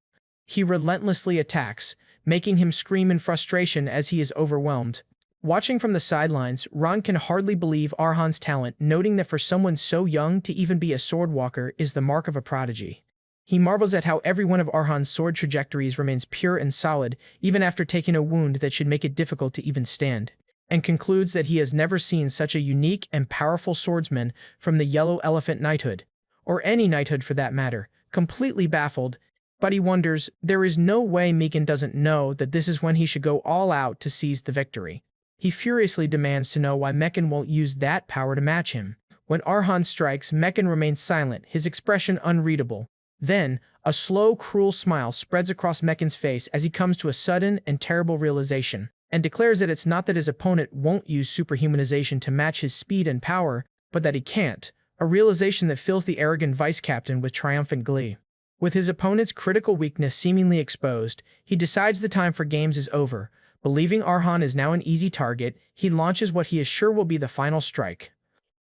He relentlessly attacks, making him scream in frustration as he is overwhelmed. Watching from the sidelines, Ron can hardly believe Arhan's talent, noting that for someone so young to even be a swordwalker is the mark of a prodigy. He marvels at how every one of Arhan's sword trajectories remains pure and solid, even after taking a wound that should make it difficult to even stand, and concludes that he has never seen such a unique and powerful swordsman from the Yellow Elephant Knighthood, or any knighthood for that matter. Completely baffled, but he wonders, there is no way Meccan doesn't know that this is when he should go all out to seize the victory. He furiously demands to know why Meccan won't use that power to match him. When Arhan strikes, Meccan remains silent, his expression unreadable. Then, a slow, cruel smile spreads across Meccan's face as he comes to a sudden and terrible realization, and declares that it's not that his opponent won't use superhumanization to match his speed and power, but that he can't, a realization that fills the arrogant vice-captain with triumphant glee. With his opponent's critical weakness seemingly exposed, he decides the time for games is over. Believing Arhan is now an easy target, he launches what he is sure will be the final strike.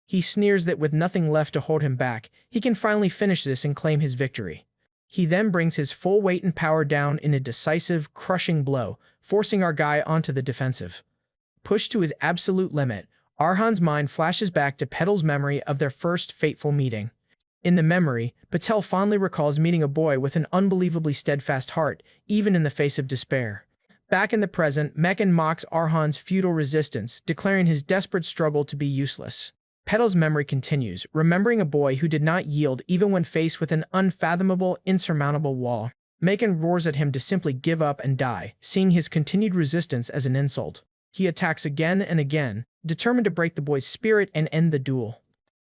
He sneers that with nothing left to hold him back, he can finally finish this and claim his victory. He then brings his full weight and power down in a decisive, crushing blow, forcing Argai onto the defensive. Pushed to his absolute limit, Arhan's mind flashes back to Petal's memory of their first fateful meeting. In the memory, Patel fondly recalls meeting a boy with an unbelievably steadfast heart, even in the face of despair. Back in the present, Meccan mocks Arhan's futile resistance, declaring his desperate struggle to be useless. Petal's memory continues, remembering a boy who did not yield even when faced with an unfathomable, insurmountable wall. Meccan roars at him to simply give up and die, seeing his continued resistance as an insult. He attacks again and again, determined to break the boy's spirit and end the duel.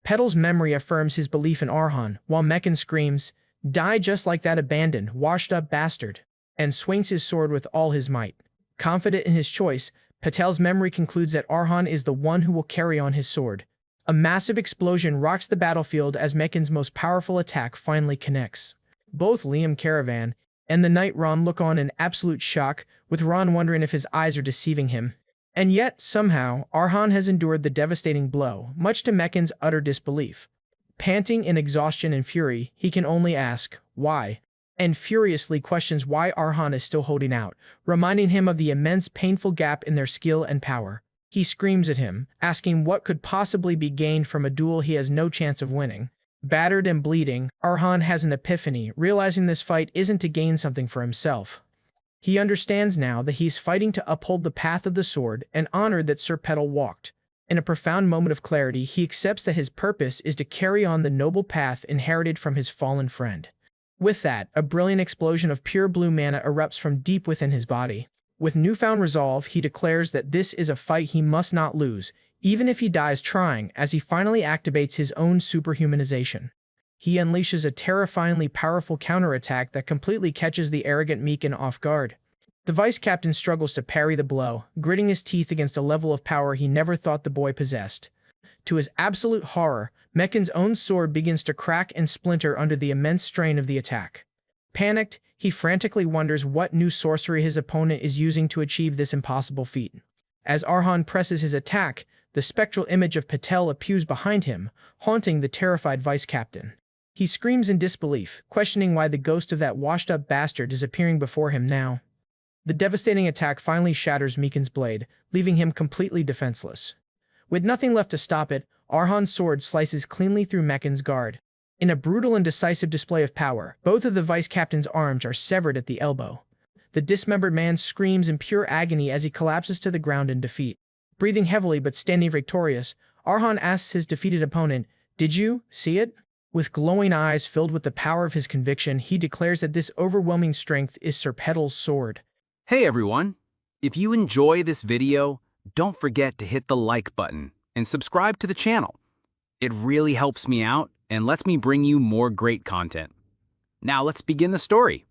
Petal's memory affirms his belief in Arhan, while Mekan screams, "Die just like that abandoned, washed-up bastard," and swings his sword with all his might. Confident in his choice, Patel's memory concludes that Arhan is the one who will carry on his sword. A massive explosion rocks the battlefield as Mekan's most powerful attack finally connects. Both Liam Caravan and the Knight Ron look on in absolute shock, with Ron wondering if his eyes are deceiving him. And yet, somehow, Arhan has endured the devastating blow, much to Mekan's utter disbelief. Panting in exhaustion and fury, he can only ask, why? And furiously questions why Arhan is still holding out, reminding him of the immense painful gap in their skill and power. He screams at him, asking what could possibly be gained from a duel he has no chance of winning. Battered and bleeding, Arhan has an epiphany, realizing this fight isn't to gain something for himself. He understands now that he's fighting to uphold the path of the sword and honor that Sir Petal walked. In a profound moment of clarity, he accepts that his purpose is to carry on the noble path inherited from his fallen friend. With that, a brilliant explosion of pure blue mana erupts from deep within his body. With newfound resolve, he declares that this is a fight he must not lose, even if he dies trying, as he finally activates his own superhumanization. He unleashes a terrifyingly powerful counterattack that completely catches the arrogant Mekan off guard. The vice captain struggles to parry the blow, gritting his teeth against a level of power he never thought the boy possessed. To his absolute horror, Mekan's own sword begins to crack and splinter under the immense strain of the attack. Panicked, he frantically wonders what new sorcery his opponent is using to achieve this impossible feat. As Arhan presses his attack, the spectral image of Patel appears behind him, haunting the terrified vice captain. He screams in disbelief, questioning why the ghost of that washed-up bastard is appearing before him now. The devastating attack finally shatters Mekan's blade, leaving him completely defenseless. With nothing left to stop it, Arhan's sword slices cleanly through Mekan's guard. In a brutal and decisive display of power, both of the vice captain's arms are severed at the elbow. The dismembered man screams in pure agony as he collapses to the ground in defeat. Breathing heavily but standing victorious, Arhan asks his defeated opponent, "Did you see it?" With glowing eyes filled with the power of his conviction, he declares that this overwhelming strength is Sir Petal's sword. Hey everyone! If you enjoy this video, don't forget to hit the like button and subscribe to the channel. It really helps me out and lets me bring you more great content. Now let's begin the story.